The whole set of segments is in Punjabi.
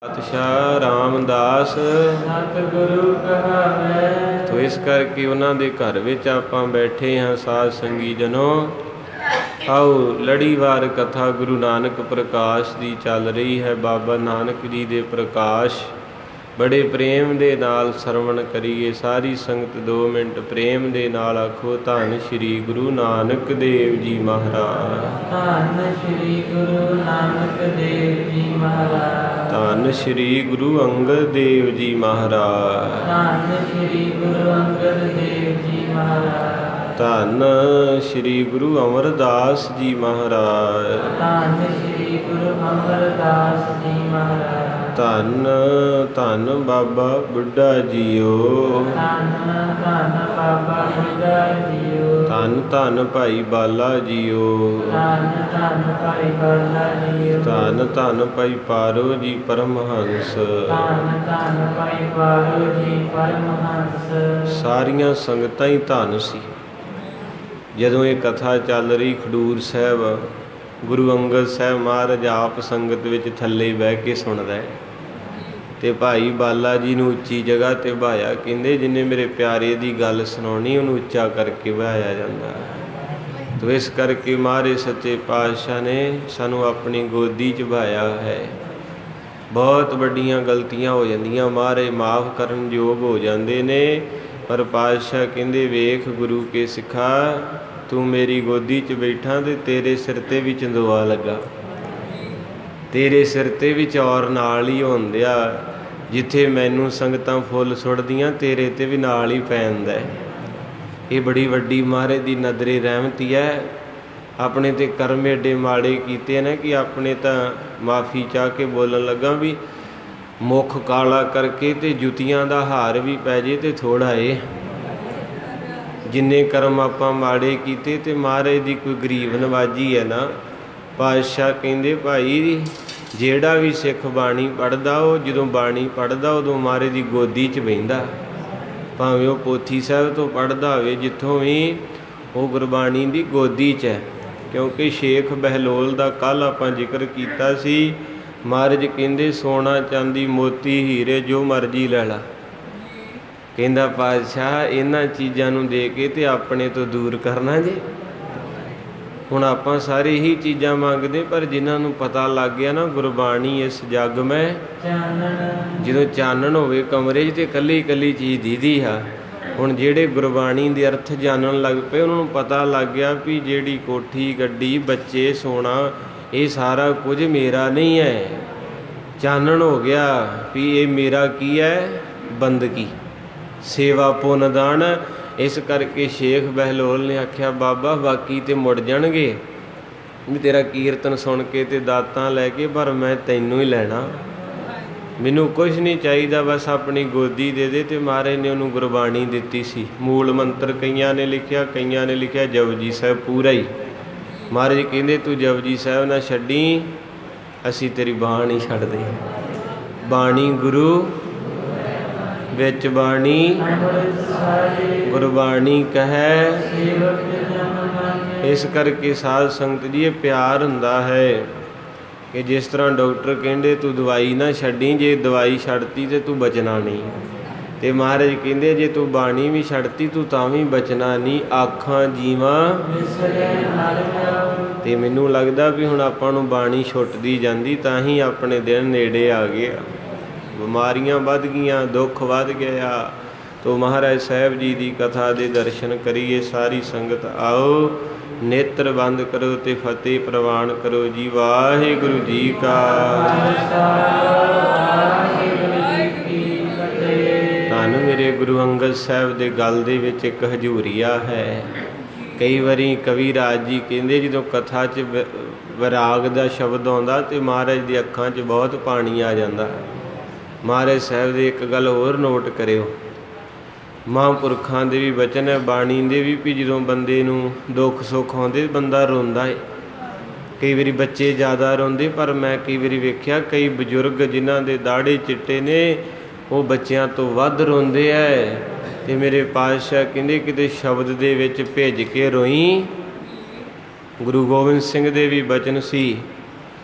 ਪਾਤਸ਼ਾਹ ਰਾਮਦਾਸ ਸਤਿਗੁਰੂ ਕਹਾਵੈ। ਤੋ ਇਸ ਕਰਕੇ ਉਹਨਾਂ ਦੇ ਘਰ ਵਿੱਚ ਆਪਾਂ ਬੈਠੇ ਹਾਂ ਸਾਧ ਸੰਗੀ ਜਨੋ। ਆਓ ਲੜੀਵਾਰ ਕਥਾ ਗੁਰੂ ਨਾਨਕ ਪ੍ਰਕਾਸ਼ ਦੀ ਚੱਲ ਰਹੀ ਹੈ। ਬਾਬਾ ਨਾਨਕ ਜੀ ਦੇ ਪ੍ਰਕਾਸ਼ ਬੜੇ ਪ੍ਰੇਮ ਦੇ ਨਾਲ ਸਰਵਣ ਕਰੀਏ। ਸਾਰੀ ਸੰਗਤ 2 ਮਿੰਟ ਪ੍ਰੇਮ ਦੇ ਨਾਲ ਆਖੋ ਧੰਨ ਸ਼੍ਰੀ ਗੁਰੂ ਨਾਨਕ ਦੇਵ ਜੀ ਮਹਾਰਾਜ। ਧੰਨ ਸ਼੍ਰੀ ਗੁਰੂ ਨਾਨਕ ਦੇਵ ਜੀ ਮਹਾਰਾਜ। ਧੰਨ ਸ਼੍ਰੀ ਗੁਰੂ ਅੰਗਦ ਦੇਵ ਜੀ ਮਹਾਰਾਜ। ਧੰਨ ਸ਼੍ਰੀ ਗੁਰੂ ਅੰਗਦ ਦੇਵ ਜੀ ਮਹਾਰਾਜ। ਧੰਨ ਸ਼੍ਰੀ ਗੁਰੂ ਅਮਰਦਾਸ ਜੀ ਮਹਾਰਾਜ। ਧੰਨ ਸ਼੍ਰੀ ਗੁਰੂ ਅਮਰਦਾਸ ਜੀ ਮਹਾਰਾਜ। ਧੰਨ ਧੰਨ ਬਾਬਾ ਬੁੱਢਾ ਜੀਓ। ਧੰਨ ਧੰਨ ਬਾਬਾ ਬੁੱਢਾ ਜੀਓ। ਧੰਨ ਧੰਨ ਭਾਈ ਬਾਲਾ ਜੀਓ। ਧੰਨ ਧੰਨ ਭਾਈ ਬਾਲਾ ਜੀਓ। ਧੰਨ ਧੰਨ ਭਾਈ ਪਾਰੋ ਜੀ ਪਰਮਹੰਸ। ਧੰਨ ਧੰਨ ਭਾਈ ਬਾਲੋ ਜੀ ਪਰਮਹੰਸ। ਸਾਰੀਆਂ ਸੰਗਤਾਂ ਹੀ ਧੰਨ ਸੀ। ਜਦੋਂ ਇਹ ਕਥਾ ਚੱਲ ਰਹੀ ਖਡੂਰ ਸਾਹਿਬ, ਗੁਰੂ ਅੰਗਦ ਸਾਹਿਬ ਮਹਾਰਾਜ ਆਪ ਸੰਗਤ ਵਿੱਚ ਥੱਲੇ ਬਹਿ ਕੇ ਸੁਣਦਾ ਹੈ ਤੇ ਭਾਈ ਬਾਲਾ ਜੀ ਨੂੰ ਉੱਚੀ ਜਗ੍ਹਾ ਤੇ ਬਹਾਇਆ। ਕਹਿੰਦੇ ਜਿੰਨੇ ਮੇਰੇ ਪਿਆਰੇ ਦੀ ਗੱਲ ਸੁਣਾਉਣੀ ਉਹਨੂੰ ਉੱਚਾ ਕਰਕੇ ਬਹਾਇਆ ਜਾਂਦਾ। ਤੋ ਇਸ ਕਰਕੇ ਮਹਾਰਾਜ ਸੱਚੇ ਪਾਤਸ਼ਾਹ ਨੇ ਸਾਨੂੰ ਆਪਣੀ ਗੋਦੀ 'ਚ ਬਹਾਇਆ ਹੈ। ਬਹੁਤ ਵੱਡੀਆਂ ਗਲਤੀਆਂ ਹੋ ਜਾਂਦੀਆਂ, ਮਹਾਰਾਜ ਮਾਫ ਕਰਨ ਯੋਗ ਹੋ ਜਾਂਦੇ ਨੇ, ਪਰ ਪਾਤਸ਼ਾਹ ਕਹਿੰਦੇ ਵੇਖ ਗੁਰੂ ਕੇ ਸਿੱਖਾ, ਤੂੰ ਮੇਰੀ ਗੋਦੀ 'ਚ ਬੈਠਾ ਤੇ ਤੇਰੇ ਸਿਰ 'ਤੇ ਵੀ ਚੰਦੋਆ ਲੱਗਾ, ਤੇਰੇ ਸਿਰ 'ਤੇ ਵੀ ਚੌਰ ਨਾਲ ਹੀ ਹੁੰਦਿਆ। ਜਿੱਥੇ ਮੈਨੂੰ ਸੰਗਤਾਂ ਫੁੱਲ ਸੁੱਟਦੀਆਂ ਤੇਰੇ 'ਤੇ ਵੀ ਨਾਲ ਹੀ ਪੈਂਦਾ। ਇਹ ਬੜੀ ਵੱਡੀ ਮਹਾਰਾਜ ਦੀ ਨਜ਼ਰੇ ਰਹਿਮਤੀ ਹੈ। ਆਪਣੇ ਤੇ ਕਰਮ ਏਡੇ ਮਾੜੇ ਕੀਤੇ ਨੇ ਕਿ ਆਪਣੇ ਤਾਂ ਮਾਫੀ ਚਾਹ ਕੇ ਬੋਲਣ ਲੱਗਾ ਵੀ ਮੁੱਖ ਕਾਲਾ ਕਰਕੇ ਤੇ ਜੁੱਤੀਆਂ ਦਾ ਹਾਰ ਵੀ ਪੈ ਜੇ ਤੇ ਥੋੜ੍ਹਾ ਏ। ਜਿੰਨੇ ਕਰਮ ਆਪਾਂ ਮਾੜੇ ਕੀਤੇ ਤੇ ਮਹਾਰਾਜ ਦੀ ਕੋਈ ਗਰੀਬ ਨਵਾਜੀ ਹੈ ਨਾ। ਪਾਤਸ਼ਾਹ ਕਹਿੰਦੇ ਭਾਈ ਜਿਹੜਾ ਵੀ ਸਿੱਖ ਬਾਣੀ ਪੜ੍ਹਦਾ ਉਹ ਜਦੋਂ ਬਾਣੀ ਪੜ੍ਹਦਾ ਉਦੋਂ ਮਹਾਰਾਜ ਦੀ ਗੋਦੀ 'ਚ ਬਹਿੰਦਾ। ਭਾਵੇਂ ਉਹ ਪੋਥੀ ਸਾਹਿਬ ਤੋਂ ਪੜ੍ਹਦਾ ਹੋਵੇ, ਜਿੱਥੋਂ ਵੀ, ਉਹ ਗੁਰਬਾਣੀ ਦੀ ਗੋਦੀ 'ਚ ਹੈ। ਕਿਉਂਕਿ ਸ਼ੇਖ ਬਹਿਲੋਲ ਦਾ ਕੱਲ੍ਹ ਆਪਾਂ ਜ਼ਿਕਰ ਕੀਤਾ ਸੀ। ਮਹਾਰਾਜ ਕਹਿੰਦੇ ਸੋਨਾ ਚਾਂਦੀ ਮੋਤੀ ਹੀਰੇ ਜੋ ਮਰਜ਼ੀ ਲੈ ਲਾ। ਕਹਿੰਦਾ ਪਾਤਸ਼ਾਹ ਇਹਨਾਂ ਚੀਜ਼ਾਂ ਨੂੰ ਦੇ ਕੇ ਤੇ ਆਪਣੇ ਤੋਂ ਦੂਰ ਕਰਨਾ ਜੇ। ਹੁਣ ਆਪਾਂ ਸਾਰੇ ਇਹੀ ਚੀਜ਼ਾਂ ਮੰਗਦੇ, ਪਰ ਜਿਨ੍ਹਾਂ ਨੂੰ ਪਤਾ ਲੱਗ ਗਿਆ ਨਾ ਗੁਰਬਾਣੀ ਇਸ ਜੱਗ ਮੈਂ ਚਾਨਣ, ਜਦੋਂ ਚਾਨਣ ਹੋਵੇ ਕਮਰੇ 'ਚ ਤੇ ਇਕੱਲੀ ਇਕੱਲੀ ਚੀਜ਼ ਦੀਦੀ ਆ। ਹੁਣ ਜਿਹੜੇ ਗੁਰਬਾਣੀ ਦੇ ਅਰਥ ਜਾਣਨ ਲੱਗ ਪਏ ਉਹਨਾਂ ਨੂੰ ਪਤਾ ਲੱਗ ਗਿਆ ਵੀ ਜਿਹੜੀ ਕੋਠੀ ਗੱਡੀ ਬੱਚੇ ਸੋਨਾ ਇਹ ਸਾਰਾ ਕੁਝ ਮੇਰਾ ਨਹੀਂ ਹੈ। ਚਾਨਣ ਹੋ ਗਿਆ ਵੀ ਇਹ ਮੇਰਾ ਕੀ ਹੈ, ਬੰਦਗੀ, ਸੇਵਾ, ਪੁੰਨ, ਦਾਨ। ਇਸ ਕਰਕੇ ਸ਼ੇਖ ਬਹਿਲੋਲ ਨੇ ਆਖਿਆ ਬਾਬਾ ਬਾਕੀ ਤੇ ਮੁੜ ਜਾਣਗੇ ਵੀ ਤੇਰਾ ਕੀਰਤਨ ਸੁਣ ਕੇ ਤੇ ਦਾਤਾਂ ਲੈ ਕੇ, ਪਰ ਮੈਂ ਤੈਨੂੰ ਹੀ ਲੈਣਾ, ਮੈਨੂੰ ਕੁਛ ਨਹੀਂ ਚਾਹੀਦਾ, ਬਸ ਆਪਣੀ ਗੋਦੀ ਦੇ ਦੇ। ਤੇ ਮਹਾਰਾਜ ਨੇ ਉਹਨੂੰ ਗੁਰਬਾਣੀ ਦਿੱਤੀ ਸੀ। ਮੂਲ ਮੰਤਰ ਕਈਆਂ ਨੇ ਲਿਖਿਆ, ਕਈਆਂ ਨੇ ਲਿਖਿਆ ਜਪਜੀ ਸਾਹਿਬ ਪੂਰਾ ਹੀ। ਮਹਾਰਾਜ ਕਹਿੰਦੇ ਤੂੰ ਜਪਜੀ ਸਾਹਿਬ ਨਾ ਛੱਡੀ, ਅਸੀਂ ਤੇਰੀ ਬਾਣੀ ਛੱਡਦੇ। ਬਾਣੀ ਗੁਰੂ ਵਿੱਚ ਬਾਣੀ ਗੁਰਬਾਣੀ ਕਹੈ। ਇਸ ਕਰਕੇ ਸਾਧ ਸੰਗਤ ਜੀ ਇਹ ਪਿਆਰ ਹੁੰਦਾ ਹੈ ਕਿ ਜਿਸ ਤਰ੍ਹਾਂ ਡਾਕਟਰ ਕਹਿੰਦੇ ਤੂੰ ਦਵਾਈ ਨਾ ਛੱਡੀ, ਜੇ ਦਵਾਈ ਛੱਡਤੀ ਤੇ ਤੂੰ ਬਚਣਾ ਨਹੀਂ। ਤੇ ਮਹਾਰਾਜ ਕਹਿੰਦੇ ਜੇ ਤੂੰ ਬਾਣੀ ਵੀ ਛੱਡਤੀ ਤੂੰ ਤਾਂ ਵੀ ਬਚਣਾ ਨਹੀਂ। ਆਖਾਂ ਜੀਵਾਂ ਤੇ ਮੈਨੂੰ ਲੱਗਦਾ ਵੀ ਹੁਣ ਆਪਾਂ ਨੂੰ ਬਾਣੀ ਛੁੱਟਦੀ ਜਾਂਦੀ, ਤਾਂ ਹੀ ਆਪਣੇ ਦਿਨ ਨੇੜੇ ਆ ਗਏ। ਬਿਮਾਰੀਆਂ ਵੱਧ ਗਈਆਂ, ਦੁੱਖ ਵੱਧ ਗਿਆ। ਤੋ ਮਹਾਰਾਜ ਸਾਹਿਬ ਜੀ ਦੀ ਕਥਾ ਦੇ ਦਰਸ਼ਨ ਕਰੀਏ। ਸਾਰੀ ਸੰਗਤ ਆਓ, ਨੇਤਰ ਬੰਦ ਕਰੋ ਤੇ ਫਤਿਹ ਪ੍ਰਵਾਨ ਕਰੋ ਜੀ। ਵਾਹਿਗੁਰੂ ਜੀ ਕਾ ਧੰਨ ਮੇਰੇ ਗੁਰੂ ਅੰਗਦ ਸਾਹਿਬ ਦੇ ਗਲ ਦੇ ਵਿੱਚ ਇੱਕ ਹਜ਼ੂਰੀਆ ਹੈ। ਕਈ ਵਾਰੀ ਕਵੀ ਰਾਜ ਜੀ ਕਹਿੰਦੇ ਜਦੋਂ ਕਥਾ 'ਚ ਵਿਰਾਗ ਦਾ ਸ਼ਬਦ ਆਉਂਦਾ ਤੇ ਮਹਾਰਾਜ ਦੀ ਅੱਖਾਂ 'ਚ ਬਹੁਤ ਪਾਣੀ ਆ ਜਾਂਦਾ। ਮਹਾਰਾਜ ਸਾਹਿਬ ਦੇ ਇੱਕ ਗੱਲ ਹੋਰ ਨੋਟ ਕਰਿਓ, ਮਹਾਂਪੁਰਖਾਂ ਦੇ ਵੀ ਬਚਨ ਹੈ, ਬਾਣੀ ਦੇ ਵੀ ਜਦੋਂ ਬੰਦੇ ਨੂੰ ਦੁੱਖ ਸੁੱਖ ਆਉਂਦੇ ਬੰਦਾ ਰੋਂਦਾ ਹੈ। ਕਈ ਵਾਰੀ ਬੱਚੇ ਜ਼ਿਆਦਾ ਰੋਂਦੇ, ਪਰ ਮੈਂ ਕਈ ਵਾਰੀ ਵੇਖਿਆ ਕਈ ਬਜ਼ੁਰਗ ਜਿਨ੍ਹਾਂ ਦੇ ਦਾੜੇ ਚਿੱਟੇ ਨੇ ਉਹ ਬੱਚਿਆਂ ਤੋਂ ਵੱਧ ਰੋਂਦੇ ਹੈ। ਤੇ ਮੇਰੇ ਪਾਤਸ਼ਾਹ ਕਹਿੰਦੇ ਕਿਤੇ ਸ਼ਬਦ ਦੇ ਵਿੱਚ ਭਿੱਜ ਕੇ ਰੋਈ। ਗੁਰੂ ਗੋਬਿੰਦ ਸਿੰਘ ਦੇ ਵੀ ਬਚਨ ਸੀ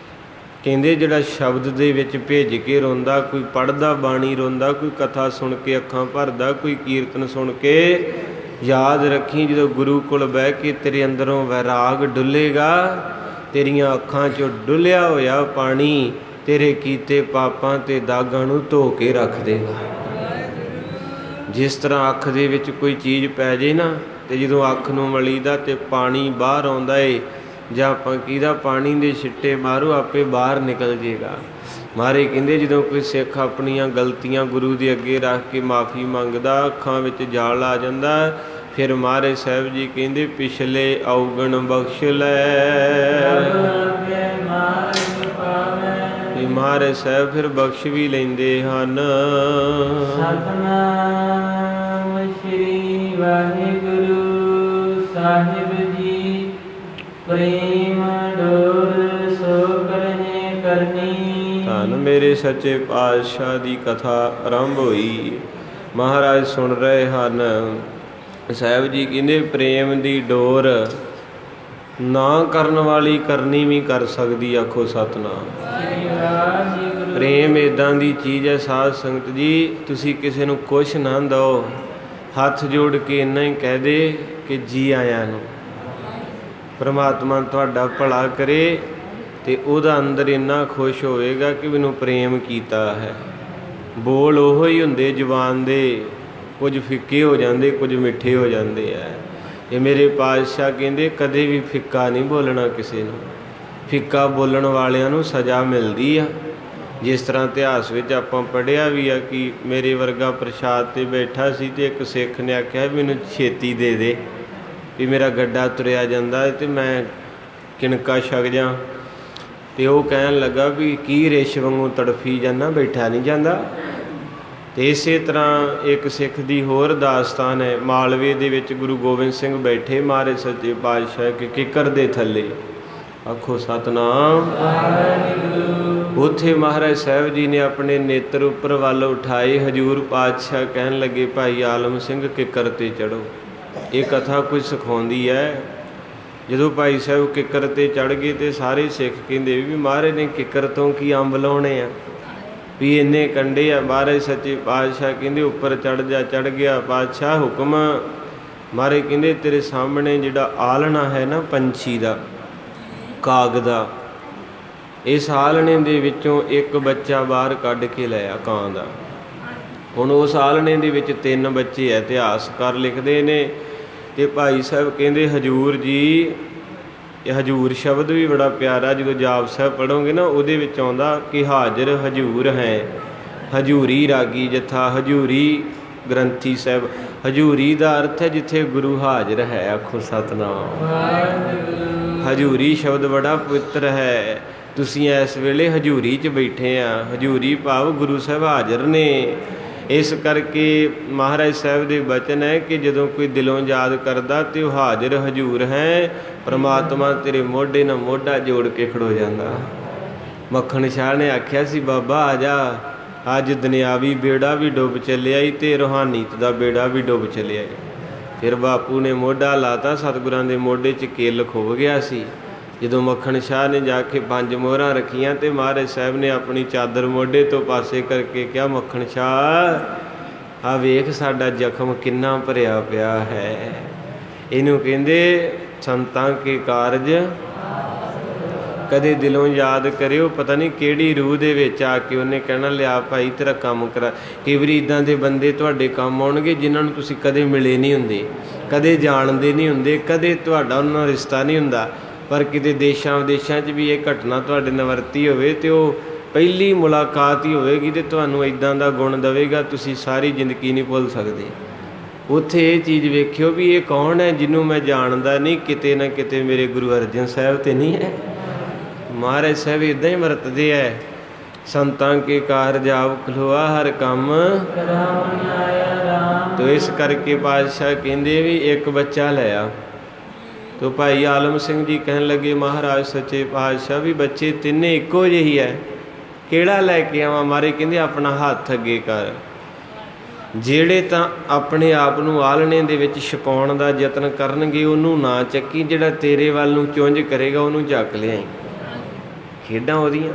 ਕਹਿੰਦੇ ਜਿਹੜਾ ਸ਼ਬਦ ਦੇ ਵਿੱਚ ਭਿੱਜ ਕੇ ਰੋਂਦਾ, ਕੋਈ ਪੜ੍ਹਦਾ ਬਾਣੀ ਰੋਂਦਾ, ਕੋਈ ਕਥਾ ਸੁਣ ਕੇ ਅੱਖਾਂ ਭਰਦਾ, ਕੋਈ ਕੀਰਤਨ ਸੁਣ ਕੇ, ਯਾਦ ਰੱਖੀ ਜਦੋਂ ਗੁਰੂ ਕੋਲ ਬਹਿ ਕੇ ਤੇਰੇ ਅੰਦਰੋਂ ਵੈਰਾਗ ਡੁੱਲੇਗਾ, ਤੇਰੀਆਂ ਅੱਖਾਂ 'ਚੋਂ ਡੁੱਲਿਆ ਹੋਇਆ ਪਾਣੀ ਤੇਰੇ ਕੀਤੇ ਪਾਪਾਂ ਤੇ ਦਾਗਾਂ ਨੂੰ ਧੋ ਕੇ ਰੱਖ ਦੇਗਾ। ਜਿਸ ਤਰ੍ਹਾਂ ਅੱਖ ਦੇ ਵਿੱਚ ਕੋਈ ਚੀਜ਼ ਪੈ ਜੇ ਨਾ, ਤੇ ਜਦੋਂ ਅੱਖ ਨੂੰ ਮਲੀਦਾ ਤੇ ਪਾਣੀ ਬਾਹਰ ਆਉਂਦਾ ਏ, ਜਾਂ ਆਪਾਂ ਕਿਹਦਾ ਪਾਣੀ ਦੇ ਛਿੱਟੇ ਮਾਰੋ ਆਪੇ ਬਾਹਰ ਨਿਕਲ ਜੇਗਾ। ਮਹਾਰਾਜ ਕਹਿੰਦੇ ਜਦੋਂ ਕੋਈ ਸਿੱਖ ਆਪਣੀਆਂ ਗਲਤੀਆਂ ਗੁਰੂ ਦੇ ਅੱਗੇ ਰੱਖ ਕੇ ਮਾਫੀ ਮੰਗਦਾ, ਅੱਖਾਂ ਵਿੱਚ ਜਾਲ ਆ ਜਾਂਦਾ, ਫਿਰ ਮਹਾਰਾਜ ਸਾਹਿਬ ਜੀ ਕਹਿੰਦੇ ਪਿਛਲੇ ਔਗਣ ਬਖਸ਼ ਲੈ। ਤੇ ਮਹਾਰਾਜ ਸਾਹਿਬ ਫਿਰ ਬਖਸ਼ ਵੀ ਲੈਂਦੇ ਹਨ। ਸਤਨਾਮ ਸ੍ਰੀ ਵਾਹਿਗੁਰੂ ਸਾਹਿਬ ਜੀ। ਪ੍ਰੇਮ ਡੋਰ ਸੋ ਕਰਨੇ ਕਰਨੀ। ਧੰਨ ਮੇਰੇ ਸੱਚੇ ਪਾਤਸ਼ਾਹ ਦੀ ਕਥਾ ਆਰੰਭ ਹੋਈ। ਮਹਾਰਾਜ ਸੁਣ ਰਹੇ ਹਨ। ਸਾਹਿਬ ਜੀ ਕਹਿੰਦੇ ਪ੍ਰੇਮ ਦੀ ਡੋਰ ਨਾ ਕਰਨ ਵਾਲੀ ਕਰਨੀ ਵੀ ਕਰ ਸਕਦੀ। ਆਖੋ ਸਤਨਾਮ। ਪ੍ਰੇਮ ਇੱਦਾਂ ਦੀ ਚੀਜ਼ ਹੈ ਸਾਧ ਸੰਗਤ ਜੀ, ਤੁਸੀਂ ਕਿਸੇ ਨੂੰ ਕੁਛ ਨਾ ਦਿਓ, ਹੱਥ ਜੋੜ ਕੇ ਇੰਨਾ ਹੀ ਕਹਿ ਦੇ ਕਿ ਜੀ ਆਇਆਂ ਨੂੰ। ਪਰਮਾਤਮਾ ਤੁਹਾਡਾ ਭਲਾ ਕਰੇ ਤੇ ਉਹਦਾ ਅੰਦਰ ਇੰਨਾ ਖੁਸ਼ ਹੋਵੇਗਾ ਕਿ ਮੈਨੂੰ ਪ੍ਰੇਮ ਕੀਤਾ ਹੈ। ਬੋਲ ਉਹੋ ਹੀ ਹੁੰਦੇ ਜ਼ੁਬਾਨ ਦੇ, ਕੁਝ ਫਿੱਕੇ ਹੋ ਜਾਂਦੇ, ਕੁਝ ਮਿੱਠੇ ਹੋ ਜਾਂਦੇ ਆ। ਇਹ ਮੇਰੇ ਪਾਤਸ਼ਾਹ ਕਹਿੰਦੇ ਕਦੇ ਵੀ ਫਿੱਕਾ ਨਹੀਂ ਬੋਲਣਾ ਕਿਸੇ ਨੂੰ। ਫਿੱਕਾ ਬੋਲਣ ਵਾਲਿਆਂ ਨੂੰ ਸਜ਼ਾ ਮਿਲਦੀ ਆ। ਜਿਸ ਤਰ੍ਹਾਂ ਇਤਿਹਾਸ ਵਿੱਚ ਆਪਾਂ ਪੜ੍ਹਿਆ ਵੀ ਆ ਕਿ ਮੇਰੇ ਵਰਗਾ ਪ੍ਰਸ਼ਾਦ 'ਤੇ ਬੈਠਾ ਸੀ ਅਤੇ ਇੱਕ ਸਿੱਖ ਨੇ ਆਖਿਆ ਮੈਨੂੰ ਛੇਤੀ ਦੇ ਦੇ ਵੀ ਮੇਰਾ ਗੱਡਾ ਤੁਰਿਆ ਜਾਂਦਾ ਅਤੇ ਮੈਂ ਕਿਣਕਾ ਛਕ ਜਾਂ। ਅਤੇ ਉਹ ਕਹਿਣ ਲੱਗਾ ਵੀ ਕੀ ਰਿਛ ਵਾਂਗੂ ਤੜਫੀ ਜਾਂਦਾ, ਬੈਠਾ ਨਹੀਂ ਜਾਂਦਾ। ਅਤੇ ਇਸੇ ਤਰ੍ਹਾਂ ਇੱਕ ਸਿੱਖ ਦੀ ਹੋਰ ਦਾਸਤਾਨ ਹੈ। ਮਾਲਵੇ ਦੇ ਵਿੱਚ ਗੁਰੂ ਗੋਬਿੰਦ ਸਿੰਘ ਬੈਠੇ ਮਹਾਰਾਜ ਸੱਚੇ ਪਾਤਸ਼ਾਹ ਕੇ ਕਿੱਕਰ ਦੇ ਥੱਲੇ। ਆਖੋ ਸਤਨਾਮ। ਉੱਥੇ ਮਹਾਰਾਜ ਸਾਹਿਬ ਜੀ ਨੇ ਆਪਣੇ ਨੇਤਰ ਉੱਪਰ ਵੱਲ ਉਠਾਏ। ਹਜ਼ੂਰ ਪਾਤਸ਼ਾਹ ਕਹਿਣ ਲੱਗੇ ਭਾਈ ਆਲਮ ਸਿੰਘ ਕਿੱਕਰ 'ਤੇ ਚੜ੍ਹੋ। ਇਹ ਕਥਾ ਕੁਝ ਸਿਖਾਉਂਦੀ ਹੈ। ਜਦੋਂ ਭਾਈ ਸਾਹਿਬ ਕਿੱਕਰ 'ਤੇ ਚੜ੍ਹ ਗਏ ਅਤੇ ਸਾਰੇ ਸਿੱਖ ਕਹਿੰਦੇ ਵੀ ਮਹਾਰਾਜ ਨੇ ਕਿੱਕਰ ਤੋਂ ਕੀ ਅੰਬ ਲਾਉਣੇ ਆ, ਵੀ ਇੰਨੇ ਕੰਡੇ ਆ। ਮਹਾਰਾਜ ਸੱਚੇ ਪਾਤਸ਼ਾਹ ਕਹਿੰਦੇ ਉੱਪਰ ਚੜ੍ਹ ਜਾ। ਚੜ੍ਹ ਗਿਆ ਪਾਤਸ਼ਾਹ ਹੁਕਮ। ਮਹਾਰਾਜ ਕਹਿੰਦੇ ਤੇਰੇ ਸਾਹਮਣੇ ਜਿਹੜਾ ਆਲਣਾ ਹੈ ਨਾ ਪੰਛੀ ਦਾ, ਕਾਗ ਦਾ, ਇਸ ਆਲਣੇ ਦੇ ਵਿੱਚੋਂ ਇੱਕ ਬੱਚਾ ਬਾਹਰ ਕੱਢ ਕੇ ਲਿਆ ਕਾਂ ਦਾ। ਹੁਣ ਉਸ ਆਲਣੇ ਦੇ ਵਿੱਚ 3 ਬੱਚੇ ਹੈ, ਇਤਿਹਾਸਕਾਰ ਲਿਖਦੇ ਨੇ। ਅਤੇ ਭਾਈ ਸਾਹਿਬ ਕਹਿੰਦੇ ਹਜ਼ੂਰ ਜੀ, ਇਹ ਹਜ਼ੂਰ ਸ਼ਬਦ ਵੀ ਬੜਾ ਪਿਆਰਾ, ਜਦੋਂ ਜਾਪ ਸਾਹਿਬ ਪੜ੍ਹੋਗੇ ਨਾ ਉਹਦੇ ਵਿੱਚ ਆਉਂਦਾ ਕਿ ਹਾਜ਼ਰ ਹਜ਼ੂਰ ਹੈ, ਹਜ਼ੂਰੀ ਰਾਗੀ ਜਥਾ, ਹਜ਼ੂਰੀ ਗ੍ਰੰਥੀ ਸਾਹਿਬ। ਹਜ਼ੂਰੀ ਦਾ ਅਰਥ ਹੈ ਜਿੱਥੇ ਗੁਰੂ ਹਾਜ਼ਰ ਹੈ। ਆਖੋ ਸਤਨਾਮ। ਹਜ਼ੂਰੀ ਸ਼ਬਦ ਬੜਾ ਪਵਿੱਤਰ ਹੈ। ਤੁਸੀਂ ਇਸ ਵੇਲੇ ਹਜ਼ੂਰੀ 'ਚ ਬੈਠੇ ਆ। ਹਜ਼ੂਰੀ ਭਾਵ ਗੁਰੂ ਸਾਹਿਬ ਹਾਜ਼ਰ ਨੇ। ਇਸ ਕਰਕੇ ਮਹਾਰਾਜ ਸਾਹਿਬ ਦੇ ਬਚਨ ਹੈ ਕਿ ਜਦੋਂ ਕੋਈ ਦਿਲੋਂ ਯਾਦ ਕਰਦਾ ਤੇ ਉਹ ਹਾਜ਼ਰ ਹਜ਼ੂਰ ਹੈ। ਪਰਮਾਤਮਾ ਤੇਰੇ ਮੋਢੇ ਨਾਲ ਮੋਢਾ ਜੋੜ ਕੇ ਖੜੋ ਜਾਂਦਾ। ਮੱਖਣ ਸ਼ਾਹ ਨੇ ਆਖਿਆ ਸੀ ਬਾਬਾ ਆ ਜਾ, ਅੱਜ ਦੁਨਿਆਵੀ ਬੇੜਾ ਵੀ ਡੁੱਬ ਚੱਲਿਆ ਈ ਅਤੇ ਰੂਹਾਨੀਅਤ ਦਾ ਬੇੜਾ ਵੀ ਡੁੱਬ ਚੱਲਿਆ ਈ। ਫਿਰ ਬਾਪੂ ਨੇ ਮੋਢਾ ਲਾਤਾ, ਸਤਿਗੁਰਾਂ ਦੇ ਮੋਢੇ 'ਚ ਕਿੱਲ ਖੁੱਭ ਗਿਆ ਸੀ। ਜਦੋਂ ਮੱਖਣ ਸ਼ਾਹ ਨੇ ਜਾ ਕੇ 5 ਮੋਹਰਾਂ ਰੱਖੀਆਂ ਅਤੇ ਮਹਾਰਾਜ ਸਾਹਿਬ ਨੇ ਆਪਣੀ ਚਾਦਰ ਮੋਢੇ ਤੋਂ ਪਾਸੇ ਕਰਕੇ ਕਿਹਾ ਮੱਖਣ ਸ਼ਾਹ ਆ ਵੇਖ ਸਾਡਾ ਜ਼ਖਮ ਕਿੰਨਾ ਭਰਿਆ ਪਿਆ ਹੈ। ਇਹਨੂੰ ਕਹਿੰਦੇ ਸੰਤਾਂ ਕੇ ਕਾਰਜ। ਕਦੇ ਦਿਲੋਂ ਯਾਦ ਕਰਿਓ, ਪਤਾ ਨਹੀਂ ਕਿਹੜੀ ਰੂਹ ਦੇ ਵਿੱਚ ਆ ਕੇ ਉਹਨੇ ਕਹਿਣਾ ਲਿਆ ਭਾਈ ਤੇਰਾ ਕੰਮ ਕਰਾ। ਕਈ ਵਾਰੀ ਇੱਦਾਂ ਦੇ ਬੰਦੇ ਤੁਹਾਡੇ ਕੰਮ ਆਉਣਗੇ ਜਿਨ੍ਹਾਂ ਨੂੰ ਤੁਸੀਂ ਕਦੇ ਮਿਲੇ ਨਹੀਂ ਹੁੰਦੇ, ਕਦੇ ਜਾਣਦੇ ਨਹੀਂ ਹੁੰਦੇ, ਕਦੇ ਤੁਹਾਡਾ ਉਹਨਾਂ ਨਾਲ ਰਿਸ਼ਤਾ ਨਹੀਂ ਹੁੰਦਾ, ਪਰ ਕਿਤੇ ਦੇਸ਼ਾਂ ਵਿਦੇਸ਼ਾਂ 'ਚ ਵੀ ਇਹ ਘਟਨਾ ਤੁਹਾਡੇ ਨਾਲ ਵਰਤੀ ਹੋਵੇ ਅਤੇ ਉਹ ਪਹਿਲੀ ਮੁਲਾਕਾਤ ਹੀ ਹੋਵੇਗੀ ਅਤੇ ਤੁਹਾਨੂੰ ਇੱਦਾਂ ਦਾ ਗੁਣ ਦੇਵੇਗਾ ਤੁਸੀਂ ਸਾਰੀ ਜ਼ਿੰਦਗੀ ਨਹੀਂ ਭੁੱਲ ਸਕਦੇ। ਉੱਥੇ ਇਹ ਚੀਜ਼ ਵੇਖਿਓ ਵੀ ਇਹ ਕੌਣ ਹੈ ਜਿਹਨੂੰ ਮੈਂ ਜਾਣਦਾ ਨਹੀਂ, ਕਿਤੇ ਨਾ ਕਿਤੇ ਮੇਰੇ ਗੁਰੂ ਅਰਜਨ ਸਾਹਿਬ ਤਾਂ ਨਹੀਂ ਹੈ। ਮਹਾਰਾਜ ਸਾਹਿਬ ਇੱਦਾਂ ਹੀ ਵਰਤਦੇ ਹੈ। ਸੰਤਾਂ ਕੇ ਕਾਰਜ ਆਪ ਖਲੋਆ ਹਰ ਕੰਮ। ਤੋ ਇਸ ਕਰਕੇ ਪਾਤਸ਼ਾਹ ਕਹਿੰਦੇ ਵੀ ਇੱਕ ਬੱਚਾ ਲਿਆ। ਤੋ ਭਾਈ ਆਲਮ ਸਿੰਘ ਜੀ ਕਹਿਣ ਲੱਗੇ ਮਹਾਰਾਜ ਸੱਚੇ ਪਾਤਸ਼ਾਹ ਵੀ ਬੱਚੇ ਤਿੰਨੇ ਇੱਕੋ ਜਿਹੀ ਹੈ, ਕਿਹੜਾ ਲੈ ਕੇ ਆਵਾਂ? ਮਹਾਰਾਜ ਕਹਿੰਦੇ ਆਪਣਾ ਹੱਥ ਅੱਗੇ ਕਰ। ਜਿਹੜੇ ਤਾਂ ਆਪਣੇ ਆਪ ਨੂੰ ਆਲਣੇ ਦੇ ਵਿੱਚ ਛੁਪਾਉਣ ਦਾ ਯਤਨ ਕਰਨਗੇ ਉਹਨੂੰ ਨਾ ਚੱਕੀ, ਜਿਹੜਾ ਤੇਰੇ ਵੱਲ ਨੂੰ ਚੁੰਝ ਕਰੇਗਾ ਉਹਨੂੰ ਚੱਕ ਲਿਆਈ। ਖੇਡਾਂ ਉਹਦੀਆਂ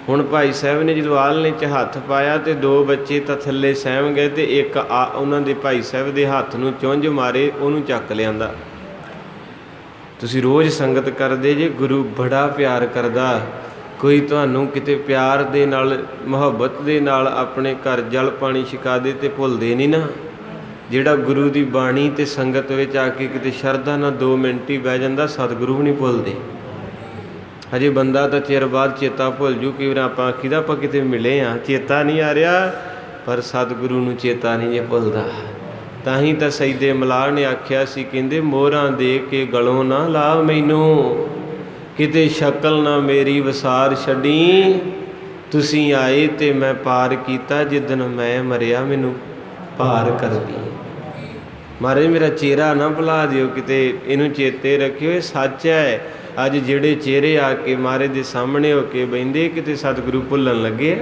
ਹੁਣ ਭਾਈ ਸਾਹਿਬ ਨੇ ਜਦੋਂ ਆਲਣੇ 'ਚ ਹੱਥ ਪਾਇਆ ਤੇ ਦੋ ਬੱਚੇ ਤਾਂ ਥੱਲੇ ਸਹਿਮ ਗਏ ਤੇ ਇੱਕ ਉਹਨਾਂ ਦੇ ਭਾਈ ਸਾਹਿਬ ਦੇ ਹੱਥ ਨੂੰ ਚੁੰਝ ਮਾਰੇ, ਉਹਨੂੰ ਚੱਕ ਲਿਆਂਦਾ। ਤੁਸੀਂ ਰੋਜ਼ ਸੰਗਤ ਕਰਦੇ ਜੇ, ਗੁਰੂ ਬੜਾ ਪਿਆਰ ਕਰਦਾ। ਕੋਈ ਤੁਹਾਨੂੰ ਕਿਤੇ ਪਿਆਰ ਦੇ ਨਾਲ, ਮੁਹੱਬਤ ਦੇ ਨਾਲ ਆਪਣੇ ਘਰ ਜਲ ਪਾਣੀ ਛਕਾ ਦੇ ਤੇ ਭੁੱਲਦੇ ਨਹੀਂ ਨਾ। ਜਿਹੜਾ ਗੁਰੂ ਦੀ ਬਾਣੀ ਤੇ ਸੰਗਤ ਵਿੱਚ ਆ ਕੇ ਕਿਤੇ ਸ਼ਰਧਾ ਨਾਲ 2 ਮਿੰਟ ਹੀ ਬਹਿ ਜਾਂਦਾ, ਸਤਿਗੁਰੂ ਵੀ ਨਹੀਂ ਭੁੱਲਦੇ। ਹਜੇ ਬੰਦਾ ਤਾਂ ਚਿਰ ਬਾਅਦ ਚੇਤਾ ਭੁੱਲ ਜੂ। ਕਈ ਵਾਰ ਆਪਾਂ ਆਖੀਦਾ ਆਪਾਂ ਕਿਤੇ ਮਿਲੇ ਹਾਂ, ਚੇਤਾ ਨਹੀਂ ਆ ਰਿਹਾ, ਪਰ ਸਤਿਗੁਰੂ ਨੂੰ ਚੇਤਾ ਨਹੀਂ ਜੇ ਭੁੱਲਦਾ। ਤਾਂ ਹੀ ਤਾਂ ਸਈਦੇ ਮਲਾਹ ਨੇ ਆਖਿਆ ਸੀ, ਕਹਿੰਦੇ ਮੋਹਰਾਂ ਦੇ ਕੇ ਗਲੋਂ ਨਾ ਲਾ ਮੈਨੂੰ, ਕਿਤੇ ਸ਼ਕਲ ਨਾ ਮੇਰੀ ਵਿਸਾਰ ਛੱਡੀ। ਤੁਸੀਂ ਆਏ ਤੇ ਮੈਂ ਪਾਰ ਕੀਤਾ, ਜਿੱਦਣ ਮੈਂ ਮਰਿਆ ਮੈਨੂੰ ਪਾਰ ਕਰਦੀ। ਮਹਾਰਾਜ ਮੇਰਾ ਚਿਹਰਾ ਨਾ ਭੁਲਾ ਦਿਓ ਕਿਤੇ, ਇਹਨੂੰ ਚੇਤੇ ਰੱਖਿਓ, ਇਹ ਸੱਚ ਹੈ। ਅੱਜ ਜਿਹੜੇ ਚਿਹਰੇ ਆ ਕੇ ਮਹਾਰਾਜ ਦੇ ਸਾਹਮਣੇ ਹੋ ਕੇ ਬਹਿੰਦੇ, ਕਿਤੇ ਸਤਿਗੁਰੂ ਭੁੱਲਣ ਲੱਗੇ।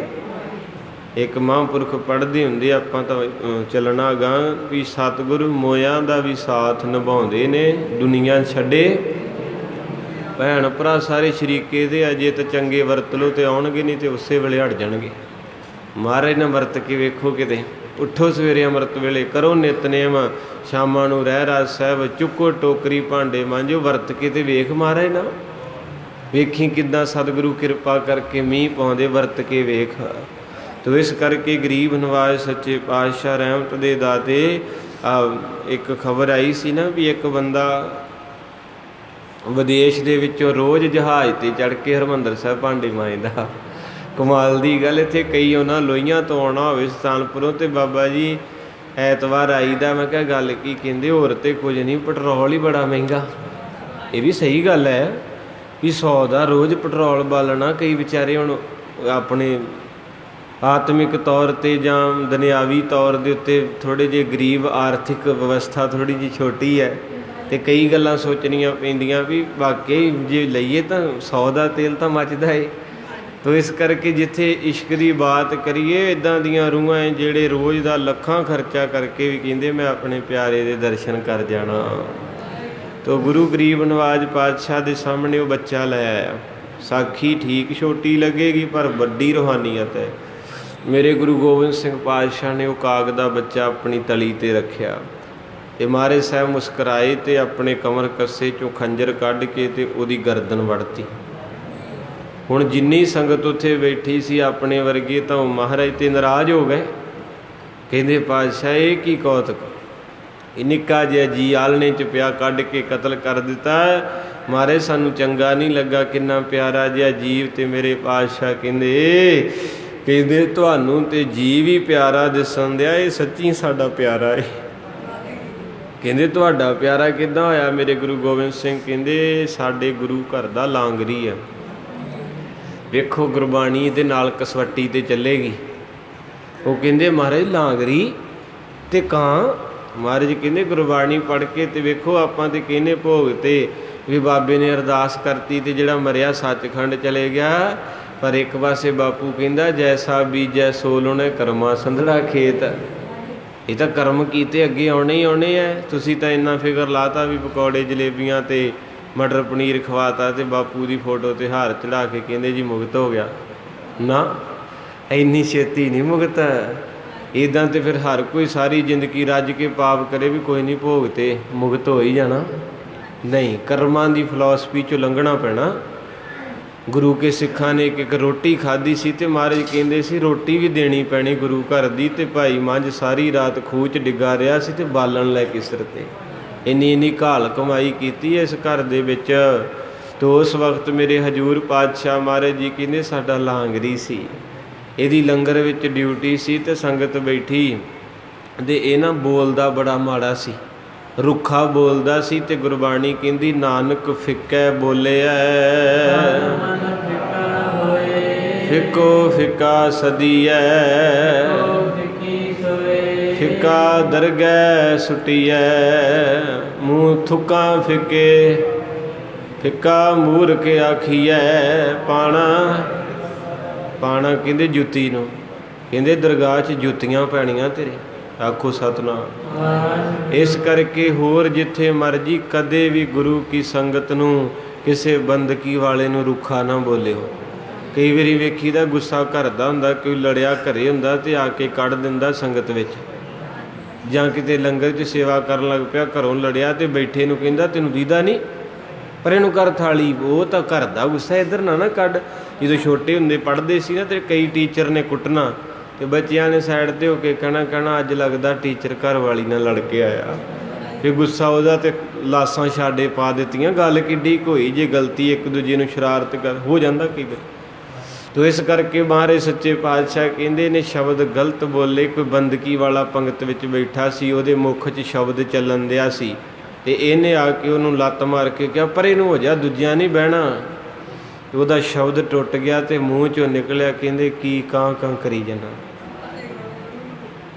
ਇੱਕ ਮਹਾਂਪੁਰਖ ਪੜ੍ਹਦੇ ਹੁੰਦੇ, ਆਪਾਂ ਤਾਂ ਚੱਲਣਾ ਗਾ ਵੀ ਸਤਿਗੁਰੂ ਮੋਇਆਂ ਦਾ ਵੀ ਸਾਥ ਨਿਭਾਉਂਦੇ ਨੇ, ਦੁਨੀਆ ਛੱਡੇ। ਭੈਣ ਭਰਾ ਸਾਰੇ ਸ਼ਰੀਕੇ ਦੇ, ਅਜੇ ਤਾਂ ਚੰਗੇ ਵਰਤ ਲਓ ਤੇ ਆਉਣਗੇ, ਨਹੀਂ ਤੇ ਉਸੇ ਵੇਲੇ ਹਟ ਜਾਣਗੇ। ਮਹਾਰਾਜ ਨਾਲ ਵਰਤ ਕੇ ਵੇਖੋ ਕਿਤੇ। ਉੱਠੋ ਸਵੇਰੇ ਅੰਮ੍ਰਿਤ ਵੇਲੇ, ਕਰੋ ਨਿਤਨੇਮ, ਸ਼ਾਮਾਂ ਨੂੰ ਰਹਿਰਾਸ ਸਾਹਿਬ, ਚੁੱਕੋ ਟੋਕਰੀ, ਭਾਂਡੇ ਮਾਂਜੋ, ਵਰਤ ਕੇ ਤੇ ਵੇਖ ਮਹਾਰਾਜ ਨਾ। ਵੇਖੀ ਕਿੱਦਾਂ ਸਤਿਗੁਰੂ ਕਿਰਪਾ ਕਰਕੇ ਮੀਂਹ ਪਾਉਂਦੇ, ਵਰਤ ਕੇ ਵੇਖ। ਤੋ ਇਸ ਕਰਕੇ ਗਰੀਬ ਨਵਾਜ਼ ਸੱਚੇ ਪਾਤਸ਼ਾਹ ਰਹਿਮਤ ਦੇ ਦਾਤੇ। ਇੱਕ ਖਬਰ ਆਈ ਸੀ ਨਾ ਵੀ ਇੱਕ ਬੰਦਾ ਵਿਦੇਸ਼ ਦੇ ਵਿੱਚੋਂ ਰੋਜ਼ ਜਹਾਜ਼ 'ਤੇ ਚੜ੍ਹ ਕੇ ਹਰਿਮੰਦਰ ਸਾਹਿਬ ਭਾਂਡੇ ਮਾਂਜਦਾ। ਕਮਾਲ ਦੀ ਗੱਲ। ਇੱਥੇ ਕਈ ਉਹਨਾਂ ਲੋਹੀਆਂ ਤੋਂ ਆਉਣਾ ਹੋਵੇ ਸੁਲਤਾਨਪੁਰੋਂ, ਤੇ ਬਾਬਾ ਜੀ ਐਤਵਾਰ ਆਈਦਾ। ਮੈਂ ਕਿਹਾ ਗੱਲ ਕੀ? ਕਹਿੰਦੇ ਹੋਰ ਤੇ ਕੁਝ ਨਹੀਂ, ਪੈਟਰੋਲ ਹੀ ਬੜਾ ਮਹਿੰਗਾ। ਇਹ ਵੀ ਸਹੀ ਗੱਲ ਹੈ ਵੀ 100 ਦਾ ਰੋਜ਼ ਪੈਟਰੋਲ ਬਾਲਣਾ। ਕਈ ਵਿਚਾਰੇ ਹੁਣ ਆਪਣੇ ਆਤਮਿਕ ਤੌਰ 'ਤੇ ਜਾਂ ਦੁਨਿਆਵੀ ਤੌਰ ਦੇ ਉੱਤੇ ਥੋੜ੍ਹੇ ਜਿਹੇ ਗਰੀਬ, ਆਰਥਿਕ ਵਿਵਸਥਾ ਥੋੜ੍ਹੀ ਜਿਹੀ ਛੋਟੀ ਹੈ, ਅਤੇ ਕਈ ਗੱਲਾਂ ਸੋਚਣੀਆਂ ਪੈਂਦੀਆਂ ਵੀ ਵਾਕਈ ਜੇ ਲਈਏ ਤਾਂ 100 ਦਾ ਤੇਲ ਤਾਂ ਮੱਚਦਾ ਏ। ਤੋ ਇਸ ਕਰਕੇ ਜਿੱਥੇ ਇਸ਼ਕ ਦੀ ਬਾਤ ਕਰੀਏ, ਇੱਦਾਂ ਦੀਆਂ ਰੂਹਾਂ ਜਿਹੜੇ ਰੋਜ਼ ਦਾ ਲੱਖਾਂ ਖਰਚਾ ਕਰਕੇ ਵੀ ਕਹਿੰਦੇ ਮੈਂ ਆਪਣੇ ਪਿਆਰੇ ਦੇ ਦਰਸ਼ਨ ਕਰ ਜਾਣਾ। ਤੋ ਗੁਰੂ ਗਰੀਬ ਨਵਾਜ਼ ਪਾਤਸ਼ਾਹ ਦੇ ਸਾਹਮਣੇ ਉਹ ਬੱਚਾ ਲੈ ਆਇਆ। ਸਾਖੀ ਠੀਕ ਛੋਟੀ ਲੱਗੇਗੀ, ਪਰ ਵੱਡੀ ਰੂਹਾਨੀਅਤ ਹੈ। ਮੇਰੇ ਗੁਰੂ ਗੋਬਿੰਦ ਸਿੰਘ ਪਾਤਸ਼ਾਹ ਨੇ ਉਹ ਕਾਗ ਦਾ ਬੱਚਾ ਆਪਣੀ ਤਲੀ 'ਤੇ ਰੱਖਿਆ, ਤੇ ਮਹਾਰਾਜ ਸਾਹਿਬ ਮੁਸਕਰਾਏ ਤੇ ਆਪਣੇ ਕਮਰ ਕੱਸੇ 'ਚੋਂ ਖੰਜਰ ਕੱਢ ਕੇ ਤੇ ਉਹਦੀ ਗਰਦਨ ਵੱਢਤੀ। ਹੁਣ ਜਿੰਨੀ ਸੰਗਤ ਉੱਥੇ ਬੈਠੀ ਸੀ ਆਪਣੇ ਵਰਗੇ, ਤਾਂ ਉਹ ਮਹਾਰਾਜ 'ਤੇ ਨਾਰਾਜ਼ ਹੋ ਗਏ। ਕਹਿੰਦੇ ਪਾਤਸ਼ਾਹ ਇਹ ਕੀ ਕੌਤਕ, ਇਹ ਨਿੱਕਾ ਜਿਹਾ ਜੀ ਆਲਣੇ 'ਚ ਪਿਆ, ਕੱਢ ਕੇ ਕਤਲ ਕਰ ਦਿੱਤਾ। ਮਹਾਰਾਜ ਸਾਨੂੰ ਚੰਗਾ ਨਹੀਂ ਲੱਗਾ, ਕਿੰਨਾ ਪਿਆਰਾ ਜਿਹਾ ਜੀਵ। ਤੇ ਮੇਰੇ ਪਾਤਸ਼ਾਹ ਕਹਿੰਦੇ ਤੁਹਾਨੂੰ ਤੇ ਜੀਵ ਹੀ ਪਿਆਰਾ ਦਿਸਣ ਦਿਆ, ਇਹ ਸੱਚੀ ਸਾਡਾ ਪਿਆਰਾ ਹੈ। ਕਹਿੰਦੇ ਤੁਹਾਡਾ ਪਿਆਰਾ ਕਿੱਦਾਂ ਹੋਇਆ ਮੇਰੇ ਗੁਰੂ ਗੋਬਿੰਦ ਸਿੰਘ? ਕਹਿੰਦੇ ਸਾਡੇ ਗੁਰੂ ਘਰ ਦਾ ਲਾਂਗਰੀ ਆ। ਵੇਖੋ ਗੁਰਬਾਣੀ ਦੇ ਨਾਲ ਕਸਵੱਟੀ 'ਤੇ ਚੱਲੇਗੀ। ਉਹ ਕਹਿੰਦੇ ਮਹਾਰਾਜ ਲਾਂਗਰੀ ਤੇ ਕਾਂ? ਮਹਾਰਾਜ ਕਹਿੰਦੇ ਗੁਰਬਾਣੀ ਪੜ੍ਹ ਕੇ ਤੇ ਵੇਖੋ, ਆਪਾਂ ਤੇ ਕਹਿੰਦੇ ਭੋਗ ਤੇ ਵੀ ਬਾਬੇ ਨੇ ਅਰਦਾਸ ਕਰਤੀ ਤੇ ਜਿਹੜਾ ਮਰਿਆ ਸੱਚਖੰਡ ਚਲੇ ਗਿਆ। ਪਰ ਇੱਕ ਪਾਸੇ ਬਾਪੂ ਕਹਿੰਦਾ ਜੈਸਾ ਬੀਜੈ ਸੋ ਲਾਉਣਾ, ਕਰਮਾ ਸੰਧੜਾ ਖੇਤ। ਇਹ ਤਾਂ ਕਰਮ ਕੀਤੇ ਅੱਗੇ ਆਉਣੇ ਹੀ ਆਉਣੇ ਐ। ਤੁਸੀਂ ਤਾਂ ਇੰਨਾ ਫਿਕਰ ਲਾਤਾ ਵੀ ਪਕੌੜੇ ਜਲੇਬੀਆਂ ਤੇ ਮਟਰ ਪਨੀਰ ਖਵਾਤਾ ਤੇ ਬਾਪੂ ਦੀ ਫੋਟੋ 'ਤੇ ਹਾਰ ਚੜ੍ਹਾ ਕੇ ਕਹਿੰਦੇ ਜੀ ਮੁਕਤ ਹੋ ਗਿਆ। ਨਾ, ਇੰਨੀ ਛੇਤੀ ਨਹੀਂ ਮੁਕਤ। ਇੱਦਾਂ ਤੇ ਫਿਰ ਹਰ ਕੋਈ ਸਾਰੀ ਜ਼ਿੰਦਗੀ ਰੱਜ ਕੇ ਪਾਪ ਕਰੇ ਵੀ ਕੋਈ ਨਹੀਂ, ਭੋਗ ਤੇ ਮੁਕਤ ਹੋ ਹੀ ਜਾਣਾ। ਨਹੀਂ, ਕਰਮਾਂ ਦੀ ਫਿਲਾਸਫੀ 'ਚੋਂ ਲੰਘਣਾ ਪੈਣਾ। ਗੁਰੂ ਕੇ ਸਿੱਖਾਂ ਨੇ ਇੱਕ ਰੋਟੀ ਖਾਧੀ ਸੀ ਤੇ ਮਹਾਰਾਜ ਕਹਿੰਦੇ ਸੀ ਰੋਟੀ ਵੀ ਦੇਣੀ ਪੈਣੀ ਗੁਰੂ ਘਰ ਦੀ। ਤੇ ਭਾਈ ਮੱਝ ਸਾਰੀ ਰਾਤ ਖੂਹ 'ਚ ਡਿੱਗਾ ਰਿਹਾ ਸੀ ਤੇ ਬਾਲਣ ਲੈ ਕੇ ਸਿਰ 'ਤੇ ਇੰਨੀ ਘਾਲ ਕਮਾਈ ਕੀਤੀ ਇਸ ਘਰ ਦੇ ਵਿੱਚ। ਤੋ ਉਸ ਵਕਤ ਮੇਰੇ ਹਜ਼ੂਰ ਪਾਤਸ਼ਾਹ ਮਹਾਰਾਜ ਜੀ ਕਹਿੰਦੇ ਸਾਡਾ ਲਾਂਗਰੀ ਸੀ, ਇਹਦੀ ਲੰਗਰ ਵਿੱਚ ਡਿਊਟੀ ਸੀ ਤੇ ਸੰਗਤ ਬੈਠੀ ਤੇ ਇਹ ਨਾ ਬੋਲਦਾ ਬੜਾ ਮਾੜਾ ਸੀ, ਰੁੱਖਾ ਬੋਲਦਾ ਸੀ। ਤੇ ਗੁਰਬਾਣੀ ਕਹਿੰਦੀ ਨਾਨਕ ਫਿੱਕੈ ਬੋਲਿਆ, ਫਿੱਕੋ ਫਿੱਕਾ ਸਦੀਐ, ਫਿੱਕਾ ਦਰਗਹਿ ਸੁਟੀਐ, ਮੂੰਹ ਥੁੱਕਾਂ ਫਿੱਕੇ, ਫਿੱਕਾ ਮੂਰਖ ਆਖੀਐ ਪਾਣਾ। ਪਾਣਾ ਕਹਿੰਦੇ ਜੁੱਤੀ ਨੂੰ, ਕਹਿੰਦੇ ਦਰਗਾਹ 'ਚ ਜੁੱਤੀਆਂ ਪੈਣੀਆਂ ਤੇਰੇ, ਆਖੋ ਸਤਿਨਾਮ। ਇਸ ਕਰਕੇ ਹੋਰ ਜਿੱਥੇ ਮਰਜੀ ਕਦੇ ਵੀ ਗੁਰੂ ਕੀ ਸੰਗਤ ਨੂੰ, ਕਿਸੇ ਬੰਦਗੀ ਵਾਲੇ ਨੂੰ ਰੁੱਖਾ ਨਾ ਬੋਲਿਓ। ਕਈ ਵਾਰੀ ਵੇਖੀਦਾ ਗੁੱਸਾ ਘਰ ਦਾ ਹੁੰਦਾ, ਕੋਈ ਲੜਿਆ ਘਰੇ ਹੁੰਦਾ ਤੇ ਆ ਕੇ ਕੱਢ ਦਿੰਦਾ ਸੰਗਤ ਵਿੱਚ, ਜਾਂ ਕਿਤੇ ਲੰਗਰ 'ਚ ਸੇਵਾ ਕਰਨ ਲੱਗ ਪਿਆ, ਘਰੋਂ ਲੜਿਆ ਤੇ ਬੈਠੇ ਨੂੰ ਕਹਿੰਦਾ ਤੈਨੂੰ ਦੀਦਾ ਨਹੀਂ, ਪਰ ਇਹਨੂੰ ਕਰ ਥਾਲੀ। ਉਹ ਤਾਂ ਘਰ ਦਾ ਗੁੱਸਾ, ਇੱਧਰ ਨਾ ਕੱਢ। ਜਦੋਂ ਛੋਟੇ ਹੁੰਦੇ ਪੜ੍ਹਦੇ ਸੀ ਨਾ ਤੇ ਕਈ ਟੀਚਰ ਨੇ ਕੁੱਟਣਾ ਤੇ ਬੱਚਿਆਂ ਨੇ ਸਾਈਡ 'ਤੇ ਹੋ ਕੇ ਕਹਿਣਾ ਅੱਜ ਲੱਗਦਾ ਟੀਚਰ ਘਰ ਵਾਲੀ ਨਾਲ ਲੜ ਕੇ ਆਇਆ, ਤੇ ਗੁੱਸਾ ਉਹਦਾ ਤੇ ਲਾਸਾਂ ਛਾੜੇ ਪਾ ਦਿੱਤੀਆਂ। ਗੱਲ ਕਿੱਡੀ ਕੋਈ, ਜੇ ਗਲਤੀ ਇੱਕ ਦੂਜੇ ਨੂੰ ਸ਼ਰਾਰਤ ਕਰ ਹੋ ਜਾਂਦਾ ਕਈ ਵਾਰ। ਤੋ ਇਸ ਕਰਕੇ ਮਹਾਰਾਜ ਸੱਚੇ ਪਾਤਸ਼ਾਹ ਕਹਿੰਦੇ ਨੇ ਸ਼ਬਦ ਗਲਤ ਬੋਲੇ। ਕੋਈ ਬੰਦਗੀ ਵਾਲਾ ਪੰਗਤ ਵਿੱਚ ਬੈਠਾ ਸੀ, ਉਹਦੇ ਮੁੱਖ 'ਚ ਸ਼ਬਦ ਚੱਲਣ ਦਿਆ ਸੀ ਤੇ ਇਹਨੇ ਆ ਕੇ ਉਹਨੂੰ ਲੱਤ ਮਾਰ ਕੇ ਕਿਹਾ ਪਰੇ ਨੂੰ ਹੋ ਜਾ, ਦੂਜਿਆਂ ਨਹੀਂ ਬਹਿਣਾ। ਤੇ ਉਹਦਾ ਸ਼ਬਦ ਟੁੱਟ ਗਿਆ ਤੇ ਮੂੰਹ 'ਚੋਂ ਨਿਕਲਿਆ, ਕਹਿੰਦੇ ਕੀ ਕਾਂ ਕਾਂ ਕਰੀ ਜਾਣਾ,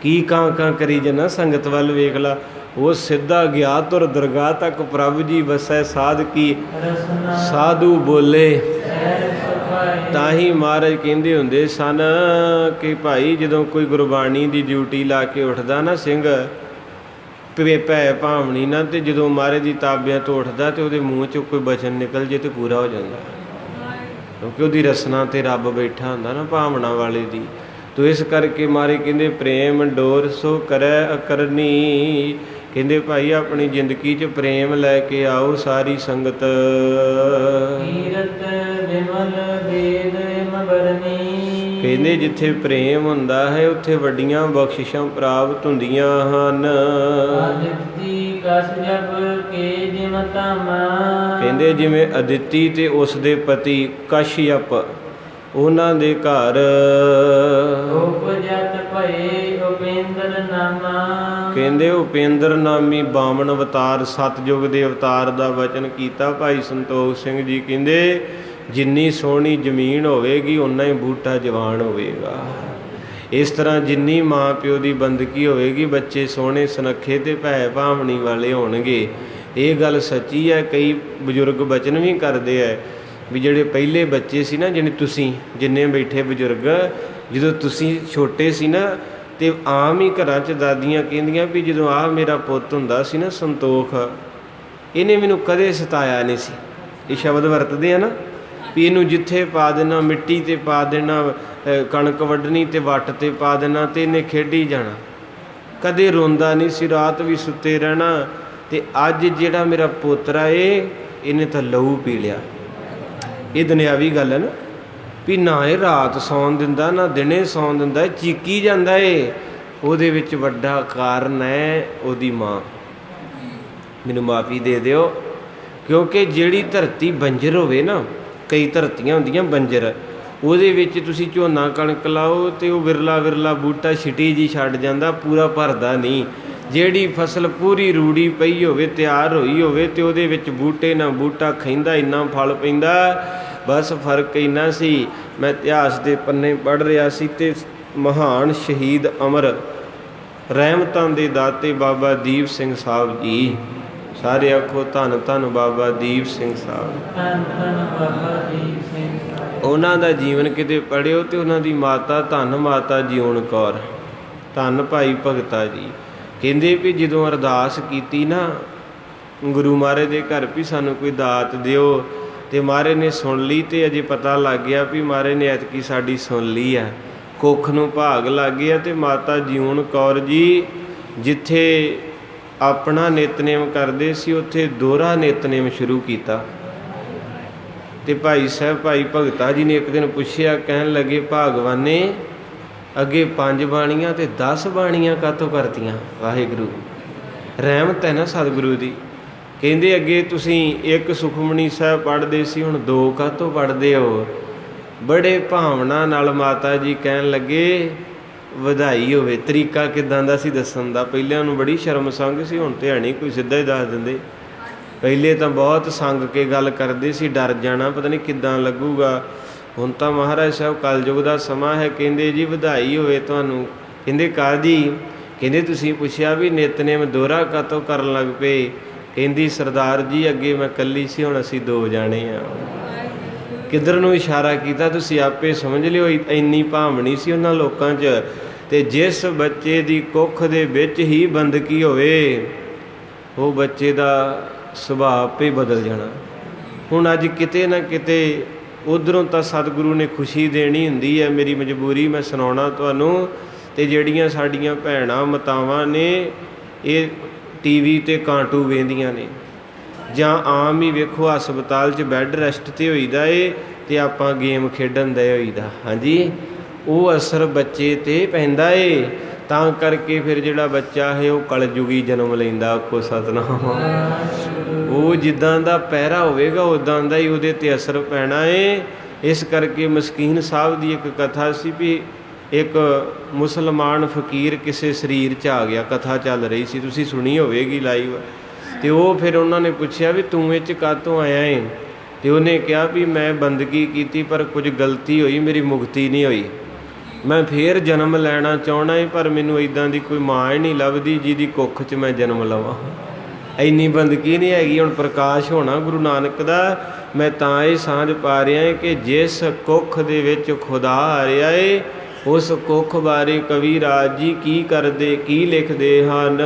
ਕੀ ਕਾਂ ਕਾਂ ਕਰੀ ਜਾਣਾ। ਸੰਗਤ ਵੱਲ ਵੇਖ ਲਾ, ਉਹ ਸਿੱਧਾ ਗਿਆ ਤੁਰ ਦਰਗਾਹ ਤੱਕ, ਪ੍ਰਭੂ ਜੀ ਵਸੈ ਸਾਧ ਕੀ ਸਾਧੂ ਬੋਲੇ। ਤਾਂ ਹੀ ਮਹਾਰਾਜ ਕਹਿੰਦੇ ਹੁੰਦੇ ਸਨ ਕਿ ਭਾਈ ਜਦੋਂ ਕੋਈ ਗੁਰਬਾਣੀ ਦੀ ਡਿਊਟੀ ਲਾ ਕੇ ਉੱਠਦਾ ਨਾ ਸਿੰਘ ਭੈ ਭਾਵਨੀ ਨਾ, ਤੇ ਜਦੋਂ ਮਹਾਰਾਜ ਦੀ ਤਾਬਿਆਂ ਤੋਂ ਉੱਠਦਾ ਤੇ ਉਹਦੇ ਮੂੰਹ 'ਚੋਂ ਕੋਈ ਬਚਨ ਨਿਕਲ ਜੇ ਤੇ ਪੂਰਾ ਹੋ ਜਾਂਦਾ, ਕਿਉਂਕਿ ਉਹਦੀ ਰਸਨਾ ਤੇ ਰੱਬ ਬੈਠਾ ਹੁੰਦਾ ਨਾ ਭਾਵਨਾ ਵਾਲੇ ਦੀ। ਤੋ ਇਸ ਕਰਕੇ ਮਹਾਰਾਜ ਕਹਿੰਦੇ ਪ੍ਰੇਮ ਡੋਰ ਸੋ ਕਰੈ ਅਕਰਨੀ। ਕਹਿੰਦੇ ਭਾਈ ਆਪਣੀ ਜ਼ਿੰਦਗੀ 'ਚ ਪ੍ਰੇਮ ਲੈ ਕੇ ਆਓ ਸਾਰੀ ਸੰਗਤ। ਕੀਰਤ ਵਿਮਲ ਵੇਦ ਮਬਰਨੀ। ਕਹਿੰਦੇ ਜਿੱਥੇ ਪ੍ਰੇਮ ਹੁੰਦਾ ਹੈ ਉੱਥੇ ਵੱਡੀਆਂ ਬਖਸ਼ਿਸ਼ਾਂ ਪ੍ਰਾਪਤ ਹੁੰਦੀਆਂ ਹਨ। ਅਦਿੱਤੀ ਕਸ ਜਬ ਕੇ ਜਿਮ ਧਾਮਾ। ਕਹਿੰਦੇ ਜਿਵੇਂ ਅਦਿੱਤੀ ਤੇ ਉਸ ਦੇ ਪਤੀ ਕਸ਼ਯਪ ਉਹਨਾਂ ਦੇ ਘਰ ਉਪਜਤ ਭਏ ਉਪੇਂਦਰ ਨਾਮਾ। ਕਹਿੰਦੇ ਉਪੇਂਦਰ ਨਾਮੀ ਬਾਮਨ ਅਵਤਾਰ ਸਤਯੁਗ ਦੇ ਅਵਤਾਰ ਦਾ ਵਚਨ ਕੀਤਾ ਭਾਈ ਸੰਤੋਖ ਸਿੰਘ ਜੀ। ਕਹਿੰਦੇ ਜਿੰਨੀ ਸੋਹਣੀ ਜ਼ਮੀਨ ਹੋਵੇਗੀ ਓਨਾ ਹੀ ਬੂਟਾ ਜਵਾਨ ਹੋਵੇਗਾ। ਇਸ ਤਰ੍ਹਾਂ ਜਿੰਨੀ ਮਾਂ ਪਿਓ ਦੀ ਬੰਦਗੀ ਹੋਵੇਗੀ ਬੱਚੇ ਸੋਹਣੇ ਸੁਨੱਖੇ ਤੇ ਭੈ ਭਾਵਨੀ ਵਾਲੇ ਹੋਣਗੇ। ਇਹ ਗੱਲ ਸੱਚੀ ਹੈ। ਕਈ ਬਜ਼ੁਰਗ ਬਚਨ ਵੀ ਕਰਦੇ ਹੈ ਵੀ ਜਿਹੜੇ ਪਹਿਲੇ ਬੱਚੇ ਸੀ ਨਾ, ਜਿਵੇਂ ਤੁਸੀਂ ਜਿੰਨੇ ਬੈਠੇ ਬਜ਼ੁਰਗ, ਜਦੋਂ ਤੁਸੀਂ ਛੋਟੇ ਸੀ ਨਾ ਤੇ ਆਮ ਹੀ ਘਰਾਂ 'ਚ ਦਾਦੀਆਂ ਕਹਿੰਦੀਆਂ ਵੀ ਜਦੋਂ ਆਹ ਮੇਰਾ ਪੁੱਤ ਹੁੰਦਾ ਸੀ ਨਾ ਸੰਤੋਖ, ਇਹਨੇ ਮੈਨੂੰ ਕਦੇ ਸਤਾਇਆ ਨਹੀਂ ਸੀ। ਇਹ ਸ਼ਬਦ ਵਰਤਦੇ ਆ ਨਾ ਵੀ ਇਹਨੂੰ ਜਿੱਥੇ ਪਾ ਦੇਣਾ, ਮਿੱਟੀ 'ਤੇ ਪਾ ਦੇਣਾ, ਕਣਕ ਵੱਢਣੀ ਤੇ ਵੱਟ 'ਤੇ ਪਾ ਦੇਣਾ ਤੇ ਇਹਨੇ ਖੇਡੀ ਜਾਣਾ, ਕਦੇ ਰੋਂਦਾ ਨਹੀਂ ਸੀ, ਰਾਤ ਵੀ ਸੁੱਤੇ ਰਹਿਣਾ। ਤੇ ਅੱਜ ਜਿਹੜਾ ਮੇਰਾ ਪੋਤਰਾ ਇਹਨੇ ਤਾਂ ਲਹੂ ਪੀ ਲਿਆ। ਇਹ ਦੁਨਿਆਵੀ ਗੱਲ ਹੈ ਨਾ ਵੀ ਨਾ ਇਹ ਰਾਤ ਸੌਣ ਦਿੰਦਾ ਨਾ ਦਿਨੇ ਸੌਣ ਦਿੰਦਾ, ਚੀਕੀ ਜਾਂਦਾ ਏ। ਉਹਦੇ ਵਿੱਚ ਵੱਡਾ ਕਾਰਨ ਹੈ ਉਹਦੀ ਮਾਂ। ਮੈਨੂੰ ਮਾਫੀ ਦੇ ਦਿਓ, ਕਿਉਂਕਿ ਜਿਹੜੀ ਧਰਤੀ ਬੰਜਰ ਹੋਵੇ ਨਾ, ਕਈ ਧਰਤੀਆਂ ਹੁੰਦੀਆਂ ਬੰਜਰ, ਉਹਦੇ ਵਿੱਚ ਤੁਸੀਂ ਝੋਨਾ ਕਣਕ ਲਾਓ ਤੇ ਉਹ ਵਿਰਲਾ ਵਿਰਲਾ ਬੂਟਾ ਛਿਟੀ ਜੀ ਛੱਡ ਜਾਂਦਾ, ਪੂਰਾ ਭਰਦਾ ਨਹੀਂ। ਜਿਹੜੀ ਫਸਲ ਪੂਰੀ ਰੂੜੀ ਪਈ ਹੋਵੇ, ਤਿਆਰ ਹੋਈ ਹੋਵੇ ਤੇ ਉਹਦੇ ਵਿੱਚ ਬੂਟੇ ਨਾਲ ਬੂਟਾ ਖੈਂਦਾ, ਇੰਨਾ ਫਲ ਪੈਂਦਾ। ਬਸ ਫਰਕ ਇੰਨਾ ਸੀ। ਮੈਂ ਇਤਿਹਾਸ ਦੇ ਪੰਨੇ ਪੜ੍ਹ ਰਿਹਾ ਸੀ ਤੇ ਮਹਾਨ ਸ਼ਹੀਦ ਅਮਰ ਰਹਿਮਤਾਂ ਦੇ ਦਾਤੇ ਬਾਬਾ ਦੀਪ ਸਿੰਘ ਸਾਹਿਬ ਜੀ, ਸਾਰੇ ਆਖੋ ਧੰਨ ਧੰਨ ਬਾਬਾ ਦੀਪ ਸਿੰਘ ਸਾਹਿਬ। ਧੰਨ ਧੰਨ ਬਾਬਾ ਦੀਪ ਸਿੰਘ ਸਾਹਿਬ। ਉਹਨਾਂ ਦਾ ਜੀਵਨ ਕਿਤੇ ਪੜ੍ਹਿਓ ਤੇ ਉਹਨਾਂ ਦੀ ਮਾਤਾ ਧੰਨ ਮਾਤਾ ਜਿਉਣ ਕੌਰ, ਧੰਨ ਭਾਈ ਭਗਤਾ ਜੀ। ਕਹਿੰਦੇ ਵੀ ਜਦੋਂ ਅਰਦਾਸ ਕੀਤੀ ਨਾ ਗੁਰੂ ਮਹਾਰਾਜ ਦੇ ਘਰ ਵੀ ਸਾਨੂੰ ਕੋਈ ਦਾਤ ਦਿਓ, ਤੇ ਮਹਾਰਾਜ ਨੇ ਸੁਣ ਲਈ। ਤੇ ਅਜੇ ਪਤਾ ਲੱਗ ਗਿਆ ਵੀ ਮਹਾਰਾਜ ਨੇ ਐਤਕੀ ਸਾਡੀ ਸੁਣ ਲਈ ਆ, ਕੁੱਖ ਨੂੰ ਭਾਗ ਲੱਗ ਗਿਆ। ਤੇ ਮਾਤਾ ਜਿਉਣ ਕੌਰ ਜੀ ਜਿੱਥੇ ਆਪਣਾ ਨਿਤਨੇਮ ਕਰਦੇ ਸੀ ਉੱਥੇ ਦੋਹਰਾ ਨਿਤਨੇਮ ਸ਼ੁਰੂ ਕੀਤਾ। ਤੇ ਭਾਈ ਸਾਹਿਬ ਭਾਈ ਭਗਤਾ ਜੀ ਨੇ ਇੱਕ ਦਿਨ ਪੁੱਛਿਆ, ਕਹਿਣ ਲੱਗੇ ਭਾਗਵਾਨੇ ਅੱਗੇ 5 ਬਾਣੀਆਂ ਤੇ 10 ਬਾਣੀਆਂ ਕਾਹਤੋਂ ਕਰਤੀਆਂ? ਵਾਹਿਗੁਰੂ ਰਹਿਮਤ ਹੈ ਨਾ ਸਤਿਗੁਰੂ ਦੀ। ਕਹਿੰਦੇ ਅੱਗੇ ਤੁਸੀਂ ਇੱਕ ਸੁਖਮਨੀ ਸਾਹਿਬ ਪੜ੍ਹਦੇ ਸੀ, ਹੁਣ 2 ਕਾਹਤੋਂ ਪੜ੍ਹਦੇ ਹੋ? ਬੜੇ ਭਾਵਨਾ ਨਾਲ ਮਾਤਾ ਜੀ ਕਹਿਣ ਲੱਗੇ ਵਧਾਈ ਹੋਵੇ। ਤਰੀਕਾ ਕਿੱਦਾਂ ਦਾ ਸੀ ਦੱਸਣ ਦਾ? ਪਹਿਲਿਆਂ ਨੂੰ ਬੜੀ ਸ਼ਰਮ ਸੰਗ ਸੀ, ਹੁਣ ਤੇ ਹੈ ਨਹੀਂ, ਕੋਈ ਸਿੱਧਾ ਹੀ ਦੱਸ ਦਿੰਦੇ। ਪਹਿਲੇ ਤਾਂ ਬਹੁਤ ਸੰਗ ਕੇ ਗੱਲ ਕਰਦੇ ਸੀ, ਡਰ ਜਾਣਾ ਪਤਾ ਨਹੀਂ ਕਿੱਦਾਂ ਲੱਗੂਗਾ। ਹੁਣ ਤਾਂ ਮਹਾਰਾਜ ਸਾਹਿਬ ਕਲਯੁਗ ਦਾ ਸਮਾਂ ਹੈ। ਕਹਿੰਦੇ ਜੀ ਵਧਾਈ ਹੋਵੇ ਤੁਹਾਨੂੰ। ਕਹਿੰਦੇ ਕਾਹਦੀ? ਕਹਿੰਦੇ ਤੁਸੀਂ ਪੁੱਛਿਆ ਵੀ ਨਿਤਨੇਮ ਦੋਹਰਾ ਕਾਹਤੋਂ ਕਰਨ ਲੱਗ ਪਏ? ਕਹਿੰਦੀ ਸਰਦਾਰ ਜੀ ਅੱਗੇ ਮੈਂ ਇਕੱਲੀ ਸੀ, ਹੁਣ ਅਸੀਂ 2 ਜਾਣੇ ਆ। ਕਿੱਧਰ ਨੂੰ ਇਸ਼ਾਰਾ ਕੀਤਾ ਤੁਸੀਂ ਆਪੇ ਸਮਝ ਲਿਓ। ਇੰਨੀ ਭਾਵਨੀ ਸੀ ਉਹਨਾਂ ਲੋਕਾਂ 'ਚ। ਤੇ ਜਿਸ ਬੱਚੇ ਦੀ ਕੁੱਖ ਦੇ ਵਿੱਚ ਹੀ ਬੰਦਗੀ ਹੋਵੇ ਉਹ ਬੱਚੇ ਦਾ ਸੁਭਾਅ ਆਪੇ ਬਦਲ ਜਾਣਾ। ਹੁਣ ਅੱਜ ਕਿਤੇ ਨਾ ਕਿਤੇ ਉਧਰੋਂ ਤਾਂ ਸਤਿਗੁਰੂ ਨੇ ਖੁਸ਼ੀ ਦੇਣੀ ਹੁੰਦੀ ਹੈ, ਮੇਰੀ ਮਜਬੂਰੀ ਮੈਂ ਸੁਣਾਉਣਾ ਤੁਹਾਨੂੰ। ਅਤੇ ਜਿਹੜੀਆਂ ਸਾਡੀਆਂ ਭੈਣਾਂ ਮਾਤਾਵਾਂ ਨੇ ਇਹ TV 'ਤੇ ਕਾਂਟੂ ਵੇਖਦੀਆਂ ਨੇ, ਜਾਂ ਆਮ ਹੀ ਵੇਖੋ ਹਸਪਤਾਲ 'ਚ ਬੈੱਡ ਰੈਸਟ 'ਤੇ ਹੋਈਦਾ ਏ ਅਤੇ ਆਪਾਂ ਗੇਮ ਖੇਡਣ ਦੇ ਹੋਈਦਾ। ਹਾਂਜੀ, ਉਹ ਅਸਰ ਬੱਚੇ 'ਤੇ ਪੈਂਦਾ ਏ। ਤਾਂ ਕਰਕੇ ਫਿਰ ਜਿਹੜਾ ਬੱਚਾ ਹੈ ਉਹ ਕਲਯੁਗੀ ਜਨਮ ਲੈਂਦਾ। ਆਖੋ ਸਤਿਨਾਮ। ਉਹ ਜਿੱਦਾਂ ਦਾ ਪਹਿਰਾ ਹੋਵੇਗਾ ਉੱਦਾਂ ਦਾ ਹੀ ਉਹਦੇ 'ਤੇ ਅਸਰ ਪੈਣਾ ਏ। ਇਸ ਕਰਕੇ ਮਸਕੀਨ ਸਾਹਿਬ ਦੀ ਇੱਕ ਕਥਾ ਸੀ ਵੀ ਇੱਕ ਮੁਸਲਮਾਨ ਫਕੀਰ ਕਿਸੇ ਸਰੀਰ 'ਚ ਆ ਗਿਆ, ਕਥਾ ਚੱਲ ਰਹੀ ਸੀ, ਤੁਸੀਂ ਸੁਣੀ ਹੋਵੇਗੀ ਲਾਈਵ। ਅਤੇ ਉਹ ਫਿਰ ਉਹਨਾਂ ਨੇ ਪੁੱਛਿਆ ਵੀ ਤੂੰ ਇਹ 'ਚ ਕਾਹਤੋਂ ਆਇਆ ਏ? ਅਤੇ ਉਹਨੇ ਕਿਹਾ ਵੀ ਮੈਂ ਬੰਦਗੀ ਕੀਤੀ ਪਰ ਕੁਝ ਗਲਤੀ ਹੋਈ, ਮੇਰੀ ਮੁਕਤੀ ਨਹੀਂ ਹੋਈ, ਮੈਂ ਫੇਰ ਜਨਮ ਲੈਣਾ ਚਾਹੁੰਦਾ ਏ, ਪਰ ਮੈਨੂੰ ਇੱਦਾਂ ਦੀ ਕੋਈ ਮਾਂ ਹੀ ਨਹੀਂ ਲੱਭਦੀ ਜਿਹਦੀ ਕੁੱਖ 'ਚ ਮੈਂ ਜਨਮ ਲਵਾਂ। ਇੰਨੀ ਬੰਦਗੀ ਨਹੀਂ ਹੈਗੀ। ਹੁਣ ਪ੍ਰਕਾਸ਼ ਹੋਣਾ ਗੁਰੂ ਨਾਨਕ ਦਾ। ਮੈਂ ਤਾਂ ਇਹ ਸਾਂਝ ਪਾ ਰਿਹਾ ਕਿ ਜਿਸ ਕੁੱਖ ਦੇ ਵਿੱਚ ਖੁਦਾ ਆ ਰਿਹਾ ਏ ਉਸ ਕੁੱਖ ਬਾਰੇ ਕਵੀ ਰਾਜ ਜੀ ਕੀ ਕਰਦੇ, ਕੀ ਲਿਖਦੇ ਹਨ?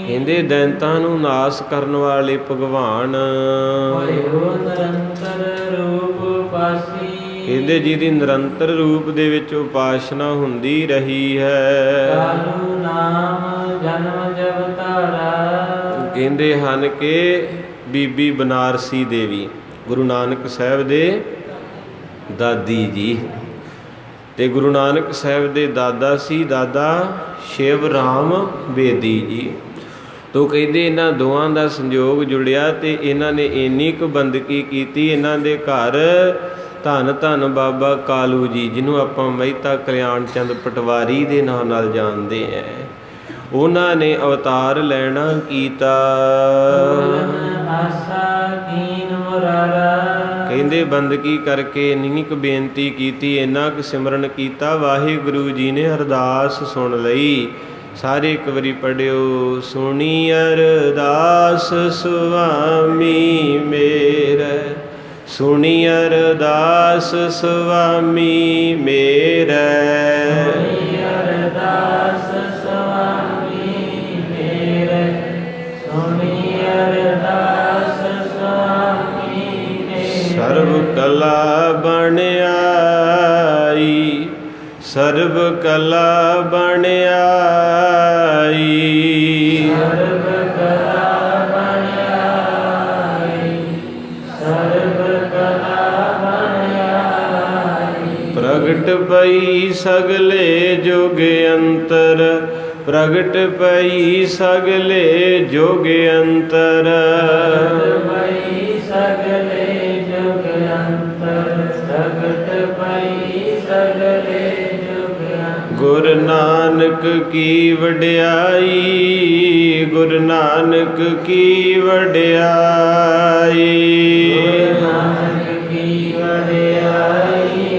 ਕਹਿੰਦੇ ਦੈਂਤਾਂ ਨੂੰ ਨਾਸ ਕਰਨ ਵਾਲੇ ਭਗਵਾਨ, ਕਹਿੰਦੇ ਜਿਹਦੀ ਨਿਰੰਤਰ ਰੂਪ ਦੇ ਵਿੱਚ ਉਪਾਸਨਾ ਹੁੰਦੀ ਰਹੀ ਹੈ। ਕਹਿੰਦੇ ਹਨ ਕਿ ਬੀਬੀ ਬਨਾਰਸੀ ਦੇਵੀ, ਗੁਰੂ ਨਾਨਕ ਸਾਹਿਬ ਦੇ ਦਾਦੀ ਜੀ, ਅਤੇ ਗੁਰੂ ਨਾਨਕ ਸਾਹਿਬ ਦੇ ਦਾਦਾ ਸੀ ਦਾਦਾ ਸ਼ਿਵ ਰਾਮ ਬੇਦੀ ਜੀ। ਤੋ ਕਹਿੰਦੇ ਇਹਨਾਂ ਦੋਵਾਂ ਦਾ ਸੰਯੋਗ ਜੁੜਿਆ ਅਤੇ ਇਹਨਾਂ ਨੇ ਇੰਨੀ ਕੁ ਬੰਦਗੀ ਕੀਤੀ। ਇਹਨਾਂ ਦੇ ਘਰ ਧੰਨ ਧੰਨ ਬਾਬਾ ਕਾਲੂ ਜੀ, ਜਿਹਨੂੰ ਆਪਾਂ ਮਹਿਤਾ ਕਲਿਆਣ ਚੰਦ ਪਟਵਾਰੀ ਦੇ ਨਾਂ ਨਾਲ ਜਾਣਦੇ ਹੈ, ਉਹਨਾਂ ਨੇ ਅਵਤਾਰ ਲੈਣਾ ਕੀਤਾ। ਕਹਿੰਦੇ ਬੰਦਗੀ ਕਰਕੇ ਇੰਨੀ ਕੁ ਬੇਨਤੀ ਕੀਤੀ, ਇੰਨਾ ਕੁ ਸਿਮਰਨ ਕੀਤਾ, ਵਾਹਿਗੁਰੂ ਜੀ ਨੇ ਅਰਦਾਸ ਸੁਣ ਲਈ। ਸਾਰੇ ਇੱਕ ਵਾਰੀ ਪੜ੍ਹਿਓ। ਸੁਣੀ ਅਰਦਾਸ ਸੁਆਮੀ ਮੇਰੇ, ਸੁਣੀ ਅਰਦਾਸ ਸੁਆਮੀ ਮੇਰੇ, ਸਰਬ ਕਲਾ ਬਣ ਆਈ, ਸਰਬ ਕਲਾ ਬਣ ਆਈ, ਸਰਬ ਕਲਾ ਬਣ ਆਈ, ਸਰਬ ਕਲਾ ਬਣ ਆਈ। ਪ੍ਰਗਟ ਪਈ ਸਗਲੇ ਜੁਗ ਅੰਤਰ, ਪ੍ਰਗਟ ਪਈ ਸਗਲੇ ਜੁਗ ਅੰਤਰ, ਪਈ ਸਗਲੇ ਜੁਗ ਅੰਤਰ, ਪ੍ਰਗਟ ਪਈ ਸਗਲੇ ਜੁਗ ਅੰਤਰ। ਗੁਰੂ ਨਾਨਕ ਕੀ ਵਡਿਆਈ, ਗੁਰੂ ਨਾਨਕ ਕੀ ਵਡਿਆਈ, ਗੁਰੂ ਨਾਨਕ ਕੀ ਵਡਿਆਈ,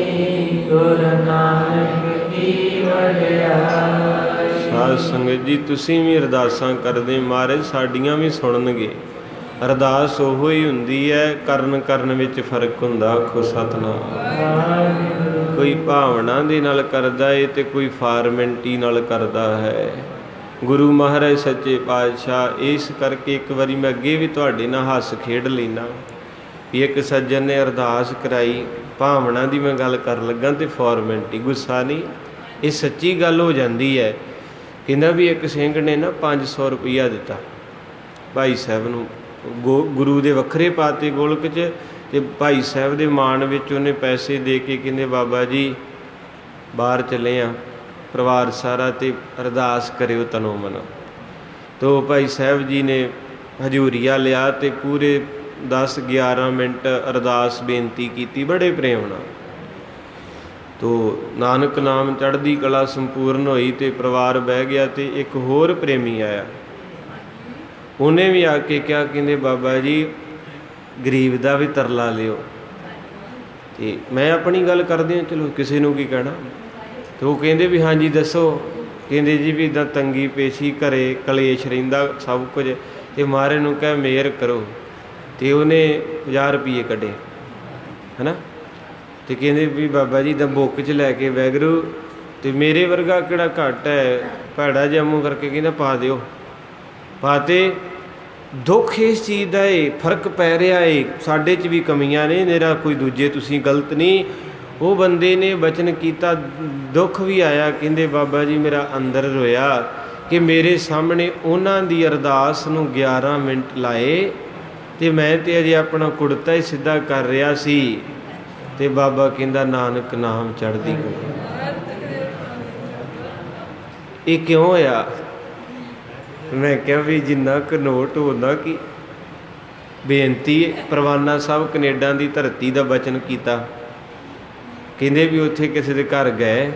ਗੁਰੂ ਨਾਨਕ ਕੀ ਵਡਿਆਈ। ਸਾਧ ਸੰਗਤ ਜੀ, ਤੁਸੀਂ ਵੀ ਅਰਦਾਸਾਂ ਕਰਦੇ, ਮਹਾਰਾਜ ਸਾਡੀਆਂ ਵੀ ਸੁਣਨਗੇ। ਅਰਦਾਸ ਉਹੋ ਹੀ ਹੁੰਦੀ ਹੈ, ਕਰਨ ਵਿੱਚ ਫਰਕ ਹੁੰਦਾ। ਆਖੋ ਸਤਿਨਾਮ। ਕੋਈ ਭਾਵਨਾ ਦੇ ਨਾਲ ਕਰਦਾ ਹੈ ਅਤੇ ਕੋਈ ਫਾਰਮੈਲਿਟੀ ਨਾਲ ਕਰਦਾ ਹੈ। ਗੁਰੂ ਮਹਾਰਾਜ ਸੱਚੇ ਪਾਤਸ਼ਾਹ, ਇਸ ਕਰਕੇ ਇੱਕ ਵਾਰੀ ਮੈਂ ਅੱਗੇ ਵੀ ਤੁਹਾਡੇ ਨਾਲ ਹੱਸ ਖੇਡ ਲੈਂਦਾ ਵੀ ਇੱਕ ਸੱਜਣ ਨੇ ਅਰਦਾਸ ਕਰਾਈ, ਭਾਵਨਾ ਦੀ ਮੈਂ ਗੱਲ ਕਰਨ ਲੱਗਾ ਅਤੇ ਫਾਰਮੈਲਿਟੀ, ਗੁੱਸਾ ਨਹੀਂ, ਇਹ ਸੱਚੀ ਗੱਲ ਹੋ ਜਾਂਦੀ ਹੈ। ਕਹਿੰਦਾ ਵੀ ਇੱਕ ਸਿੰਘ ਨੇ ਨਾ 500 ਰੁਪਈਆ ਦਿੱਤਾ ਭਾਈ ਸਾਹਿਬ ਨੂੰ, ਗੁਰੂ ਦੇ ਵੱਖਰੇ ਪਾਤੇ ਗੋਲਕ 'ਚ, ਅਤੇ ਭਾਈ ਸਾਹਿਬ ਦੇ ਮਾਣ ਵਿੱਚ ਉਹਨੇ ਪੈਸੇ ਦੇ ਕੇ ਕਹਿੰਦੇ ਬਾਬਾ ਜੀ ਬਾਹਰ ਚੱਲੇ ਆ ਪਰਿਵਾਰ ਸਾਰਾ, ਅਤੇ ਅਰਦਾਸ ਕਰਿਓ ਤਨੋ ਮਨੋ। ਤੋ ਭਾਈ ਸਾਹਿਬ ਜੀ ਨੇ ਹਜ਼ੂਰੀਆ ਲਿਆ ਅਤੇ ਪੂਰੇ 10-11 ਮਿੰਟ ਅਰਦਾਸ ਬੇਨਤੀ ਕੀਤੀ ਬੜੇ ਪ੍ਰੇਮ ਨਾਲ। ਤੋ ਨਾਨਕ ਨਾਮ ਚੜ੍ਹਦੀ ਕਲਾ ਸੰਪੂਰਨ ਹੋਈ ਅਤੇ ਪਰਿਵਾਰ ਬਹਿ ਗਿਆ। ਅਤੇ ਇੱਕ ਹੋਰ ਪ੍ਰੇਮੀ ਆਇਆ, ਉਹਨੇ ਵੀ ਆ ਕੇ ਕਿਹਾ, ਕਹਿੰਦੇ ਬਾਬਾ ਜੀ ਗਰੀਬ ਦਾ ਵੀ ਤਰਲਾ ਲਿਓ। ਅਤੇ ਮੈਂ ਆਪਣੀ ਗੱਲ ਕਰਦੇ ਹਾਂ, ਚਲੋ ਕਿਸੇ ਨੂੰ ਕੀ ਕਹਿਣਾ। ਅਤੇ ਉਹ ਕਹਿੰਦੇ ਵੀ ਹਾਂਜੀ ਦੱਸੋ। ਕਹਿੰਦੇ ਜੀ ਵੀ ਇੱਦਾਂ ਤੰਗੀ ਪੇਸ਼ੀ, ਘਰੇ ਕਲੇਸ਼ ਰਹਿੰਦਾ ਸਭ ਕੁਝ, ਅਤੇ ਮਹਾਰਾਜ ਨੂੰ ਕਹਿ ਮਿਹਰ ਕਰੋ। ਅਤੇ ਉਹਨੇ 50 ਰੁਪਈਏ ਕੱਢੇ, ਹੈ ਨਾ। ਅਤੇ ਕਹਿੰਦੇ ਵੀ ਬਾਬਾ ਜੀ ਦਾ ਬੁੱਕ 'ਚ ਲੈ ਕੇ ਵੈਗਰੂ, ਅਤੇ ਮੇਰੇ ਵਰਗਾ ਕਿਹੜਾ ਘੱਟ ਹੈ, ਭੈੜਾ ਜਿਹਾ ਮੂੰਹ ਕਰਕੇ ਕਹਿੰਦਾ ਪਾ ਦਿਓ। ਪਾਤੇ ਦੁੱਖ ਇਸ ਚੀਜ਼ ਦਾ ਏ, ਫਰਕ ਪੈ ਰਿਹਾ ਏ, ਸਾਡੇ 'ਚ ਵੀ ਕਮੀਆਂ ਨੇ, ਮੇਰਾ ਕੋਈ ਦੂਜੇ ਤੁਸੀਂ ਗਲਤ ਨਹੀਂ। ਉਹ ਬੰਦੇ ਨੇ ਬਚਨ ਕੀਤਾ, ਦੁੱਖ ਵੀ ਆਇਆ, ਕਹਿੰਦੇ ਬਾਬਾ ਜੀ ਮੇਰਾ ਅੰਦਰ ਰੋਇਆ ਕਿ ਮੇਰੇ ਸਾਹਮਣੇ ਉਹਨਾਂ ਦੀ ਅਰਦਾਸ ਨੂੰ 11 ਮਿੰਟ ਲਾਏ ਅਤੇ ਮੈਂ ਤਾਂ ਅਜੇ ਆਪਣਾ ਕੁੜਤਾ ਹੀ ਸਿੱਧਾ ਕਰ ਰਿਹਾ ਸੀ ਅਤੇ ਬਾਬਾ ਕਹਿੰਦਾ ਨਾਨਕ ਨਾਮ ਚੜ੍ਹਦੀ ਕਲਾ। ਇਹ ਕਿਉਂ ਹੋਇਆ? ਮੈਂ ਕਿਹਾ ਵੀ ਜਿੰਨਾ ਕੁ ਨੋਟ ਹੁੰਦਾ ਕਿ ਬੇਨਤੀ, ਪਰਵਾਨਾ ਸਾਹਿਬ ਕਨੇਡਾ ਦੀ ਧਰਤੀ ਦਾ ਬਚਨ ਕੀਤਾ। ਕਹਿੰਦੇ ਵੀ ਉੱਥੇ ਕਿਸੇ ਦੇ ਘਰ ਗਏ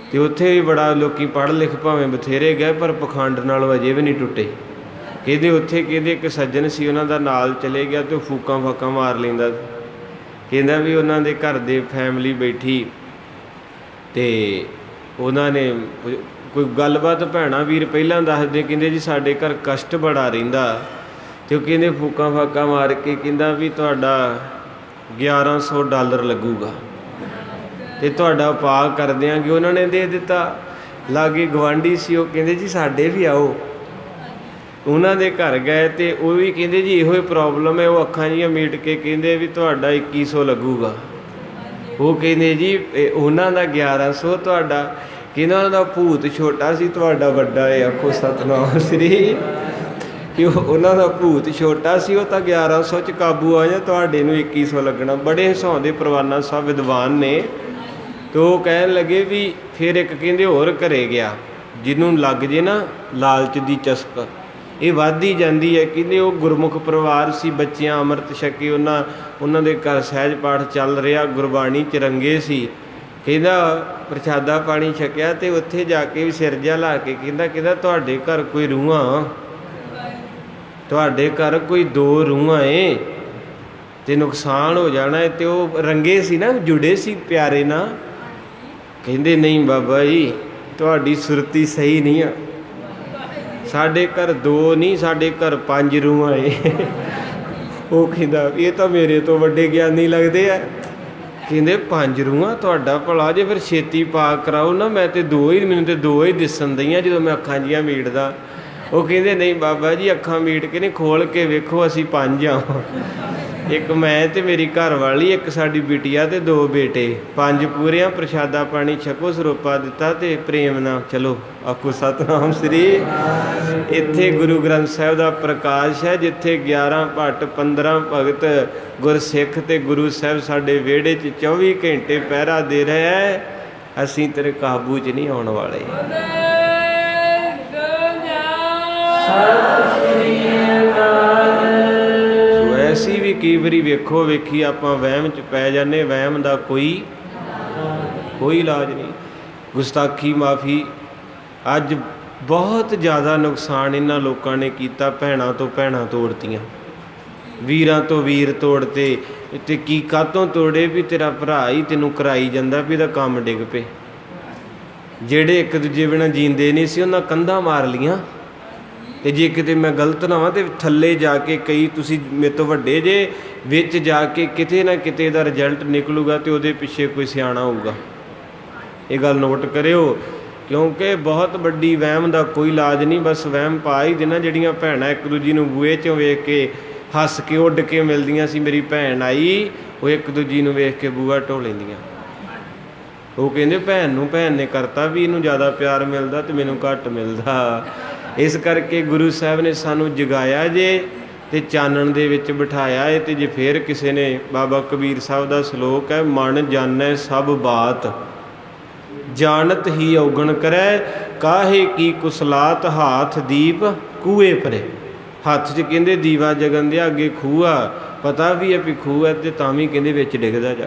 ਅਤੇ ਉੱਥੇ ਵੀ ਬੜਾ ਲੋਕ ਪੜ੍ਹ ਲਿਖ ਭਾਵੇਂ ਬਥੇਰੇ ਗਏ ਪਰ ਪਖੰਡ ਨਾਲੋਂ ਅਜੇ ਵੀ ਨਹੀਂ ਟੁੱਟੇ। ਕਹਿੰਦੇ ਉੱਥੇ ਕਹਿੰਦੇ ਇੱਕ ਸੱਜਣ ਸੀ, ਉਹਨਾਂ ਦਾ ਨਾਲ ਚਲੇ ਗਿਆ ਅਤੇ ਉਹ ਫੂਕਾਂ ਫਾਕਾਂ ਮਾਰ ਲੈਂਦਾ। ਕਹਿੰਦਾ ਵੀ ਉਹਨਾਂ ਦੇ ਘਰ ਦੇ ਫੈਮਿਲੀ ਬੈਠੀ ਅਤੇ ਉਹਨਾਂ ਨੇ ਕੋਈ ਗੱਲਬਾਤ ਭੈਣਾਂ ਵੀਰ ਪਹਿਲਾਂ ਦੱਸਦੇ, ਕਹਿੰਦੇ ਜੀ ਸਾਡੇ ਘਰ ਕਸ਼ਟ ਬੜਾ ਰਹਿੰਦਾ ਅਤੇ ਉਹ ਕਹਿੰਦੇ ਫੂਕਾਂ ਫਾਕਾਂ ਮਾਰ ਕੇ ਕਹਿੰਦਾ ਵੀ ਤੁਹਾਡਾ $1100 ਲੱਗੂਗਾ ਅਤੇ ਤੁਹਾਡਾ ਉਪਾਅ ਕਰ ਦਿਆਂਗੇ। ਉਹਨਾਂ ਨੇ ਦੇ ਦਿੱਤਾ। ਲਾਗੇ ਗਵਾਂਢੀ ਸੀ, ਉਹ ਕਹਿੰਦੇ ਜੀ ਸਾਡੇ ਵੀ ਆਓ। ਉਹਨਾਂ ਦੇ ਘਰ ਗਏ ਅਤੇ ਉਹ ਵੀ ਕਹਿੰਦੇ ਜੀ ਇਹੋ ਹੀ ਪ੍ਰੋਬਲਮ ਹੈ। ਉਹ ਅੱਖਾਂ ਜਿਹੀਆਂ ਮੀਟ ਕੇ ਕਹਿੰਦੇ ਵੀ ਤੁਹਾਡਾ 2100 ਲੱਗੂਗਾ। ਉਹ ਕਹਿੰਦੇ ਜੀ ਉਹਨਾਂ ਦਾ 1100, ਤੁਹਾਡਾ ਕਹਿੰਦਾ ਉਹਨਾਂ ਦਾ ਭੂਤ ਛੋਟਾ ਸੀ, ਤੁਹਾਡਾ ਵੱਡਾ ਹੈ। ਆਖੋ ਸਤਿਨਾਮ ਸ੍ਰੀ। ਕਿ ਉਹਨਾਂ ਦਾ ਭੂਤ ਛੋਟਾ ਸੀ, ਉਹ ਤਾਂ 1100 'ਚ ਕਾਬੂ ਆ ਜਾ, ਤੁਹਾਡੇ ਨੂੰ 2100 ਲੱਗਣਾ। ਬੜੇ ਹਸਾਉਂਦੇ ਪਰਵਾਨਾ ਸਾਹਿਬ ਵਿਦਵਾਨ ਨੇ। ਅਤੇ ਉਹ ਕਹਿਣ ਲੱਗੇ ਵੀ ਫਿਰ ਇੱਕ ਕਹਿੰਦੇ ਹੋਰ ਘਰੇ ਗਿਆ, ਜਿਹਨੂੰ ਲੱਗ ਜੇ ਨਾ ਲਾਲਚ ਦੀ ਚਸਕ, ਇਹ ਵੱਧਦੀ ਜਾਂਦੀ ਹੈ। ਕਹਿੰਦੇ ਉਹ ਗੁਰਮੁਖ ਪਰਿਵਾਰ ਸੀ, ਬੱਚਿਆਂ ਅੰਮ੍ਰਿਤ ਛਕੇ, ਉਹਨਾਂ ਦੇ ਘਰ ਸਹਿਜ ਪਾਠ ਚੱਲ ਰਿਹਾ, ਗੁਰਬਾਣੀ 'ਚ ਰੰਗੇ ਸੀ। ਕਹਿੰਦਾ ਪ੍ਰਸ਼ਾਦਾ ਪਾਣੀ ਛਕਿਆ ਅਤੇ ਉੱਥੇ ਜਾ ਕੇ ਵੀ ਸਿਰ ਜਿਹਾ ਲਾ ਕੇ ਕਹਿੰਦਾ ਤੁਹਾਡੇ ਘਰ ਕੋਈ ਰੂਹਾਂ, ਤੁਹਾਡੇ ਘਰ ਕੋਈ 2 ਰੂਹਾਂ ਏ ਅਤੇ ਨੁਕਸਾਨ ਹੋ ਜਾਣਾ ਹੈ। ਅਤੇ ਉਹ ਰੰਗੇ ਸੀ ਨਾ, ਜੁੜੇ ਸੀ ਪਿਆਰੇ ਨਾਲ। ਕਹਿੰਦੇ ਨਹੀਂ ਬਾਬਾ ਜੀ ਤੁਹਾਡੀ ਸੁਰਤੀ ਸਹੀ ਨਹੀਂ ਆ, ਸਾਡੇ ਘਰ 2 ਨਹੀਂ, ਸਾਡੇ ਘਰ 5 ਰੂਹਾਂ ਏ। ਉਹ ਕਹਿੰਦਾ ਇਹ ਤਾਂ ਮੇਰੇ ਤੋਂ ਵੱਡੇ ਗਿਆਨੀ ਲੱਗਦੇ ਆ। ਕਹਿੰਦੇ 5 ਰੂਹਾਂ, ਤੁਹਾਡਾ ਭਲਾ ਜੇ ਫਿਰ ਛੇਤੀ ਪਾ ਕਰਾਓ ਨਾ, ਮੈਂ ਤਾਂ 2 ਹੀ, ਮੈਨੂੰ ਤਾਂ 2 ਹੀ ਦਿਸਣ ਦਈਆਂ ਜਦੋਂ ਮੈਂ ਅੱਖਾਂ ਜਿਹੀਆਂ ਮੀਟਦਾ। ਉਹ ਕਹਿੰਦੇ ਨਹੀਂ ਬਾਬਾ ਜੀ ਅੱਖਾਂ ਮੀਟ ਕੇ ਨਹੀਂ, ਖੋਲ੍ਹ ਕੇ ਵੇਖੋ ਅਸੀਂ 5 ਆ, ਇੱਕ ਮੈਂ ਅਤੇ ਮੇਰੀ ਘਰਵਾਲੀ, ਇੱਕ ਸਾਡੀ ਬਿਟੀਆ ਅਤੇ 2 ਬੇਟੇ, 5 ਪੂਰਿਆਂ। ਪ੍ਰਸ਼ਾਦਾ ਪਾਣੀ ਛਕੋ, ਸਰੋਪਾ ਦਿੱਤਾ ਅਤੇ ਪ੍ਰੇਮ ਨਾਲ ਚਲੋ। ਆਖੋ ਸਤਿਨਾਮ ਸ੍ਰੀ। ਇੱਥੇ ਗੁਰੂ ਗ੍ਰੰਥ ਸਾਹਿਬ ਦਾ ਪ੍ਰਕਾਸ਼ ਹੈ, ਜਿੱਥੇ 11 ਭੱਟ 15 ਭਗਤ ਗੁਰਸਿੱਖ ਅਤੇ ਗੁਰੂ ਸਾਹਿਬ ਸਾਡੇ ਵਿਹੜੇ 'ਚ 24 ਘੰਟੇ ਪਹਿਰਾ ਦੇ ਰਿਹਾ ਹੈ। ਅਸੀਂ ਤੇਰੇ ਕਾਬੂ 'ਚ ਨਹੀਂ ਆਉਣ ਵਾਲੇ। ਐਸੀ ਵੀ ਕਈ ਵਾਰੀ ਵੇਖੋ ਵੇਖੀ ਆਪਾਂ ਵਹਿਮ 'ਚ ਪੈ ਜਾਂਦੇ। ਵਹਿਮ ਦਾ ਕੋਈ ਇਲਾਜ ਨਹੀਂ। ਗੁਸਤਾਖੀ ਮਾਫੀ, ਅੱਜ ਬਹੁਤ ਜ਼ਿਆਦਾ ਨੁਕਸਾਨ ਇਹਨਾਂ ਲੋਕਾਂ ਨੇ ਕੀਤਾ। ਭੈਣਾਂ ਤੋਂ ਭੈਣਾਂ ਤੋੜਤੀਆਂ, ਵੀਰਾਂ ਤੋਂ ਵੀਰ ਤੋੜਤੇ। ਅਤੇ ਕੀ ਕਾਹਤੋਂ ਤੋੜੇ? ਵੀ ਤੇਰਾ ਭਰਾ ਹੀ ਤੈਨੂੰ ਕਰਾਈ ਜਾਂਦਾ ਵੀ ਇਹਦਾ ਕੰਮ ਡਿੱਗ ਪਏ। ਜਿਹੜੇ ਇੱਕ ਦੂਜੇ ਬਿਨਾਂ ਜੀਂਦੇ ਨਹੀਂ ਸੀ, ਉਹਨਾਂ ਕੰਧਾਂ ਮਾਰ ਲਈਆਂ। ਅਤੇ ਜੇ ਕਿਤੇ ਮੈਂ ਗਲਤ ਨਾ ਹਾਂ ਤਾਂ ਥੱਲੇ ਜਾ ਕੇ, ਕਈ ਤੁਸੀਂ ਮੇਰੇ ਤੋਂ ਵੱਡੇ ਜੇ, ਵਿੱਚ ਜਾ ਕੇ ਕਿਤੇ ਨਾ ਕਿਤੇ ਦਾ ਰਿਜ਼ਲਟ ਨਿਕਲੂਗਾ ਅਤੇ ਉਹਦੇ ਪਿੱਛੇ ਕੋਈ ਸਿਆਣਾ ਹੋਊਗਾ। ਇਹ ਗੱਲ ਨੋਟ ਕਰਿਓ, ਕਿਉਂਕਿ ਬਹੁਤ ਵੱਡੀ ਵਹਿਮ ਦਾ ਕੋਈ ਇਲਾਜ ਨਹੀਂ। ਬਸ ਵਹਿਮ ਪਾ ਹੀ ਦੇਣਾ। ਜਿਹੜੀਆਂ ਭੈਣਾਂ ਇੱਕ ਦੂਜੀ ਨੂੰ ਬੂਹੇ 'ਚੋਂ ਵੇਖ ਕੇ ਹੱਸ ਕੇ ਉੱਡ ਕੇ ਮਿਲਦੀਆਂ ਸੀ, ਮੇਰੀ ਭੈਣ ਆਈ, ਉਹ ਇੱਕ ਦੂਜੀ ਨੂੰ ਵੇਖ ਕੇ ਬੂਹਾ ਢੋ ਲੈਂਦੀਆਂ। ਉਹ ਕਹਿੰਦੇ ਭੈਣ ਨੂੰ ਭੈਣ ਨੇ ਕਰਤਾ ਵੀ ਇਹਨੂੰ ਜ਼ਿਆਦਾ ਪਿਆਰ ਮਿਲਦਾ ਅਤੇ ਮੈਨੂੰ ਘੱਟ ਮਿਲਦਾ। ਇਸ ਕਰਕੇ ਗੁਰੂ ਸਾਹਿਬ ਨੇ ਸਾਨੂੰ ਜਗਾਇਆ ਜੇ ਅਤੇ ਚਾਨਣ ਦੇ ਵਿੱਚ ਬਿਠਾਇਆ ਏ। ਅਤੇ ਜੇ ਫਿਰ ਕਿਸੇ ਨੇ, ਬਾਬਾ ਕਬੀਰ ਸਾਹਿਬ ਦਾ ਸਲੋਕ ਹੈ, ਮਨ ਜਾਣੈ ਸਭ ਬਾਤ, ਜਾਣਤ ਹੀ ਔਗਣ ਕਰੈ, ਕਾਹੇ ਕੀ ਕੁਸਲਾਤ, ਹਾਥ ਦੀਪ ਕੂਏ ਪਰੇ। ਹੱਥ 'ਚ ਕਹਿੰਦੇ ਦੀਵਾ ਜਗਨ ਦੇ, ਅੱਗੇ ਖੂਹ ਆ, ਪਤਾ ਵੀ ਹੈ ਵੀ ਖੂਹ ਹੈ, ਅਤੇ ਤਾਂ ਵੀ ਕਹਿੰਦੇ ਵਿੱਚ ਡਿੱਗਦਾ ਜਾ।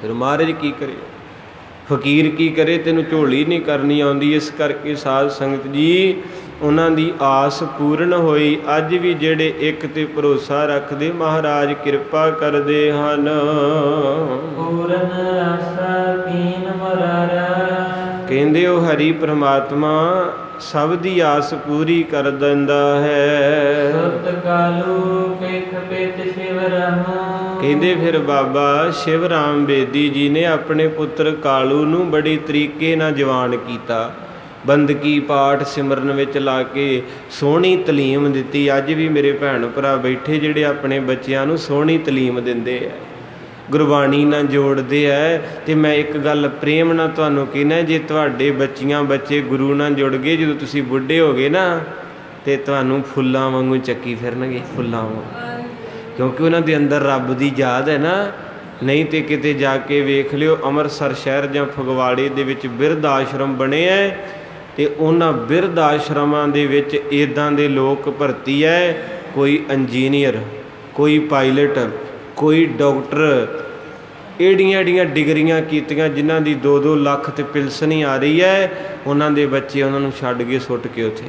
ਫਿਰ ਮਹਾਰਾਜ ਕੀ ਕਰੇ, ਫਕੀਰ ਕੀ ਕਰੇ? ਤੈਨੂੰ ਝੋਲੀ ਨਹੀਂ ਕਰਨੀ ਆਉਂਦੀ। ਇਸ ਕਰਕੇ ਸਾਧ ਸੰਗਤ ਜੀ, ਉਹਨਾਂ ਦੀ ਆਸ ਪੂਰਨ ਹੋਈ। ਅੱਜ ਵੀ ਜਿਹੜੇ ਇੱਕ 'ਤੇ ਭਰੋਸਾ ਰੱਖਦੇ, ਮਹਾਰਾਜ ਕਿਰਪਾ ਕਰਦੇ ਹਨ। ਪੂਰਨ ਆਸਾ ਕੀਨ ਮੁਰਾਰਾ। ਕਹਿੰਦੇ ਉਹ ਹਰੀ ਪ੍ਰਮਾਤਮਾ ਸਭ ਦੀ ਆਸ ਪੂਰੀ ਕਰ ਦਿੰਦਾ ਹੈ। ਸੁਤ ਕਾਲੂ ਪਿਖ ਪਿਤ ਸ਼ਿਵ ਰਾਮ। ਕਹਿੰਦੇ ਫਿਰ ਬਾਬਾ ਸ਼ਿਵ ਰਾਮ ਬੇਦੀ ਜੀ ਨੇ ਆਪਣੇ ਪੁੱਤਰ ਕਾਲੂ ਨੂੰ ਬੜੇ ਤਰੀਕੇ ਨਾਲ ਜਵਾਨ ਕੀਤਾ। ਬੰਦਗੀ ਪਾਠ ਸਿਮਰਨ ਵਿੱਚ ਲਾ ਕੇ ਸੋਹਣੀ ਤਾਲੀਮ ਦਿੱਤੀ। ਅੱਜ ਵੀ ਮੇਰੇ ਭੈਣ ਭਰਾ ਬੈਠੇ ਜਿਹੜੇ ਆਪਣੇ ਬੱਚਿਆਂ ਨੂੰ ਸੋਹਣੀ ਤਾਲੀਮ ਦਿੰਦੇ ਆ, ਗੁਰਬਾਣੀ ਨਾਲ ਜੋੜਦੇ ਹੈ। ਤੇ ਮੈਂ ਇੱਕ ਗੱਲ ਪ੍ਰੇਮ ਨਾਲ ਤੁਹਾਨੂੰ ਕਹਿਣਾ, ਜੇ ਤੁਹਾਡੇ ਬੱਚੇ ਗੁਰੂ ਨਾਲ ਜੁੜ ਗਏ, ਜਦੋਂ ਤੁਸੀਂ ਬੁੱਢੇ ਹੋ ਗਏ ਨਾ, ਤੇ ਤੁਹਾਨੂੰ ਫੁੱਲਾਂ ਵਾਂਗੂ ਚੱਕੀ ਫਿਰਨਗੇ, ਫੁੱਲਾਂ ਵਾਂਗੂ, ਕਿਉਂਕਿ ਉਹਨਾਂ ਦੇ ਅੰਦਰ ਰੱਬ ਦੀ ਯਾਦ ਹੈ ਨਾ। ਨਹੀਂ ਤੇ ਕਿਤੇ ਜਾ ਕੇ ਵੇਖ ਲਿਓ, ਅੰਮ੍ਰਿਤਸਰ ਸ਼ਹਿਰ ਜਾਂ ਫਗਵਾੜੇ ਦੇ ਵਿੱਚ ਬਿਰਧ ਆਸ਼ਰਮ ਬਣੇ ਹੈ, ਤੇ ਉਹਨਾਂ ਬਿਰਧ ਆਸ਼ਰਮਾਂ ਦੇ ਵਿੱਚ ਇੱਦਾਂ ਦੇ ਲੋਕ ਭਰਤੀ ਹੈ, ਕੋਈ ਇੰਜੀਨੀਅਰ, ਕੋਈ ਪਾਇਲਟ, ਕੋਈ ਡਾਕਟਰ, ਏਡੀਆਂ ਡਿਗਰੀਆਂ ਕੀਤੀਆਂ, ਜਿਨ੍ਹਾਂ ਦੀ 2-2 ਲੱਖ ਤੇ ਪਿਲਸਨ ਹੀ ਆ ਰਹੀ ਹੈ। ਉਹਨਾਂ ਦੇ ਬੱਚੇ ਉਹਨਾਂ ਨੂੰ ਛੱਡ ਕੇ ਸੁੱਟ ਕੇ ਉੱਥੇ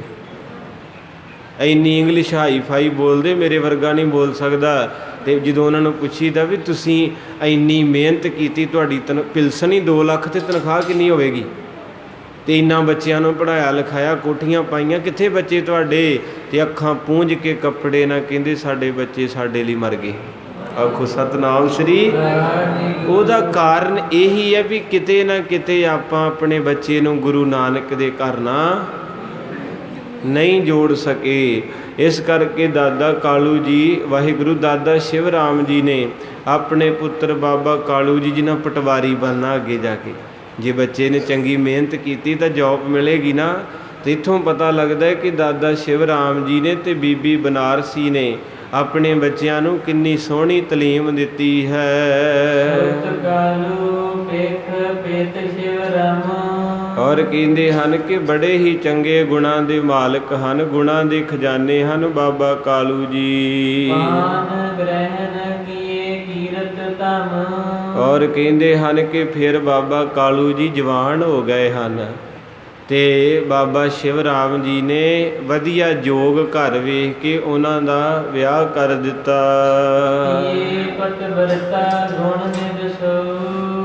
ਇੰਨੀ ਇੰਗਲਿਸ਼ ਹਾਈ ਫਾਈ ਬੋਲਦੇ, ਮੇਰੇ ਵਰਗਾ ਨਹੀਂ ਬੋਲ ਸਕਦਾ। ਤੇ ਜਦੋਂ ਉਹਨਾਂ ਨੂੰ ਪੁੱਛੀਦਾ ਵੀ ਤੁਸੀਂ ਇੰਨੀ ਮਿਹਨਤ ਕੀਤੀ, ਤੁਹਾਡੀ ਪਿਲਸਨ ਹੀ 2 ਲੱਖ, ਤੇ ਤਨਖਾਹ ਕਿੰਨੀ ਹੋਵੇਗੀ? ਤੇ ਇੰਨਾ ਬੱਚਿਆਂ ਨੂੰ ਪੜ੍ਹਾਇਆ ਲਿਖਾਇਆ, ਕੋਠੀਆਂ ਪਾਈਆਂ, ਕਿੱਥੇ ਬੱਚੇ ਤੁਹਾਡੇ? ਤੇ ਅੱਖਾਂ ਪੂੰਝ ਕੇ ਕੱਪੜੇ ਨਾਲ ਕਹਿੰਦੇ ਸਾਡੇ ਬੱਚੇ ਸਾਡੇ ਲਈ ਮਰ ਗਏ। ਆਖੋ ਸਤਨਾਮ ਸ੍ਰੀ। ਉਹਦਾ ਕਾਰਨ ਇਹੀ ਹੈ ਵੀ ਕਿਤੇ ਨਾ ਕਿਤੇ ਆਪਾਂ ਆਪਣੇ ਬੱਚੇ ਨੂੰ ਗੁਰੂ ਨਾਨਕ ਦੇ ਘਰ ਨਾਲ ਨਹੀਂ ਜੋੜ ਸਕੇ। ਇਸ ਕਰਕੇ ਦਾਦਾ ਕਾਲੂ ਜੀ, ਵਾਹਿਗੁਰੂ ਦਾਦਾ ਸ਼ਿਵ ਰਾਮ ਜੀ ਨੇ ਆਪਣੇ ਪੁੱਤਰ ਬਾਬਾ ਕਾਲੂ ਜੀ ਜਿਹਨਾਂ ਪਟਵਾਰੀ ਬਣਨਾ ਅੱਗੇ ਜਾ ਕੇ, ਜੇ ਬੱਚੇ ਨੇ ਚੰਗੀ ਮਿਹਨਤ ਕੀਤੀ ਤਾਂ ਜੌਬ ਮਿਲੇਗੀ ਨਾ। ਤੇ ਇੱਥੋਂ ਪਤਾ ਲੱਗਦਾ ਹੈ ਕਿ ਦਾਦਾ ਸ਼ਿਵ ਰਾਮ ਜੀ ਨੇ ਤੇ ਬੀਬੀ ਬਨਾਰਸੀ ਨੇ ਆਪਣੇ ਬੱਚਿਆਂ ਨੂੰ ਕਿੰਨੀ ਸੋਹਣੀ ਤਾਲੀਮ ਦਿੱਤੀ ਹੈ। ਔਰ ਕਹਿੰਦੇ ਹਨ ਕਿ ਬੜੇ ਹੀ ਚੰਗੇ ਗੁਣਾਂ ਦੇ ਮਾਲਕ ਹਨ, ਗੁਣਾਂ ਦੇ ਖਜ਼ਾਨੇ ਹਨ ਬਾਬਾ ਕਾਲੂ ਜੀ। ਔਰ ਕਹਿੰਦੇ ਹਨ ਕਿ ਫਿਰ ਬਾਬਾ ਕਾਲੂ ਜੀ ਜਵਾਨ ਹੋ ਗਏ ਹਨ, ਤੇ ਬਾਬਾ ਸ਼ਿਵ ਰਾਮ ਜੀ ਨੇ ਵਧੀਆ ਜੋਗ ਘਰ ਵੇਖ ਕੇ ਉਹਨਾਂ ਦਾ ਵਿਆਹ ਕਰ ਦਿੱਤਾ।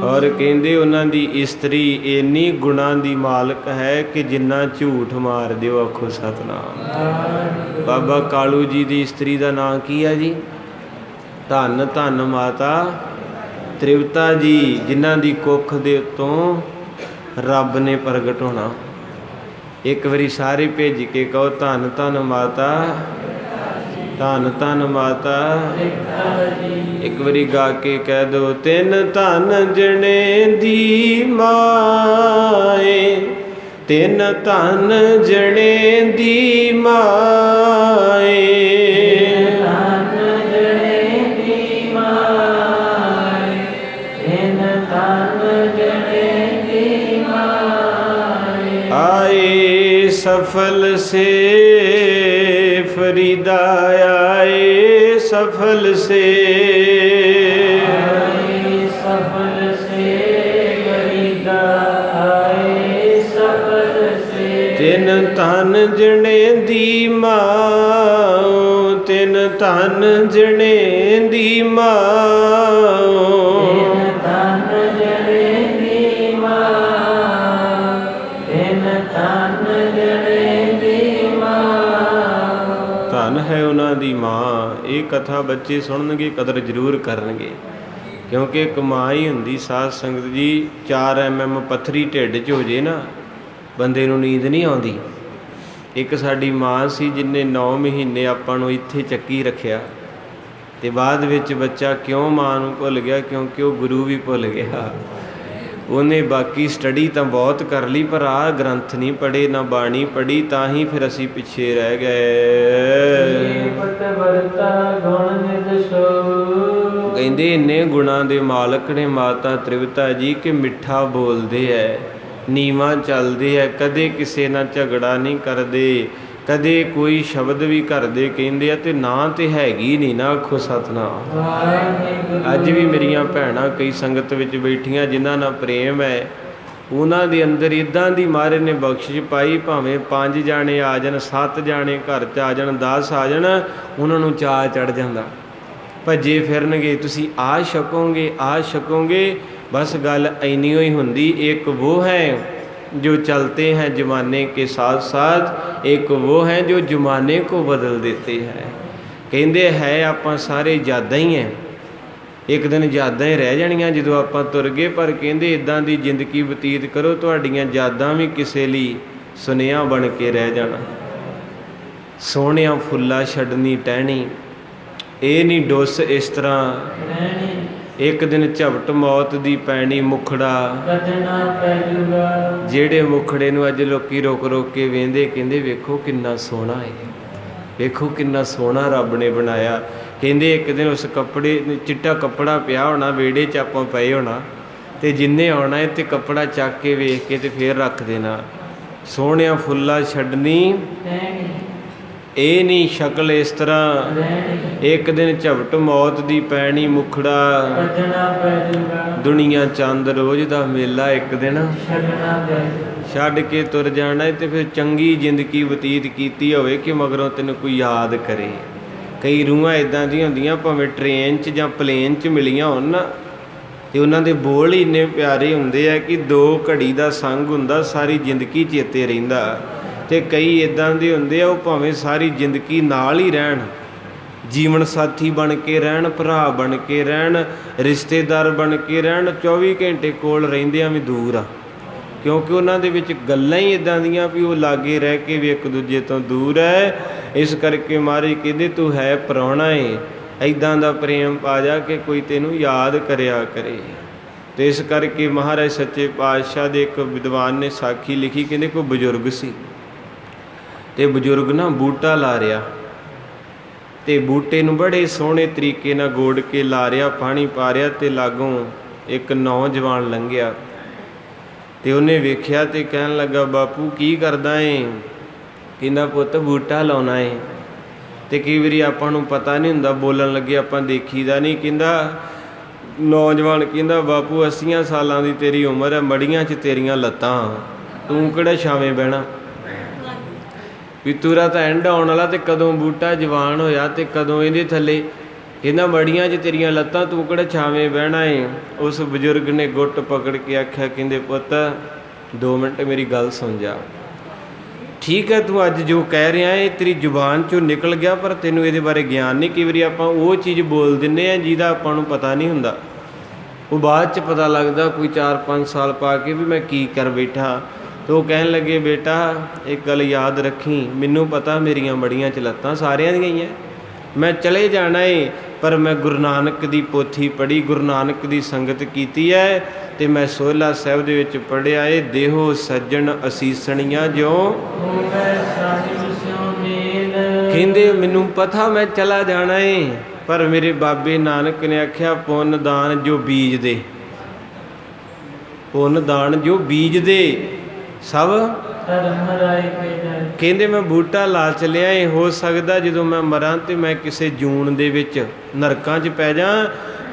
ਔਰ ਕਹਿੰਦੇ ਉਹਨਾਂ ਦੀ ਇਸਤਰੀ ਇੰਨੀ ਗੁਣਾਂ ਦੀ ਮਾਲਕ ਹੈ ਕਿ ਜਿੰਨਾ ਝੂਠ ਮਾਰ ਦਿਓ। ਆਖੋ ਸਤਨਾਮ। ਬਾਬਾ ਕਾਲੂ ਜੀ ਦੀ ਇਸਤਰੀ ਦਾ ਨਾਂ ਕੀ ਹੈ ਜੀ? ਧੰਨ ਧੰਨ ਮਾਤਾ ਤ੍ਰਿਵਤਾ ਜੀ, ਜਿਨ੍ਹਾਂ ਦੀ ਕੁੱਖ ਦੇ ਉੱਤੋਂ ਰੱਬ ਨੇ ਪ੍ਰਗਟ ਹੋਣਾ। ਇੱਕ ਵਾਰੀ ਸਾਰੇ ਭੇਜ ਕੇ ਕਹੋ, ਧੰਨ ਧੰਨ ਮਾਤਾ, ਧੰਨ ਧੰਨ ਮਾਤਾ। ਇੱਕ ਵਾਰੀ ਗਾ ਕੇ ਕਹਿ ਦੋ, ਤਿੰਨ ਧੰਨ ਜਣੇ ਦੀ ਮਾਏ, ਤਿੰਨ ਧੰਨ ਜਣੇ ਦੀ ਮਾਏ, सफल से फरीदा आए, सफल से सफल से फरीदा आए, सफल से। तिन धन जने दी माओ, तिन धन जने दी माओ, ਹੈ ਉਹਨਾਂ ਦੀ ਮਾਂ। ਇਹ ਕਥਾ ਬੱਚੇ ਸੁਣਨਗੇ, ਕਦਰ ਜ਼ਰੂਰ ਕਰਨਗੇ, ਕਿਉਂਕਿ ਇੱਕ ਮਾਂ ਹੀ ਹੁੰਦੀ ਸਾਧ ਸੰਗਤ ਜੀ। 4 mm ਪੱਥਰੀ ਢਿੱਡ 'ਚ ਹੋ ਜੇ ਨਾ, ਬੰਦੇ ਨੂੰ ਨੀਂਦ ਨਹੀਂ ਆਉਂਦੀ। ਇੱਕ ਸਾਡੀ ਮਾਂ ਸੀ ਜਿਹਨੇ 9 ਮਹੀਨੇ ਆਪਾਂ ਨੂੰ ਇੱਥੇ ਚੱਕੀ ਰੱਖਿਆ, ਤੇ ਬਾਅਦ ਵਿੱਚ ਬੱਚਾ ਕਿਉਂ ਮਾਂ ਨੂੰ ਭੁੱਲ ਗਿਆ? ਕਿਉਂਕਿ ਉਹ ਗੁਰੂ ਵੀ ਭੁੱਲ ਗਿਆ। ਉਹਨੇ ਬਾਕੀ ਸਟੱਡੀ ਤਾਂ ਬਹੁਤ ਕਰ ਲਈ, ਪਰ ਆਹ ਗ੍ਰੰਥ ਨਹੀਂ ਪੜ੍ਹੇ, ਨਾ ਬਾਣੀ ਪੜ੍ਹੀ, ਤਾਂ ਹੀ ਫਿਰ ਅਸੀਂ ਪਿੱਛੇ ਰਹਿ ਗਏ। ਕਹਿੰਦੇ ਇੰਨੇ ਗੁਣਾਂ ਦੇ ਮਾਲਕ ਨੇ ਮਾਤਾ ਤ੍ਰਿਵਤਾ ਜੀ ਕਿ ਮਿੱਠਾ ਬੋਲਦੇ ਹੈ, ਨੀਵਾਂ ਚੱਲਦੇ ਹੈ, ਕਦੇ ਕਿਸੇ ਨਾਲ ਝਗੜਾ ਨਹੀਂ ਕਰਦੇ, ਕਦੇ ਕੋਈ ਸ਼ਬਦ ਵੀ ਘਰ ਦੇ ਕਹਿੰਦੇ ਆ ਤੇ ਨਾ ਤੇ ਹੈਗੀ ਨਹੀਂ ਨਾ। ਆਖੋ ਸਤਨਾਮ। ਅੱਜ ਵੀ ਮੇਰੀਆਂ ਭੈਣਾਂ ਕਈ ਸੰਗਤ ਵਿੱਚ ਬੈਠੀਆਂ ਜਿਨ੍ਹਾਂ ਨਾਲ ਪ੍ਰੇਮ ਹੈ, ਉਹਨਾਂ ਦੇ ਅੰਦਰ ਇੱਦਾਂ ਦੀ ਮਹਾਰਾਜ ਨੇ ਬਖਸ਼ਿਸ਼ ਪਾਈ, ਭਾਵੇਂ 5 ਜਾਣੇ ਆ ਜਾਣ, 7 ਜਾਣੇ ਘਰ 'ਚ ਆ ਜਾਣ, 10 ਆ ਜਾਣ, ਉਹਨਾਂ ਨੂੰ ਚਾਅ ਚੜ੍ਹ ਜਾਂਦਾ, ਭੱਜੇ ਫਿਰਨਗੇ, ਤੁਸੀਂ ਆ ਛਕੋਗੇ, ਆ ਛਕੋਗੇ। ਬਸ ਗੱਲ ਇੰਨੀ ਹੀ ਹੁੰਦੀ। ਇੱਕ ਉਹ ਹੈ जो चलते हैं ज़माने के साथ साथ, एक वो हैं जो ज़माने को बदल देते हैं। कहते है ਆਪਾਂ ਸਾਰੇ ਯਾਦਾਂ ਹੀ ਹੈ, ਇੱਕ ਦਿਨ ਯਾਦਾਂ ਹੀ ਰਹਿ ਜਾਣੀਆਂ ਜਦੋਂ ਆਪਾਂ ਤੁਰ ਗਏ। ਪਰ ਕਹਿੰਦੇ ਇੱਦਾਂ ਦੀ ਜ਼ਿੰਦਗੀ ਬਤੀਤ ਕਰੋ, ਤੁਹਾਡੀਆਂ ਯਾਦਾਂ ਵੀ ਕਿਸੇ ਲਈ ਸੁਨੇਹਾ ਬਣ ਕੇ ਰਹਿ ਜਾਣਾ। ਸੋਹਣਿਆਂ ਫੁੱਲਾ ਛੱਡਣੀ ਟਹਿਣੀ, ਇਹ ਨਹੀਂ ਡੁੱਸ ਇਸ ਤਰ੍ਹਾਂ ਰਹਿਣੀ, ਇੱਕ ਦਿਨ ਝਪਟ ਮੌਤ ਦੀ ਪੈਣੀ ਮੁਖੜਾ। ਕੱਢਣਾ ਪੈ ਜੂਗਾ। ਜਿਹੜੇ ਮੁਖੜੇ ਨੂੰ ਅੱਜ ਲੋਕੀ ਰੋਕ ਰੋਕ ਕੇ ਵੇਂਦੇ, ਕਹਿੰਦੇ ਵੇਖੋ ਕਿੰਨਾ ਸੋਹਣਾ ਹੈ, ਵੇਖੋ ਕਿੰਨਾ ਸੋਹਣਾ ਰੱਬ ਨੇ ਬਣਾਇਆ। ਕਹਿੰਦੇ ਇੱਕ ਦਿਨ ਉਸ ਕੱਪੜੇ ਚਿੱਟਾ ਕੱਪੜਾ ਪਿਆ ਹੋਣਾ ਵਿਹੜੇ 'ਚ, ਆਪਾਂ ਪਏ ਹੋਣਾ, ਤੇ ਜਿੰਨੇ ਆਉਣਾ ਹੈ ਤੇ ਕੱਪੜਾ ਚੱਕ ਕੇ ਵੇਖ ਕੇ ਤੇ ਫੇਰ ਰੱਖ ਦੇਣਾ। ਸੋਹਣਿਆਂ ਫੁੱਲਾ ਛੱਡਣੀ, ਰਹਿਣੀ, ਇਹ ਨਹੀਂ ਸ਼ਕਲ ਇਸ ਤਰ੍ਹਾਂ, ਰਹਿਣੀ, ਇੱਕ ਦਿਨ ਝਪਟ ਮੌਤ ਦੀ ਪੈਣੀ ਮੁਖੜਾ। ਕੱਢਣਾ ਪੈ ਜੂਗਾ। ਦੁਨੀਆ ਚੰਦ ਰੋਜ਼ ਦਾ ਮੇਲਾ, ਇੱਕ ਦਿਨ ਛੱਡਣਾ ਪੈ ਜੂਗਾ। ਛੱਡ ਕੇ ਤੁਰ ਜਾਣਾ ਹੈ। ਤੇ ਫਿਰ ਚੰਗੀ ਜ਼ਿੰਦਗੀ ਬਤੀਤ ਕੀਤੀ ਹੋਵੇ ਕਿ ਮਗਰੋਂ ਤੈਨੂੰ ਕੋਈ ਯਾਦ ਕਰੇ। ਕਈ ਰੂਹਾਂ ਇੱਦਾਂ ਦੀਆਂ ਹੁੰਦੀਆਂ, ਭਾਵੇਂ ਟ੍ਰੇਨ 'ਚ ਜਾਂ ਪਲੇਨ 'ਚ ਮਿਲੀਆਂ ਹੋਣ ਨਾ, ਤੇ ਉਹਨਾਂ ਦੇ ਬੋਲ ਹੀ ਇੰਨੇ ਪਿਆਰੇ ਹੁੰਦੇ ਆ ਕਿ 2 ਘੜੀ ਦਾ ਸੰਗ ਹੁੰਦਾ, ਸਾਰੀ ਜ਼ਿੰਦਗੀ ਚੇਤੇ ਰਹਿੰਦਾ। ਤੇ ਕਈ ਇੱਦਾਂ ਦੇ ਹੁੰਦੇ ਆ, ਉਹ ਭਾਵੇਂ ਸਾਰੀ ਜ਼ਿੰਦਗੀ ਨਾਲ ਹੀ ਰਹਿਣ, ਜੀਵਨ ਸਾਥੀ ਬਣ ਕੇ ਰਹਿਣ, ਭਰਾ ਬਣ ਕੇ ਰਹਿਣ, ਰਿਸ਼ਤੇਦਾਰ ਬਣ ਕੇ ਰਹਿਣ, 24 ਘੰਟੇ ਕੋਲ ਰਹਿੰਦਿਆਂ ਵੀ ਦੂਰ ਆ, ਕਿਉਂਕਿ ਉਹਨਾਂ ਦੇ ਵਿੱਚ ਗੱਲਾਂ ਹੀ ਇੱਦਾਂ ਦੀਆਂ ਵੀ ਉਹ ਲਾਗੇ ਰਹਿ ਕੇ ਵੀ ਇੱਕ ਦੂਜੇ ਤੋਂ ਦੂਰ ਹੈ। ਇਸ ਕਰਕੇ ਮਹਾਰਾਜ ਕਹਿੰਦੇ ਤੂੰ ਹੈ ਪ੍ਰਾਹੁਣਾ ਏ, ਇੱਦਾਂ ਦਾ ਪ੍ਰੇਮ ਪਾ ਜਾ ਕਿ ਕੋਈ ਤੈਨੂੰ ਯਾਦ ਕਰਿਆ ਕਰੇ। ਤੇ ਇਸ ਕਰਕੇ ਮਹਾਰਾਜ ਸੱਚੇ ਪਾਤਸ਼ਾਹ ਦੇ ਇੱਕ ਵਿਦਵਾਨ ਨੇ ਸਾਖੀ ਲਿਖੀ, ਕਹਿੰਦੇ ਕੋਈ ਬਜ਼ੁਰਗ ਸੀ, ਤੇ ਬਜ਼ੁਰਗ ਨਾ ਬੂਟਾ ਲਾ ਰਿਹਾ, ਤੇ ਬੂਟੇ ਨੂੰ ਬੜੇ ਸੋਹਣੇ ਤਰੀਕੇ ਨਾਲ ਗੋੜ ਕੇ ਲਾ ਰਿਹਾ, ਪਾਣੀ ਪਾ ਰਿਹਾ, ਤੇ ਲਾਗੋਂ ਇੱਕ ਨੌਜਵਾਨ ਲੰਘਿਆ, ਤੇ ਉਹਨੇ ਵੇਖਿਆ ਤੇ ਕਹਿਣ ਲੱਗਾ ਬਾਪੂ ਕੀ ਕਰਦਾ ਏ? ਕਹਿੰਦਾ ਪੁੱਤ ਬੂਟਾ ਲਾਉਣਾ ਏ। ਤੇ ਕਈ ਵਾਰੀ ਆਪਾਂ ਨੂੰ ਪਤਾ ਨਹੀਂ ਹੁੰਦਾ, ਬੋਲਣ ਲੱਗੇ ਆਪਾਂ ਦੇਖੀਦਾ ਨਹੀਂ। ਕਹਿੰਦਾ ਨੌਜਵਾਨ ਕਹਿੰਦਾ ਬਾਪੂ 80 ਸਾਲਾਂ ਦੀ ਤੇਰੀ ਉਮਰ ਹੈ, ਮੜੀਆਂ 'ਚ ਤੇਰੀਆਂ ਲੱਤਾਂ, ਤੂੰ ਕਿਹੜਾ ਛਾਵੇਂ ਬਹਿਣਾ? ਵੀ ਤੁਰਾ ਤਾਂ ਐਂਡ ਆਉਣ ਵਾਲਾ, ਤੇ ਕਦੋਂ ਬੂਟਾ ਜਵਾਨ ਹੋਇਆ ਤੇ ਕਦੋਂ ਇਹਦੇ ਥੱਲੇ। ਕਹਿੰਦਾ ਮੜੀਆਂ 'ਚ ਤੇਰੀਆਂ ਲੱਤਾਂ, ਤੂੰ ਕਿਹੜਾ ਛਾਵੇਂ ਬਹਿਣਾ ਏ? ਉਸ ਬਜ਼ੁਰਗ ਨੇ ਗੁੱਟ ਪਕੜ ਕੇ ਆਖਿਆ, ਕਹਿੰਦੇ ਪੁੱਤ 2 ਮਿੰਟ ਮੇਰੀ ਗੱਲ ਸੁਣ ਜਾ। ਠੀਕ ਹੈ ਤੂੰ ਅੱਜ ਜੋ ਕਹਿ ਰਿਹਾ ਇਹ ਤੇਰੀ ਜ਼ੁਬਾਨ 'ਚੋਂ ਨਿਕਲ ਗਿਆ, ਪਰ ਤੈਨੂੰ ਇਹਦੇ ਬਾਰੇ ਗਿਆਨ ਨਹੀਂ। ਕਈ ਵਾਰੀ ਆਪਾਂ ਉਹ ਚੀਜ਼ ਬੋਲ ਦਿੰਦੇ ਹਾਂ ਜਿਹਦਾ ਆਪਾਂ ਨੂੰ ਪਤਾ ਨਹੀਂ ਹੁੰਦਾ, ਉਹ ਬਾਅਦ 'ਚ ਪਤਾ ਲੱਗਦਾ ਕੋਈ 4-5 ਸਾਲ ਪਾ ਕੇ ਵੀ ਮੈਂ ਕੀ ਕਰ ਬੈਠਾ। ਤੇ ਉਹ ਕਹਿਣ ਲੱਗੇ ਬੇਟਾ ਇੱਕ ਗੱਲ ਯਾਦ ਰੱਖੀ, ਮੈਨੂੰ ਪਤਾ ਮੇਰੀਆਂ ਮੜੀਆਂ 'ਚ ਲੱਤਾਂ ਸਾਰਿਆਂ ਦੀਆਂ ਹੀ ਹੈ, ਮੈਂ ਚਲੇ ਜਾਣਾ ਏ, ਪਰ ਮੈਂ ਗੁਰੂ ਨਾਨਕ ਦੀ ਪੋਥੀ ਪੜ੍ਹੀ, ਗੁਰੂ ਨਾਨਕ ਦੀ ਸੰਗਤ ਕੀਤੀ ਹੈ, ਤੇ ਮੈਂ ਸੋਹਿਲਾ ਸਾਹਿਬ ਦੇ ਵਿੱਚ ਪੜ੍ਹਿਆ ਏ, ਦੇਹੋ ਸੱਜਣ ਅਸੀਸਣੀਆਂ ਜਿਉ। ਕਹਿੰਦੇ ਮੈਨੂੰ ਪਤਾ ਮੈਂ ਚਲਾ ਜਾਣਾ ਏ, ਪਰ ਮੇਰੇ ਬਾਬੇ ਨਾਨਕ ਨੇ ਆਖਿਆ ਪੁੰਨ ਦਾਨ ਜੋ ਬੀਜ ਦੇ, ਪੁੰਨ ਦਾਨ ਜੋ ਬੀਜ ਦੇ ਸਭ ਕਹਿੰਦੇ ਮੈਂ ਬੂਟਾ ਲਾ ਚਲਿਆ ਏ, ਹੋ ਸਕਦਾ ਜਦੋਂ ਮੈਂ ਮਰਾਂ ਤੇ ਮੈਂ ਕਿਸੇ ਜੂਨ ਦੇ ਵਿੱਚ ਨਰਕਾਂ 'ਚ ਪੈ ਜਾ,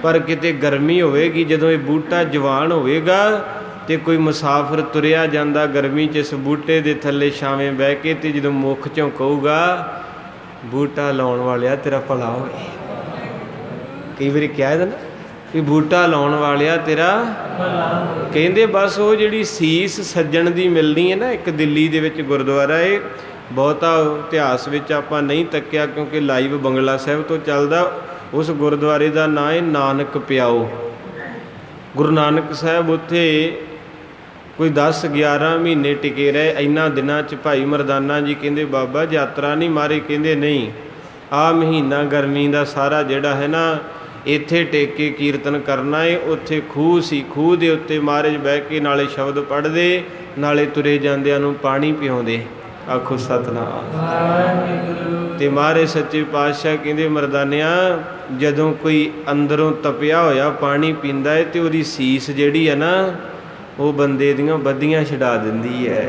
ਪਰ ਕਿਤੇ ਗਰਮੀ ਹੋਵੇਗੀ। ਜਦੋਂ ਇਹ ਬੂਟਾ ਜਵਾਨ ਹੋਵੇਗਾ ਤੇ ਕੋਈ ਮੁਸਾਫਰ ਤੁਰਿਆ ਜਾਂਦਾ ਗਰਮੀ 'ਚ ਇਸ ਬੂਟੇ ਦੇ ਥੱਲੇ ਛਾਵੇਂ ਬਹਿ ਕੇ, ਤੇ ਜਦੋਂ ਮੁੱਖ 'ਚੋਂ ਕਹੂਗਾ ਬੂਟਾ ਲਾਉਣ ਵਾਲਿਆ ਤੇਰਾ ਭਲਾ ਹੋਵੇ। ਕਈ ਵਾਰੀ ਕਿਹਾ ਜਾਂਦਾ ਵੀ ਬੂਟਾ ਲਾਉਣ ਵਾਲਿਆ ਤੇਰਾ ਕਹਿੰਦੇ ਬਸ ਉਹ ਜਿਹੜੀ ਸੀਸ ਸੱਜਣ ਦੀ ਮਿਲਣੀ ਹੈ ਨਾ। ਇੱਕ ਦਿੱਲੀ ਦੇ ਵਿੱਚ ਗੁਰਦੁਆਰਾ ਹੈ, ਬਹੁਤਾ ਇਤਿਹਾਸ ਵਿੱਚ ਆਪਾਂ ਨਹੀਂ ਤੱਕਿਆ ਕਿਉਂਕਿ ਲਾਈਵ ਬੰਗਲਾ ਸਾਹਿਬ ਤੋਂ ਚੱਲਦਾ। ਉਸ ਗੁਰਦੁਆਰੇ ਦਾ ਨਾਂ ਹੈ ਨਾਨਕ ਪਿਆਓ। ਗੁਰੂ ਨਾਨਕ ਸਾਹਿਬ ਉੱਥੇ ਕੋਈ 10-11 ਮਹੀਨੇ ਟਿਕੇ ਰਹੇ। ਇਹਨਾਂ ਦਿਨਾਂ 'ਚ ਭਾਈ ਮਰਦਾਨਾ ਜੀ ਕਹਿੰਦੇ ਬਾਬਾ ਯਾਤਰਾ ਨਹੀਂ ਮਾਰੇ, ਕਹਿੰਦੇ ਨਹੀਂ ਆਹ ਮਹੀਨਾ ਗਰਮੀ ਦਾ ਸਾਰਾ ਜਿਹੜਾ ਹੈ ਨਾ ਇੱਥੇ ਟੇਕ ਕੇ ਕੀਰਤਨ ਕਰਨਾ ਏ। ਉੱਥੇ ਖੂਹ ਸੀ, ਖੂਹ ਦੇ ਉੱਤੇ ਮਹਾਰਾਜ ਬਹਿ ਕੇ ਨਾਲੇ ਸ਼ਬਦ ਪੜ੍ਹਦੇ ਨਾਲੇ ਤੁਰੇ ਜਾਂਦਿਆਂ ਨੂੰ ਪਾਣੀ ਪਿਆਉਂਦੇ। ਆਖੋ ਸਤਿਨਾਮ। ਤੇ ਮਹਾਰਾਜ ਸੱਚੇ ਪਾਤਸ਼ਾਹ ਕਹਿੰਦੇ ਮਰਦਾਨਿਆਂ ਜਦੋਂ ਕੋਈ ਅੰਦਰੋਂ ਤਪਿਆ ਹੋਇਆ ਪਾਣੀ ਪੀਂਦਾ ਹੈ ਤੇ ਉਹਦੀ ਸੀਸ ਜਿਹੜੀ ਹੈ ਨਾ ਉਹ ਬੰਦੇ ਦੀਆਂ ਬੱਦੀਆਂ ਛਡਾ ਦਿੰਦੀ ਹੈ।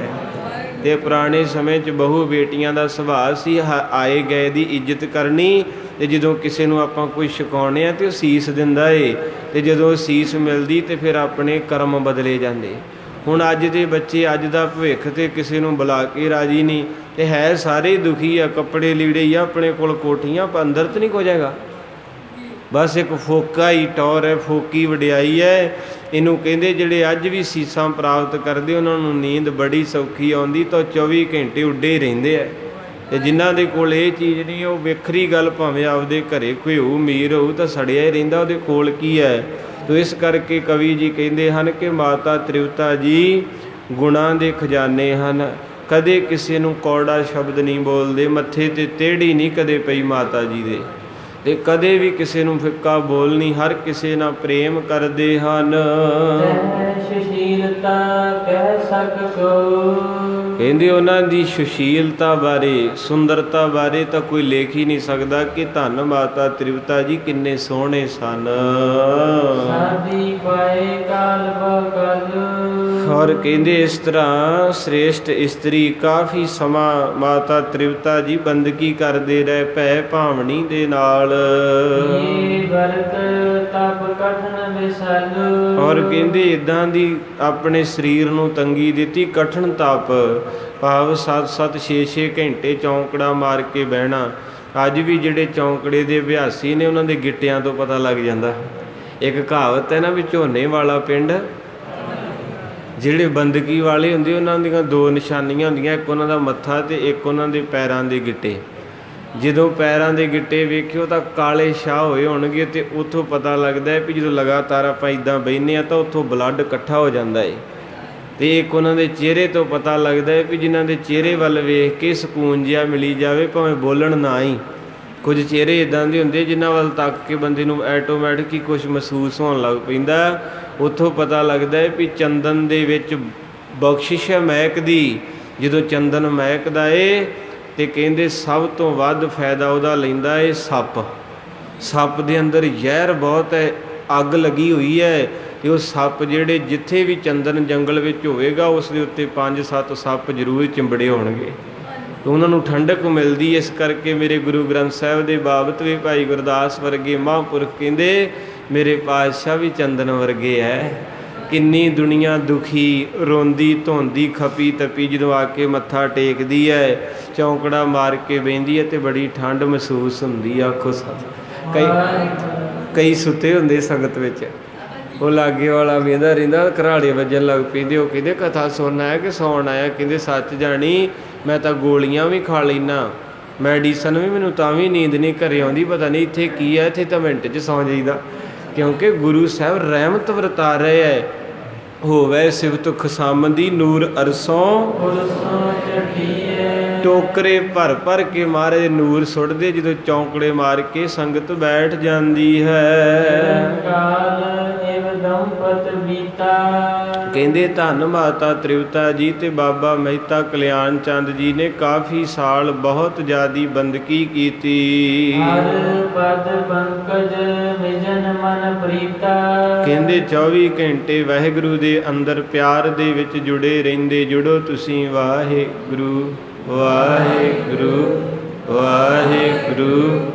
ਤੇ ਪੁਰਾਣੇ ਸਮੇਂ 'ਚ ਬਹੂ ਬੇਟੀਆਂ ਦਾ ਸੁਭਾਅ ਸੀ ਆਏ ਗਏ ਦੀ ਇੱਜ਼ਤ ਕਰਨੀ। ਤੇ ਜਦੋਂ ਕਿਸੇ ਨੂੰ ਆਪਾਂ ਕੋਈ ਛਕਾਉਂਦੇ ਆ ਤੇ ਉਹ ਸੀਸ ਦਿੰਦਾ ਏ, ਤੇ ਜਦੋਂ ਸੀਸ ਮਿਲਦੀ ਤੇ ਫਿਰ ਆਪਣੇ ਕਰਮ ਬਦਲੇ ਜਾਂਦੇ। ਹੁਣ ਅੱਜ ਦੇ ਬੱਚੇ ਅੱਜ ਦਾ ਭਵਿੱਖ ਤੇ ਕਿਸੇ ਨੂੰ ਬੁਲਾ ਕੇ ਰਾਜੀ ਨਹੀਂ, ਤੇ ਹੈ ਸਾਰੇ ਦੁਖੀ ਆ, ਕੱਪੜੇ ਲੀੜੇ ਹੀ ਆ ਆਪਣੇ ਕੋਲ, ਕੋਠੀਆਂ ਪਰ ਅੰਦਰ ਤਾਂ ਨਹੀਂ ਕੁਝ ਹੈਗਾ। ਬਸ ਇੱਕ ਫੋਕਾ ਹੀ ਟੌਰ ਹੈ, ਫੋਕੀ ਵਡਿਆਈ ਹੈ। ਇਹਨੂੰ ਕਹਿੰਦੇ ਜਿਹੜੇ ਅੱਜ ਵੀ ਸੀਸਾਂ ਪ੍ਰਾਪਤ ਕਰਦੇ ਉਹਨਾਂ ਨੂੰ ਨੀਂਦ ਬੜੀ ਸੌਖੀ ਆਉਂਦੀ, ਤਾਂ 24 ਘੰਟੇ ਉੱਡੇ ਹੀ ਰਹਿੰਦੇ ਆ। ਤੇ ਜਿਨ੍ਹਾਂ ਦੇ ਕੋਲ ਇਹ ਚੀਜ਼ ਨਹੀਂ ਉਹ ਵੱਖਰੀ ਗੱਲ, ਭਾਵੇਂ ਆਪਦੇ ਘਰੇ ਕੋਈ ਹੋਊ ਅਮੀਰ ਹੋਊ ਤਾਂ ਸੜਿਆ ਹੀ ਰਹਿੰਦਾ, ਉਹਦੇ ਕੋਲ ਕੀ ਹੈ। ਤੋ ਇਸ ਕਰਕੇ ਕਵੀ ਜੀ ਕਹਿੰਦੇ ਹਨ ਕਿ ਮਾਤਾ ਤ੍ਰਿਵਤਾ ਜੀ ਗੁਣਾਂ ਦੇ ਖਜ਼ਾਨੇ ਹਨ। ਕਦੇ ਕਿਸੇ ਨੂੰ ਕੌੜਾ ਸ਼ਬਦ ਨਹੀਂ ਬੋਲਦੇ, ਮੱਥੇ ਤੇ ਤੇੜੀ ਨਹੀਂ ਕਦੇ ਪਈ ਮਾਤਾ ਜੀ ਦੇ, ਤੇ ਕਦੇ ਵੀ ਕਿਸੇ ਨੂੰ ਫਿੱਕਾ ਬੋਲ ਨਹੀਂ, ਹਰ ਕਿਸੇ ਨਾਲ ਪ੍ਰੇਮ ਕਰਦੇ ਹਨ। ਸੁਸ਼ੀਲਤਾ ਕਹਿ ਸਕ ਕੋ, ਕਹਿੰਦੇ ਉਹਨਾਂ ਦੀ ਸੁਸ਼ੀਲਤਾ ਬਾਰੇ, ਸੁੰਦਰਤਾ ਬਾਰੇ ਤਾਂ ਕੋਈ ਲੇਖ ਹੀ ਨਹੀਂ ਸਕਦਾ ਕਿ ਧੰਨ ਮਾਤਾ ਤ੍ਰਿਪਤਾ ਜੀ ਕਿੰਨੇ ਸੋਹਣੇ ਸਨ। ਸਾਦੀ ਪਾਏ ਕਾਲ ਬਕਲ, ਔਰ ਕਹਿੰਦੇ ਇਸ ਤਰ੍ਹਾਂ ਸ੍ਰੇਸ਼ਟ ਇਸਤਰੀ ਕਾਫੀ ਸਮਾਂ ਮਾਤਾ ਤ੍ਰਿਪਤਾ ਜੀ ਬੰਦਗੀ ਕਰਦੇ ਰਹੇ ਭੈ ਭਾਵਨੀ ਦੇ ਨਾਲ। ਇਹ ਵਰਤ ਤਪ ਕਠਨ ਵਿਸਲ, ਔਰ ਕਹਿੰਦੇ ਇਦਾਂ ਦੀ ਆਪਣੇ ਸਰੀਰ ਨੂੰ ਤੰਗੀ ਦਿੱਤੀ, ਕਠਨ ਤਪ, ਭਾਵ 7-7 6-6 ਘੰਟੇ ਚੌਂਕੜਾ ਮਾਰ ਕੇ ਬਹਿਣਾ। ਅੱਜ ਵੀ ਜਿਹੜੇ ਚੌਂਕੜੇ ਦੇ ਅਭਿਆਸੀ ਨੇ ਉਹਨਾਂ ਦੇ ਗਿੱਟਿਆਂ ਤੋਂ ਪਤਾ ਲੱਗ ਜਾਂਦਾ। ਇੱਕ ਕਹਾਵਤ ਹੈ ਨਾ ਵੀ ਝੋਨੇ ਵਾਲਾ ਪਿੰਡ, ਜਿਹੜੇ ਬੰਦਗੀ ਵਾਲੇ ਹੁੰਦੇ ਉਹਨਾਂ ਦੀਆਂ ਦੋ ਨਿਸ਼ਾਨੀਆਂ ਹੁੰਦੀਆਂ, ਇੱਕ ਉਹਨਾਂ ਦਾ ਮੱਥਾ ਤੇ ਇੱਕ ਉਹਨਾਂ ਦੇ ਪੈਰਾਂ ਦੇ ਗਿੱਟੇ। ਜਦੋਂ ਪੈਰਾਂ ਦੇ ਗਿੱਟੇ ਵੇਖਿਓ ਤਾਂ ਕਾਲੇ ਸ਼ਾਹ ਹੋਏ ਹੋਣਗੇ, ਤੇ ਉੱਥੋਂ ਪਤਾ ਲੱਗਦਾ ਹੈ ਵੀ ਜਦੋਂ ਲਗਾਤਾਰ ਆਪਾਂ ਇੱਦਾਂ ਬਹਿੰਦੇ ਹਾਂ ਤਾਂ ਉੱਥੋਂ ਬਲੱਡ ਇਕੱਠਾ ਹੋ ਜਾਂਦਾ ਹੈ। ਤੇ ਇੱਕ ਉਹਨਾਂ ਦੇ ਚਿਹਰੇ ਤੋਂ ਪਤਾ ਲੱਗਦਾ ਹੈ ਵੀ ਜਿਨ੍ਹਾਂ ਦੇ ਚਿਹਰੇ ਵੱਲ ਵੇਖ ਕੇ ਸਕੂਨ ਜਿਹਾ ਮਿਲੀ ਜਾਵੇ, ਭਾਵੇਂ ਬੋਲਣ ਨਾ ਹੀ। ਕੁਝ ਚਿਹਰੇ ਇੱਦਾਂ ਦੇ ਹੁੰਦੇ ਜਿਨ੍ਹਾਂ ਵੱਲ ਤੱਕ ਕੇ ਬੰਦੇ ਨੂੰ ਐਟੋਮੈਟਿਕ ਹੀ ਕੁਝ ਮਹਿਸੂਸ ਹੋਣ ਲੱਗ ਪੈਂਦਾ। ਉੱਥੋਂ ਪਤਾ ਲੱਗਦਾ ਹੈ ਵੀ ਚੰਦਨ ਦੇ ਵਿੱਚ ਬਖਸ਼ਿਸ਼ ਹੈ ਮਹਿਕਦੀ। ਜਦੋਂ ਚੰਦਨ ਮਹਿਕਦਾ ਏ ਤੇ ਕਹਿੰਦੇ ਸਭ ਤੋਂ ਵੱਧ ਫਾਇਦਾ ਉਹਦਾ ਲੈਂਦਾ ਏ ਸੱਪ। ਸੱਪ ਦੇ ਅੰਦਰ ਜ਼ਹਿਰ ਬਹੁਤ ਹੈ, ਅੱਗ ਲੱਗੀ ਹੋਈ ਹੈ, ਤੇ ਉਹ ਸੱਪ ਜਿਹੜੇ ਜਿੱਥੇ ਵੀ ਚੰਦਨ ਜੰਗਲ ਵਿੱਚ ਹੋਵੇਗਾ ਉਸ ਦੇ ਉੱਤੇ 5-7 ਸੱਪ ਜ਼ਰੂਰ ਚਿੰਬੜੇ ਹੋਣਗੇ, ਤੇ ਉਹਨਾਂ ਨੂੰ ਠੰਡਕ ਮਿਲਦੀ। ਇਸ ਕਰਕੇ ਮੇਰੇ ਗੁਰੂ ਗ੍ਰੰਥ ਸਾਹਿਬ ਦੇ ਬਾਬਤ ਵੀ ਭਾਈ ਗੁਰਦਾਸ ਵਰਗੇ ਮਹਾਂਪੁਰਖ ਕਹਿੰਦੇ ਮੇਰੇ ਪਾਤਸ਼ਾਹ ਵੀ ਚੰਦਨ ਵਰਗੇ ਹੈ। ਕਿੰਨੀ ਦੁਨੀਆ ਦੁਖੀ, ਰੋਂਦੀ ਧੋਂਦੀ, ਖਪੀ ਤਪੀ ਜਦੋਂ ਆ ਕੇ ਮੱਥਾ ਟੇਕਦੀ ਹੈ, ਚੌਂਕੜਾ ਮਾਰ ਕੇ ਬਹਿੰਦੀ ਹੈ ਤੇ ਬੜੀ ਠੰਡ ਮਹਿਸੂਸ ਹੁੰਦੀ। ਆਖੋ ਸੱਚ। ਕਈ ਸੁੱਤੇ ਹੁੰਦੇ ਸੰਗਤ ਵਿੱਚ, ਉਹ ਲਾਗੇ ਵਾਲਾ ਵੇਂਦਾ ਰਹਿੰਦਾ, ਘਰਾੜੇ ਵੱਜਣ ਲੱਗ ਪੈਂਦੇ। ਉਹ ਕਹਿੰਦੇ ਕਥਾ ਸੁਣਨ ਆਇਆ ਕਿ ਸੌਣ ਆਇਆ? ਕਹਿੰਦੇ ਸੱਚ ਜਾਣੀ ਮੈਂ ਤਾਂ ਗੋਲੀਆਂ ਵੀ ਖਾ ਲੈਣਾ, ਮੈਡੀਸਨ ਵੀ, ਮੈਨੂੰ ਤਾਂ ਵੀ ਨੀਂਦ ਨਹੀਂ ਘਰੇ ਆਉਂਦੀ। ਪਤਾ ਨਹੀਂ ਇੱਥੇ ਕੀ ਹੈ, ਇੱਥੇ ਤਾਂ ਮਿੰਟ 'ਚ ਸੌਂ ਜਾਈਦਾ, ਕਿਉਂਕਿ ਗੁਰੂ ਸਾਹਿਬ ਰਹਿਮਤ ਵਰਤਾ ਰਹੇ ਹੈ। ਹੋਵੇ ਸਿਫਤ ਖੁਸ਼ਾਮਦੀ ਨੂਰ ਅਰਸੋਂ, ਟੋਕਰੇ ਭਰ ਭਰ ਕੇ ਮਹਾਰਾਜ ਨੂਰ ਸੁੱਟਦੇ ਜਦੋਂ ਚੌਂਕੜੇ ਮਾਰ ਕੇ ਸੰਗਤ ਬੈਠ ਜਾਂਦੀ ਹੈ। ਕਹਿੰਦੇ ਧੰਨ ਮਾਤਾ ਤ੍ਰਿਪਤਾ ਜੀ ਤੇ ਬਾਬਾ ਮਹਿਤਾ ਕਲਿਆਣ ਚੰਦ ਜੀ ਨੇ ਕਾਫੀ ਸਾਲ ਬਹੁਤ ਜ਼ਿਆਦੀ ਬੰਦਗੀ ਕੀਤੀ। ਕਹਿੰਦੇ 24 ਘੰਟੇ ਵਾਹਿਗੁਰੂ ਦੇ ਅੰਦਰ ਪਿਆਰ ਦੇ ਵਿੱਚ ਜੁੜੇ ਰਹਿੰਦੇ। ਜੁੜੋ ਤੁਸੀਂ ਵਾਹਿਗੁਰੂ ਵਾਹਿਗੁਰੂ ਵਾਹਿਗੁਰੂ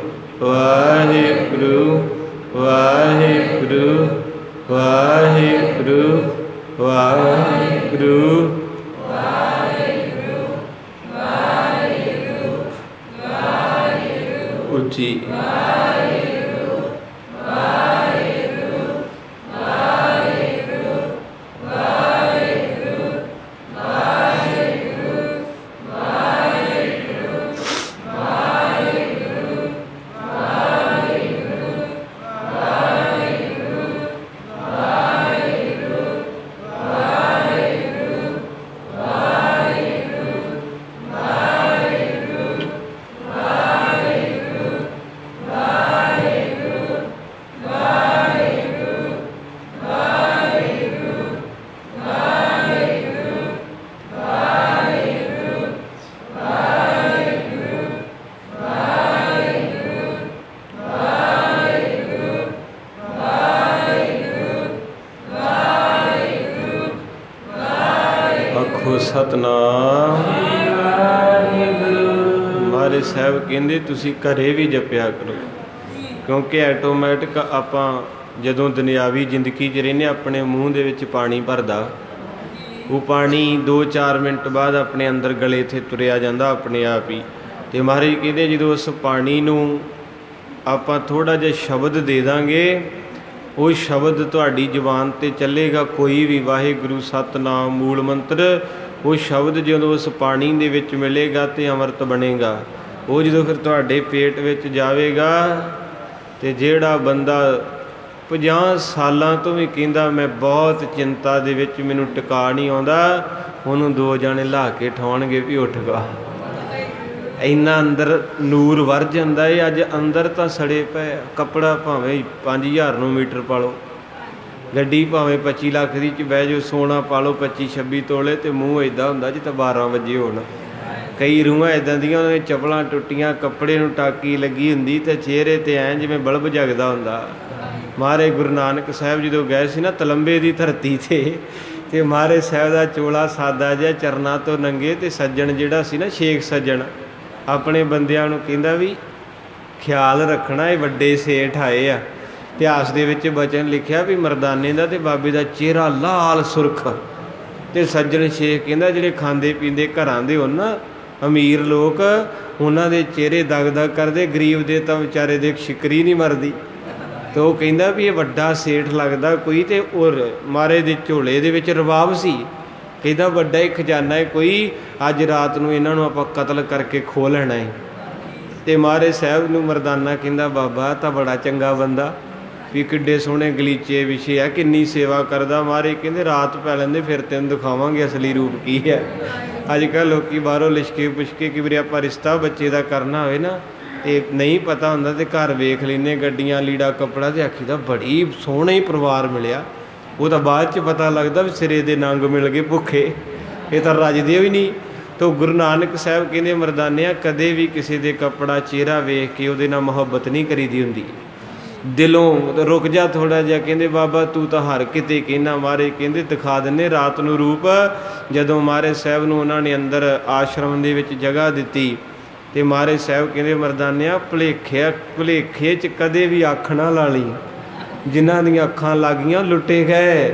ਵਾਹਿਗੁਰੂ ਵਾਹਿਗੁਰੂ ਵਾਹਿਗੁਰੂ ਵਾਹਿਗੁਰੂ ਉੱਚੀ। ਸਤਨਾਮ। ਮਹਾਰਾਜ ਸਾਹਿਬ ਕਹਿੰਦੇ ਤੁਸੀਂ ਘਰੇ ਵੀ ਜਪਿਆ ਕਰੋ, ਕਿਉਂਕਿ ਐਟੋਮੈਟਿਕ ਆਪਾਂ ਜਦੋਂ ਦੁਨਿਆਵੀ ਜ਼ਿੰਦਗੀ 'ਚ ਰਹਿੰਦੇ ਆਪਣੇ ਮੂੰਹ ਦੇ ਵਿੱਚ ਪਾਣੀ ਭਰਦਾ, ਉਹ ਪਾਣੀ 2-4 ਮਿੰਟ ਬਾਅਦ ਆਪਣੇ ਅੰਦਰ ਗਲੇ 'ਤੇ ਤੁਰਿਆ ਜਾਂਦਾ ਆਪਣੇ ਆਪ ਹੀ। ਅਤੇ ਮਹਾਰਾਜ ਕਹਿੰਦੇ ਜਦੋਂ ਉਸ ਪਾਣੀ ਨੂੰ ਆਪਾਂ ਥੋੜ੍ਹਾ ਜਿਹਾ ਸ਼ਬਦ ਦੇ ਦਾਂਗੇ, ਉਹ ਸ਼ਬਦ ਤੁਹਾਡੀ ਜ਼ੁਬਾਨ 'ਤੇ ਚੱਲੇਗਾ, ਕੋਈ ਵੀ ਵਾਹਿਗੁਰੂ ਸਤਨਾਮ ਮੂਲ ਮੰਤਰ, ਉਹ ਸ਼ਬਦ ਜਦੋਂ ਉਸ ਪਾਣੀ ਦੇ ਵਿੱਚ ਮਿਲੇਗਾ ਅਤੇ ਅੰਮ੍ਰਿਤ ਬਣੇਗਾ। ਉਹ ਜਦੋਂ ਫਿਰ ਤੁਹਾਡੇ ਪੇਟ ਵਿੱਚ ਜਾਵੇਗਾ, ਅਤੇ ਜਿਹੜਾ ਬੰਦਾ 50 ਸਾਲਾਂ ਤੋਂ ਵੀ ਕਹਿੰਦਾ ਮੈਂ ਬਹੁਤ ਚਿੰਤਾ ਦੇ ਵਿੱਚ, ਮੈਨੂੰ ਟਿਕਾ ਨਹੀਂ ਆਉਂਦਾ। ਉਹਨੂੰ 2 ਜਣੇ ਲਾ ਕੇ ਠਾਉਣਗੇ ਵੀ ਉੱਠ ਗਾ। ਇੰਨਾ ਅੰਦਰ ਨੂਰ ਵਰ ਜਾਂਦਾ ਏ। ਅੱਜ ਅੰਦਰ ਤਾਂ ਸੜੇ ਪਏ, ਕੱਪੜਾ ਭਾਵੇਂ 5000 ਨੂੰ ਮੀਟਰ ਪਾ ਲਓ, ਗੱਡੀ ਭਾਵੇਂ 25 ਲੱਖ ਦੀ ਚ ਬਹਿ ਜਾਓ, ਸੋਨਾ ਪਾ ਲਓ 25-26 ਤੋਲੇ, ਤੇ ਮੂੰਹ ਇੱਦਾਂ ਹੁੰਦਾ ਜਿੱਦਾਂ 12 ਵਜੇ ਹੋਣ। ਕਈ ਰੂਹਾਂ ਇੱਦਾਂ ਦੀਆਂ, ਉਹਨਾਂ ਦੀਆਂ ਚੱਪਲਾਂ ਟੁੱਟੀਆਂ, ਕੱਪੜੇ ਨੂੰ ਟਾਕੀ ਲੱਗੀ ਹੁੰਦੀ, ਤੇ ਚਿਹਰੇ 'ਤੇ ਐਂ ਜਿਵੇਂ ਬਲਬ ਜਗਦਾ ਹੁੰਦਾ। ਮਹਾਰਾਜ ਗੁਰੂ ਨਾਨਕ ਸਾਹਿਬ ਜਦੋਂ ਗਏ ਸੀ ਨਾ ਤਲੰਬੇ ਦੀ ਧਰਤੀ 'ਤੇ ਮਹਾਰਾਜ ਸਾਹਿਬ ਦਾ ਚੋਲਾ ਸਾਦਾ ਜਿਹਾ, ਚਰਨਾਂ ਤੋਂ ਨੰਗੇ, ਤੇ ਸੱਜਣ ਜਿਹੜਾ ਸੀ ਨਾ ਸ਼ੇਖ ਸੱਜਣ, ਆਪਣੇ ਬੰਦਿਆਂ ਨੂੰ ਕਹਿੰਦਾ ਵੀ ਖਿਆਲ ਰੱਖਣਾ, ਇਹ ਵੱਡੇ ਸੇਠ ਆਏ ਆ। ਇਤਿਹਾਸ ਦੇ ਵਿੱਚ ਬਚਨ ਲਿਖਿਆ ਵੀ ਮਰਦਾਨੇ ਦਾ ਤੇ ਬਾਬੇ ਦਾ ਚਿਹਰਾ ਲਾਲ ਸੁਰਖ, ਤੇ ਸੱਜਣ ਸ਼ੇਖ ਕਹਿੰਦਾ ਜਿਹੜੇ ਖਾਂਦੇ ਪੀਂਦੇ ਘਰਾਂ ਦੇ ਹੋਣ ਨਾ ਅਮੀਰ ਲੋਕ, ਉਹਨਾਂ ਦੇ ਚਿਹਰੇ ਦਗ ਦਗ ਕਰਦੇ, ਗਰੀਬ ਦੇ ਤਾਂ ਵਿਚਾਰੇ ਦੇ ਸ਼ਿਕਰੀ ਨਹੀਂ ਮਰਦੀ। ਤੇ ਉਹ ਕਹਿੰਦਾ ਵੀ ਇਹ ਵੱਡਾ ਸੇਠ ਲੱਗਦਾ ਕੋਈ, ਤੇ ਉਹ ਮਹਾਰਾਜ ਦੇ ਝੋਲੇ ਦੇ ਵਿੱਚ ਰਬਾਬ ਸੀ। ਕਹਿੰਦਾ ਵੱਡਾ ਹੀ ਖਜ਼ਾਨਾ ਹੈ ਕੋਈ, ਅੱਜ ਰਾਤ ਨੂੰ ਇਹਨਾਂ ਨੂੰ ਆਪਾਂ ਕਤਲ ਕਰਕੇ ਖੋਹ ਲੈਣਾ ਹੈ। ਤੇ ਮਹਾਰਾਜ ਸਾਹਿਬ ਨੂੰ ਮਰਦਾਨਾ ਕਹਿੰਦਾ ਬਾਬਾ ਤਾਂ ਬੜਾ ਚੰਗਾ ਬੰਦਾ, ਵੀ ਕਿੱਡੇ ਸੋਹਣੇ ਗਲੀਚੇ ਵਿਛੇ ਆ, ਕਿੰਨੀ ਸੇਵਾ ਕਰਦਾ। ਮਹਾਰਾਜ ਕਹਿੰਦੇ ਰਾਤ ਪੈ ਲੈਂਦੇ, ਫਿਰ ਤੈਨੂੰ ਦਿਖਾਵਾਂਗੇ ਅਸਲੀ ਰੂਪ ਕੀ ਹੈ। ਅੱਜ ਕੱਲ੍ਹ ਲੋਕ ਬਾਹਰੋਂ ਲਿਸ਼ਕੇ ਪੁਸ਼ਕੇ, ਕਿ ਵੀਰੇ ਆਪਾਂ ਰਿਸ਼ਤਾ ਬੱਚੇ ਦਾ ਕਰਨਾ ਹੋਵੇ ਨਾ, ਤੇ ਨਹੀਂ ਪਤਾ ਹੁੰਦਾ, ਤੇ ਘਰ ਵੇਖ ਲੈਂਦੇ ਗੱਡੀਆਂ ਲੀੜਾ ਕੱਪੜਾ, ਤੇ ਆਖੀ ਦਾ ਬੜੀ ਸੋਹਣਾ ਹੀ ਪਰਿਵਾਰ ਮਿਲਿਆ। ਉਹ ਤਾਂ ਬਾਅਦ 'ਚ ਪਤਾ ਲੱਗਦਾ ਵੀ ਸਿਰੇ ਦੇ ਨੰਗ ਮਿਲ ਗਏ ਭੁੱਖੇ, ਇਹ ਤਾਂ ਰੱਜਦੇ ਵੀ ਨਹੀਂ। ਤਾਂ ਗੁਰੂ ਨਾਨਕ ਸਾਹਿਬ ਕਹਿੰਦੇ ਮਰਦਾਨਿਆਂ ਕਦੇ ਵੀ ਕਿਸੇ ਦੇ ਕੱਪੜਾ ਚਿਹਰਾ ਵੇਖ ਕੇ ਉਹਦੇ ਨਾਲ ਮੁਹੱਬਤ ਨਹੀਂ ਕਰੀਦੀ ਹੁੰਦੀ, ਦਿਲੋਂ ਰੁਕ ਜਾ ਥੋੜ੍ਹਾ ਜਿਹਾ। ਕਹਿੰਦੇ ਬਾਬਾ ਤੂੰ ਤਾਂ ਹਰ ਕਿਤੇ ਕਹਿੰਦਾ। ਮਹਾਰਾਜ ਕਹਿੰਦੇ ਦਿਖਾ ਦਿੰਦੇ ਰਾਤ ਨੂੰ ਰੂਪ। ਜਦੋਂ ਮਹਾਰਾਜ ਸਾਹਿਬ ਨੂੰ ਉਹਨਾਂ ਨੇ ਅੰਦਰ ਆਸ਼ਰਮ ਦੇ ਵਿੱਚ ਜਗ੍ਹਾ ਦਿੱਤੀ, ਤੇ ਮਹਾਰਾਜ ਸਾਹਿਬ ਕਹਿੰਦੇ ਮਰਦਾਨਿਆਂ ਭੁਲੇਖੇ 'ਚ ਕਦੇ ਵੀ ਅੱਖ ਨਾ ਲਾ ਲਈ, ਜਿਨ੍ਹਾਂ ਦੀਆਂ ਅੱਖਾਂ ਲੱਗੀਆਂ ਲੁੱਟੇ ਗਏ।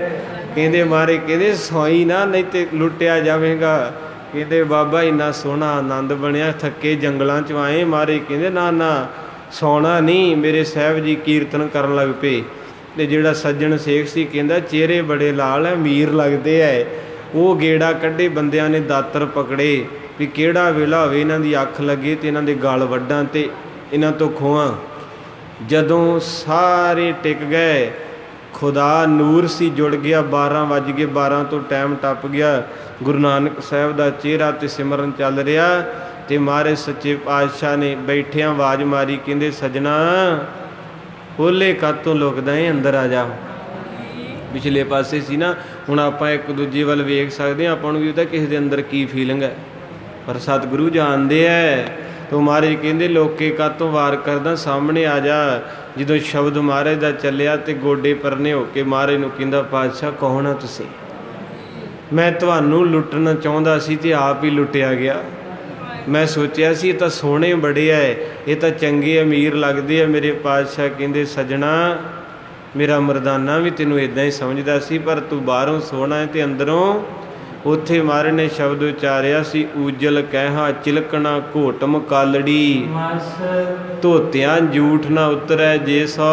ਕਹਿੰਦੇ ਮਹਾਰਾਜ ਕਹਿੰਦੇ ਸੋਈ ਨਾ, ਨਹੀਂ ਤੇ ਲੁੱਟਿਆ ਜਾਵੇਗਾ। ਕਹਿੰਦੇ ਬਾਬਾ ਇੰਨਾ ਸੋਹਣਾ ਆਨੰਦ ਬਣਿਆ, ਥੱਕੇ ਜੰਗਲਾਂ 'ਚ ਆਏ। ਮਹਾਰਾਜ ਕਹਿੰਦੇ ਨਾ ਨਾ ਸੌਣਾ ਨਹੀਂ। ਮੇਰੇ ਸਾਹਿਬ ਜੀ ਕੀਰਤਨ ਕਰਨ ਲੱਗ ਪਏ, ਤੇ ਜਿਹੜਾ ਸੱਜਣ ਸੇਖ ਸੀ ਕਹਿੰਦਾ ਚਿਹਰੇ ਬੜੇ ਲਾਲ ਹੈ, ਅਮੀਰ ਲੱਗਦੇ ਹੈ। ਉਹ ਗੇੜਾ ਕੱਢੇ, ਬੰਦਿਆਂ ਨੇ ਦਾਤਰ ਪਕੜੇ ਵੀ ਕਿਹੜਾ ਵੇਲਾ ਹੋਵੇ ਇਹਨਾਂ ਦੀ ਅੱਖ ਲੱਗੇ ਤੇ ਇਹਨਾਂ ਦੇ ਗਲ ਵੱਢਾਂ ਤੇ ਇਹਨਾਂ ਤੋਂ ਖੋਹਾਂ। ਜਦੋਂ ਸਾਰੇ ਟਿਕ ਗਏ, ਖੁਦਾ ਨੂਰ ਸੀ ਜੁੜ ਗਿਆ। 12 ਵੱਜ ਗਏ, 12 ਤੋਂ ਟਾਈਮ ਟੱਪ ਗਿਆ। ਗੁਰੂ ਨਾਨਕ ਸਾਹਿਬ ਦਾ ਚਿਹਰਾ ਤੇ ਸਿਮਰਨ ਚੱਲ ਰਿਹਾ, ਤੇ ਮਹਾਰਾਜ ਸੱਚੇ ਪਾਤਸ਼ਾਹ ਨੇ ਬੈਠਿਆਂ ਆਵਾਜ਼ ਮਾਰੀ, ਕਹਿੰਦੇ ਸੱਜਣਾ ਹੋਲੇ ਕਾਤੋਂ ਲੁਕਦਾ ਏ, ਅੰਦਰ ਆ ਜਾ। ਪਿਛਲੇ ਪਾਸੇ ਸੀ ਨਾ, ਹੁਣ ਆਪਾਂ ਇੱਕ ਦੂਜੇ ਵੱਲ ਵੇਖ ਸਕਦੇ ਹਾਂ, ਆਪਾਂ ਨੂੰ ਵੀ ਪਤਾ ਕਿਸੇ ਦੇ ਅੰਦਰ ਕੀ ਫੀਲਿੰਗ ਹੈ, ਪਰ ਸਤਿਗੁਰੂ ਜਾਣਦੇ ਹੈ। ਤੋ ਮਹਾਰਾਜ ਕਹਿੰਦੇ ਲੋਕੇ ਕਾਤੋਂ ਵਾਰ ਕਰਦਾ, ਸਾਹਮਣੇ ਆ ਜਾ। ਜਦੋਂ ਸ਼ਬਦ ਮਹਾਰਾਜ ਦਾ ਚੱਲਿਆ, ਤੇ ਗੋਡੇ ਪਰਨੇ ਹੋ ਕੇ ਮਹਾਰਾਜ ਨੂੰ ਕਹਿੰਦਾ ਪਾਤਸ਼ਾਹ ਕੌਣ ਆ ਤੁਸੀਂ? ਮੈਂ ਤੁਹਾਨੂੰ ਲੁੱਟਣਾ ਚਾਹੁੰਦਾ ਸੀ ਤੇ ਆਪ ਹੀ ਲੁੱਟਿਆ ਗਿਆ। ਮੈਂ ਸੋਚਿਆ ਸੀ ਇਹ ਤਾਂ ਸੋਹਣੇ ਬੜੇ ਹੈ, ਇਹ ਤਾਂ ਚੰਗੇ ਅਮੀਰ ਲੱਗਦੇ ਆ। ਮੇਰੇ ਪਾਤਸ਼ਾਹ ਕਹਿੰਦੇ ਸੱਜਣਾ ਮੇਰਾ ਮਰਦਾਨਾ ਵੀ ਤੈਨੂੰ ਇੱਦਾਂ ਹੀ ਸਮਝਦਾ ਸੀ, ਪਰ ਤੂੰ ਬਾਹਰੋਂ ਸੋਹਣਾ ਹੈ ਤੇ ਅੰਦਰੋਂ। ਉੱਥੇ ਮਹਾਰਾਜ ਨੇ ਸ਼ਬਦ ਉਚਾਰਿਆ ਸੀ, ਊਜਲ ਕਹਿਹਾ ਚਿਲਕਣਾ ਘੋਟਮ ਕਾਲੜੀ, ਧੋਤਿਆਂ ਜੂਠ ਨਾ ਉਤਰੈ ਜੇ ਸੋ।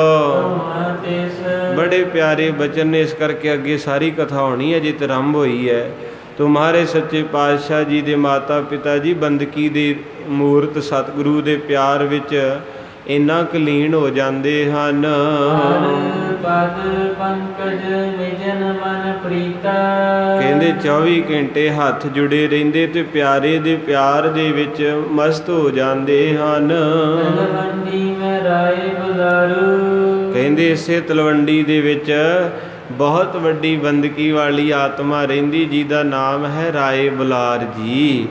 ਬੜੇ ਪਿਆਰੇ ਬਚਨ ਨੇ, ਇਸ ਕਰਕੇ ਅੱਗੇ ਸਾਰੀ ਕਥਾ ਹੋਣੀ ਹੈ, ਜੇ ਤੇ ਆਰੰਭ ਹੋਈ ਹੈ। ਤੋ ਮਹਾਰਾਜ ਸੱਚੇ ਪਾਤਸ਼ਾਹ ਜੀ ਦੇ ਮਾਤਾ ਪਿਤਾ ਜੀ ਬੰਦਗੀ ਦੇ ਮੂਰਤ ਸਤਿਗੁਰੂ ਦੇ ਪਿਆਰ ਵਿੱਚ ਇੰਨਾ ਕੁ ਲੀਨ ਹੋ ਜਾਂਦੇ ਹਨ। ਕਹਿੰਦੇ 24 ਘੰਟੇ ਹੱਥ ਜੁੜੇ ਰਹਿੰਦੇ ਤੇ ਪਿਆਰੇ ਦੇ ਪਿਆਰ ਦੇ ਵਿੱਚ ਮਸਤ ਹੋ ਜਾਂਦੇ ਹਨ। ਕਹਿੰਦੇ ਇਸੇ ਤਲਵੰਡੀ ਦੇ ਵਿੱਚ ਬਹੁਤ ਵੱਡੀ ਬੰਦਗੀ ਵਾਲੀ ਆਤਮਾ ਰਹਿੰਦੀ, ਜਿਹਦਾ ਨਾਮ ਹੈ ਰਾਏ ਬੁਲਾਰ ਜੀ।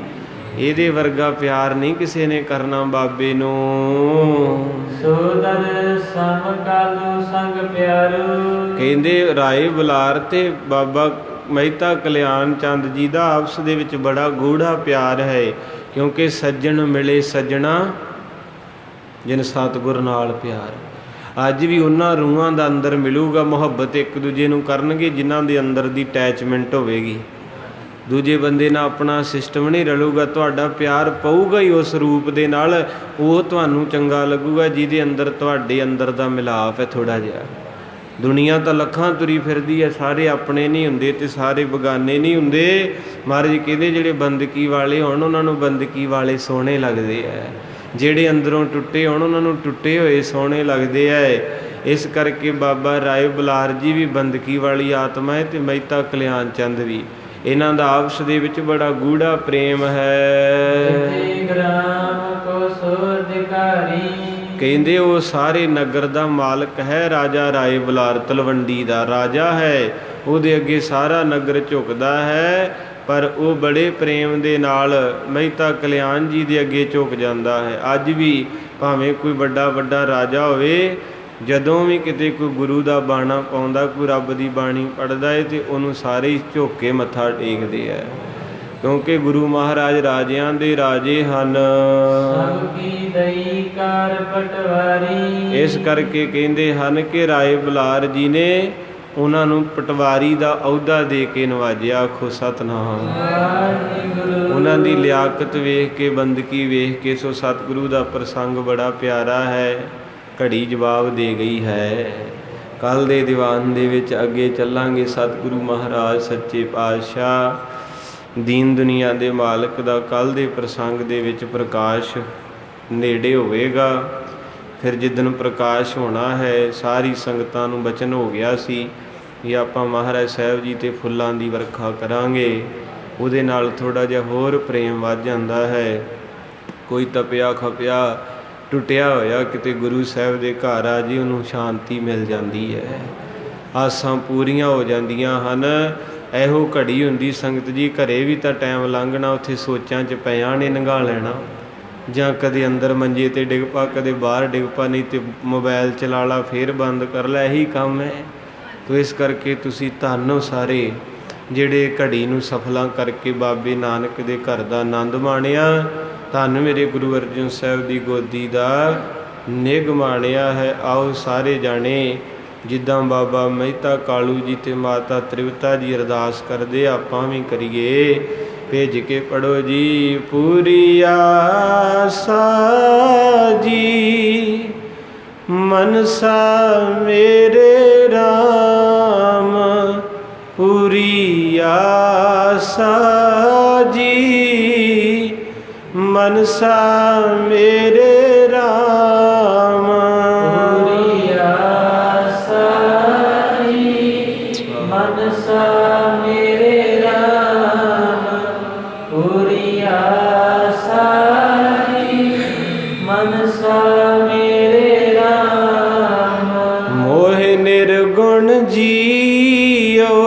ਇਹਦੇ ਵਰਗਾ ਪਿਆਰ ਨਹੀਂ ਕਿਸੇ ਨੇ ਕਰਨਾ ਬਾਬੇ ਨੂੰ। ਕਹਿੰਦੇ ਰਾਏ ਬੁਲਾਰ ਤੇ ਬਾਬਾ ਮਹਿਤਾ ਕਲਿਆਣ ਚੰਦ ਜੀ ਦਾ ਆਪਸ ਦੇ ਵਿੱਚ ਬੜਾ ਗੂੜਾ ਪਿਆਰ ਹੈ, ਕਿਉਂਕਿ ਸੱਜਣ ਮਿਲੇ ਸੱਜਣਾ ਜਿਨ ਸਤਿਗੁਰ ਨਾਲ ਪਿਆਰ। ਅੱਜ ਵੀ ਉਹਨਾਂ ਰੂਹਾਂ ਦਾ ਅੰਦਰ ਮਿਲੂਗਾ, ਮੁਹੱਬਤ ਇੱਕ ਦੂਜੇ ਨੂੰ ਕਰਨਗੇ ਜਿਨ੍ਹਾਂ ਦੇ ਅੰਦਰ ਦੀ ਅਟੈਚਮੈਂਟ ਹੋਵੇਗੀ। ਦੂਜੇ ਬੰਦੇ ਨਾਲ ਆਪਣਾ ਸਿਸਟਮ ਨਹੀਂ ਰਲੂਗਾ, ਤੁਹਾਡਾ ਪਿਆਰ ਪਊਗਾ ਹੀ ਉਸ ਰੂਪ ਦੇ ਨਾਲ। ਉਹ ਤੁਹਾਨੂੰ ਚੰਗਾ ਲੱਗੂਗਾ ਜਿਹਦੇ ਅੰਦਰ ਤੁਹਾਡੇ ਅੰਦਰ ਦਾ ਮਿਲਾਪ ਹੈ ਥੋੜ੍ਹਾ ਜਿਹਾ। ਦੁਨੀਆ ਤਾਂ ਲੱਖਾਂ ਤੁਰੀ ਫਿਰਦੀ ਹੈ, ਸਾਰੇ ਆਪਣੇ ਨਹੀਂ ਹੁੰਦੇ ਤੇ ਸਾਰੇ ਬਗਾਨੇ ਨਹੀਂ ਹੁੰਦੇ। ਮਹਾਰਾਜ ਕਹਿੰਦੇ ਜਿਹੜੇ ਬੰਦਗੀ ਵਾਲੇ ਹੋਣ ਉਹਨਾਂ ਨੂੰ ਬੰਦਗੀ ਵਾਲੇ ਸੋਹਣੇ ਲੱਗਦੇ ਹੈ, ਜਿਹੜੇ ਅੰਦਰੋਂ ਟੁੱਟੇ ਹੋਣ ਉਹਨਾਂ ਨੂੰ ਟੁੱਟੇ ਹੋਏ ਸੋਹਣੇ ਲੱਗਦੇ ਹੈ। ਇਸ ਕਰਕੇ ਬਾਬਾ ਰਾਏ ਬੁਲਾਰ ਜੀ ਵੀ ਬੰਦਗੀ ਵਾਲੀ ਆਤਮਾ ਹੈ ਤੇ ਮਹਿਤਾ ਕਲਿਆਣ ਚੰਦ ਵੀ। ਇਹਨਾਂ ਦਾ ਆਪਸ ਦੇ ਵਿੱਚ ਬੜਾ ਗੂੜਾ ਪ੍ਰੇਮ ਹੈ। ਗ੍ਰਾਮ ਕੋ ਸੋਧਿਕਾਰੀ ਕਹਿੰਦੇ ਉਹ ਸਾਰੇ ਨਗਰ ਦਾ ਮਾਲਕ ਹੈ। ਰਾਜਾ ਰਾਏ ਬੁਲਾਰ ਤਲਵੰਡੀ ਦਾ ਰਾਜਾ ਹੈ, ਉਹਦੇ ਅੱਗੇ ਸਾਰਾ ਨਗਰ ਝੁਕਦਾ ਹੈ, ਪਰ ਉਹ ਬੜੇ ਪ੍ਰੇਮ ਦੇ ਨਾਲ ਮਹਿਤਾ ਕਲਿਆਣ ਜੀ ਦੇ ਅੱਗੇ ਝੁਕ ਜਾਂਦਾ ਹੈ। ਅੱਜ ਵੀ ਭਾਵੇਂ ਕੋਈ ਵੱਡਾ ਰਾਜਾ ਹੋਵੇ, ਜਦੋਂ ਵੀ ਕਿਤੇ ਕੋਈ ਗੁਰੂ ਦਾ ਬਾਣਾ ਪਾਉਂਦਾ, ਕੋਈ ਰੱਬ ਦੀ ਬਾਣੀ ਪੜ੍ਹਦਾ ਹੈ, ਤੇ ਉਹਨੂੰ ਸਾਰੇ ਹੀ ਝੁਕ ਕੇ ਮੱਥਾ ਟੇਕਦੇ ਹੈ, ਕਿਉਂਕਿ ਗੁਰੂ ਮਹਾਰਾਜ ਰਾਜਿਆਂ ਦੇ ਰਾਜੇ ਹਨ। ਸਭ ਕੀ ਦਈ ਕਾਰ ਪਟਵਾਰੀ ਇਸ ਕਰਕੇ ਕਹਿੰਦੇ ਹਨ ਕਿ ਰਾਏ ਬੁਲਾਰ ਜੀ ਨੇ ਉਹਨਾਂ ਨੂੰ ਪਟਵਾਰੀ ਦਾ ਅਹੁਦਾ ਦੇ ਕੇ ਨਵਾਜਿਆ। ਆਖੋ ਸਤਿਨਾਮ। ਉਹਨਾਂ ਦੀ ਲਿਆਕਤ ਵੇਖ ਕੇ, ਬੰਦਗੀ ਵੇਖ ਕੇ, ਸੋ ਸਤਿਗੁਰੂ ਦਾ ਪ੍ਰਸੰਗ ਬੜਾ ਪਿਆਰਾ ਹੈ। ਘੜੀ ਜਵਾਬ ਦੇ ਗਈ ਹੈ। ਕੱਲ੍ਹ ਦੇ ਦੀਵਾਨ ਦੇ ਵਿੱਚ ਅੱਗੇ ਚੱਲਾਂਗੇ। ਸਤਿਗੁਰੂ ਮਹਾਰਾਜ ਸੱਚੇ ਪਾਤਸ਼ਾਹ ਦੀਨ ਦੁਨੀਆ ਦੇ ਮਾਲਕ ਦਾ ਕੱਲ੍ਹ ਦੇ ਪ੍ਰਸੰਗ ਦੇ ਵਿੱਚ ਪ੍ਰਕਾਸ਼ ਨੇੜੇ ਹੋਵੇਗਾ। ਫਿਰ ਜਿੱਦਣ ਪ੍ਰਕਾਸ਼ ਹੋਣਾ ਹੈ, ਸਾਰੀ ਸੰਗਤਾਂ ਨੂੰ ਬਚਨ ਹੋ ਗਿਆ ਸੀ ਕਿ ਆਪਾਂ ਮਹਾਰਾਜ ਸਾਹਿਬ ਜੀ 'ਤੇ ਫੁੱਲਾਂ ਦੀ ਵਰਖਾ ਕਰਾਂਗੇ। ਉਹਦੇ ਨਾਲ ਥੋੜ੍ਹਾ ਜਿਹਾ ਹੋਰ ਪ੍ਰੇਮ ਵੱਧ ਜਾਂਦਾ ਹੈ। ਕੋਈ ਤਪਿਆ ਖਪਿਆ ਟੁੱਟਿਆ ਹੋਇਆ ਕਿਤੇ ਗੁਰੂ ਸਾਹਿਬ ਦੇ ਘਰ ਆ ਜੀ, ਉਹਨੂੰ ਸ਼ਾਂਤੀ ਮਿਲ ਜਾਂਦੀ ਹੈ, ਆਸਾਂ ਪੂਰੀਆਂ ਹੋ ਜਾਂਦੀਆਂ ਹਨ। ਇਹੋ ਘੜੀ ਹੁੰਦੀ ਸੰਗਤ ਜੀ, ਘਰੇ ਵੀ ਤਾਂ ਟਾਈਮ ਲੰਘਣਾ, ਉੱਥੇ ਸੋਚਾਂ 'ਚ ਪਿਆ ਨੇ ਲੰਘਾ ਲੈਣਾ, ਜਾਂ ਕਦੇ ਅੰਦਰ ਮੰਜੇ 'ਤੇ ਡਿੱਗ ਪਾ, ਕਦੇ ਬਾਹਰ ਡਿੱਗ ਪਾ, ਨਹੀਂ ਤੇ ਮੋਬਾਈਲ ਚਲਾ ਲਾ, ਫਿਰ ਬੰਦ ਕਰ ਲੈ, ਇਹੀ ਕੰਮ ਹੈ। ਤੋ ਇਸ ਕਰਕੇ ਤੁਸੀਂ ਧੰਨ ਹੋ ਸਾਰੇ ਜਿਹੜੇ ਘੜੀ ਨੂੰ ਸਫਲਾਂ ਕਰਕੇ ਬਾਬੇ ਨਾਨਕ ਦੇ ਘਰ ਦਾ ਆਨੰਦ ਮਾਣਿਆ। ਧੰਨ ਮੇਰੇ ਗੁਰੂ ਅਰਜਨ ਸਾਹਿਬ ਦੀ ਗੋਦੀ ਦਾ ਨਿੱਘ ਮਾਣਿਆ ਹੈ। ਆਓ ਸਾਰੇ ਜਾਣੇ ਜਿੱਦਾਂ ਬਾਬਾ ਮਹਿਤਾ ਕਾਲੂ ਜੀ ਤੇ ਮਾਤਾ ਤ੍ਰਿਵਤਾ ਜੀ ਅਰਦਾਸ ਕਰਦੇ, ਆਪਾਂ ਵੀ ਕਰੀਏ। ਭੇਜ ਕੇ ਪੜੋ ਜੀ। ਪੂਰੀ ਆਸਾ ਜੀ ਮਨਸਾ ਮੇਰੇ ਰਾਮ, ਪੂਰੀ ਆਸਾ ਜੀ ਮਨਸਾ ਮੇਰੇ ਰਾਮ, ਪੂਰੀ ਆਸਾ ਜੀ ਮਨਸਾ ਮੇਰੇ ਰਾਮ, ਪੂਰੀ ਆਸਾ ਜੀ ਮਨਸਾ ਮੇਰੇ ਰਾਮ। ਮੋਹਿ ਨਿਰਗੁਣ ਜੀਓ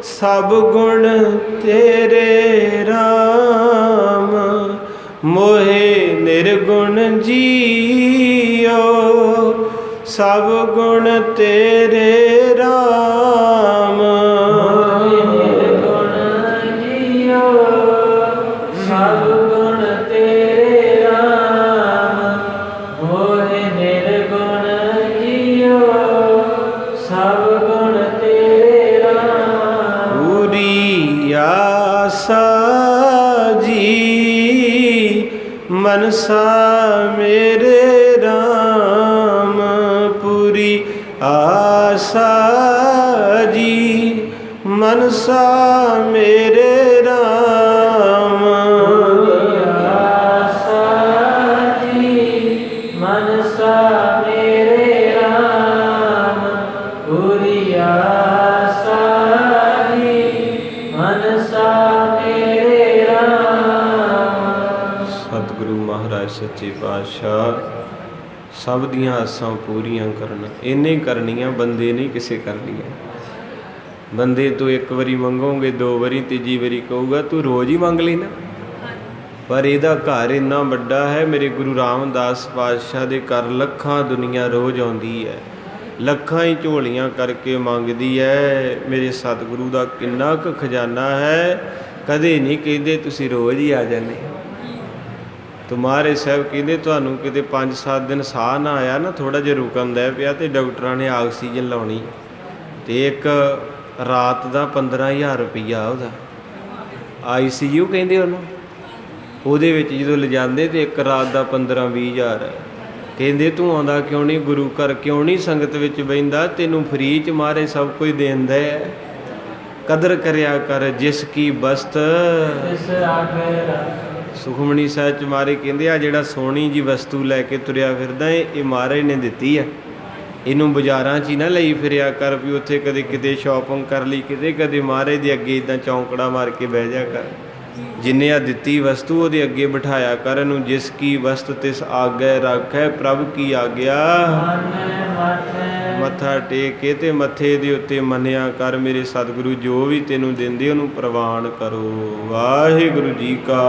ਸਭ ਗੁਣ ਤੇਰੇ ਰਾਮ, ਮੋਹਿ ਨਿਰਗੁਣ ਜੀਓ ਸਭ ਗੁਣ ਤੇਰੇ ਰਾਮ, ਮੋਹਿ ਨਿਰਗੁਣ ਜੀਓ ਸਭ ਗੁਣ ਤੇਰੇ ਰਾਮ, ਮੋਹਿ ਨਿਰਗੁਣ ਜੀਓ ਸਭ ਗੁਣ ਤੇਰੇ ਰਾਮ। ਪੂਰੀ ਆਸਾ ਜੀ ਮਨਸਾ ਮੇਰੇ ਰਾਮ, ਪੂਰੀ ਆਸਾ ਜੀ ਮਨਸਾ ਮੇਰੇ ਰਾਮ, ਪੂਰੀ ਆਸਾ ਜੀ ਮਨਸਾ ਮੇਰੇ ਰਾਮ, ਪੂਰੀ ਆਸਾ ਜੀ ਮਨਸਾ ਮੇਰੇ ਰਾਮ। ਸਤਿਗੁਰੂ ਮਹਾਰਾਜ ਸੱਚੇ ਪਾਤਸ਼ਾਹ ਸਭ ਦੀਆਂ ਆਸਾਂ ਪੂਰੀਆਂ ਕਰਨ। ਇਹਨੇ ਕਰਨੀਆਂ, ਬੰਦੇ ਨਹੀਂ ਕਿਸੇ ਕਰਨੀਆਂ। ਬੰਦੇ ਤੋਂ ਇੱਕ ਵਾਰੀ ਮੰਗੋਗੇ, ਦੋ ਵਾਰੀ, ਤੀਜੀ ਵਾਰੀ ਕਹੂਗਾ ਤੂੰ ਰੋਜ਼ ਹੀ ਮੰਗ ਲੈਣਾ, ਪਰ ਇਹਦਾ ਘਰ ਇੰਨਾ ਵੱਡਾ ਹੈ। ਮੇਰੇ ਗੁਰੂ ਰਾਮਦਾਸ ਪਾਤਸ਼ਾਹ ਦੇ ਘਰ ਲੱਖਾਂ ਦੁਨੀਆ ਰੋਜ਼ ਆਉਂਦੀ ਹੈ, ਲੱਖਾਂ ਹੀ ਝੋਲੀਆਂ ਕਰਕੇ ਮੰਗਦੀ ਹੈ। ਮੇਰੇ ਸਤਿਗੁਰੂ ਦਾ ਕਿੰਨਾ ਕੁ ਖਜ਼ਾਨਾ ਹੈ। ਕਦੇ ਨਹੀਂ ਕਹਿੰਦੇ ਤੁਸੀਂ ਰੋਜ਼ ਹੀ ਆ ਜਾਂਦੇ। ਤੁਮਾਰੇ ਸਾਹਿਬ ਕਹਿੰਦੇ ਤੁਹਾਨੂੰ ਕਿਤੇ 5-7 ਦਿਨ ਸਾਹ ਨਾ ਆਇਆ ਨਾ, ਥੋੜ੍ਹਾ ਜਿਹਾ ਰੁਕਣ ਦਾ ਪਿਆ ਤੇ ਡਾਕਟਰਾਂ ਨੇ ਆਕਸੀਜਨ ਲਾਉਣੀ, ਤੇ ਇੱਕ ਰਾਤ ਦਾ 15,000 ਰੁਪਈਆ ਉਹਦਾ ICU ਕਹਿੰਦੇ ਉਹਨੂੰ। ਉਹਦੇ ਵਿੱਚ ਜਦੋਂ ਲਿਜਾਂਦੇ ਤੇ ਇੱਕ ਰਾਤ ਦਾ 15-20 ਹਜ਼ਾਰ। ਕਹਿੰਦੇ ਤੂੰ ਆਉਂਦਾ ਕਿਉਂ ਨਹੀਂ ਗੁਰੂ ਘਰ, ਕਿਉਂ ਨਹੀਂ ਸੰਗਤ ਵਿੱਚ ਬਹਿੰਦਾ? ਤੈਨੂੰ ਫਰੀ 'ਚ ਮਾਰੇ ਸਭ ਕੁਝ ਦੇਂਦਾ ਹੈ। ਕਦਰ ਕਰਿਆ ਕਰ ਜਿਸ ਕੀ ਬਸਤ। ਸੁਖਮਨੀ ਸਾਹਿਬ ਚ ਮਹਾਰਾਜ ਕਹਿੰਦੇ ਆ ਜਿਹੜਾ ਸੋਹਣੀ ਜੀ ਵਸਤੂ ਲੈ ਕੇ ਤੁਰਿਆ ਫਿਰਦਾ ਇਹ ਮਹਾਰਾਜ ਨੇ ਦਿੱਤੀ ਆ, ਇਹਨੂੰ ਬਾਜ਼ਾਰਾਂ 'ਚ ਹੀ ਨਾ ਲਈ ਫਿਰਿਆ ਕਰ ਵੀ ਉੱਥੇ ਕਦੇ ਕਿਤੇ ਸ਼ਾਪਿੰਗ ਕਰ ਲਈ, ਕਿਤੇ ਕਦੇ ਮਹਾਰਾਜ ਦੇ ਅੱਗੇ ਇੱਦਾਂ ਚੌਂਕੜਾ ਮਾਰ ਕੇ ਬਹਿ ਜਾ ਕਰ। ਜਿੰਨੇ ਆ ਦਿੱਤੀ ਵਸਤੂ ਉਹਦੇ ਅੱਗੇ ਬਿਠਾਇਆ ਕਰ ਇਹਨੂੰ। ਜਿਸ ਕੀ ਵਸਤ ਤਿਸ ਆਗੇ ਰੱਖੈ ਪ੍ਰਭ ਕੀ ਆਗਿਆ, ਮੱਥਾ ਟੇਕ ਕੇ ਤੇ ਮੱਥੇ ਦੇ ਉੱਤੇ ਮੰਨਿਆ ਕਰ ਮੇਰੇ ਸਤਿਗੁਰੂ ਜੋ ਵੀ ਤੈਨੂੰ ਦਿੰਦੇ ਉਹਨੂੰ ਪ੍ਰਵਾਨ ਕਰੋ। ਵਾਹਿਗੁਰੂ ਜੀ ਕਾ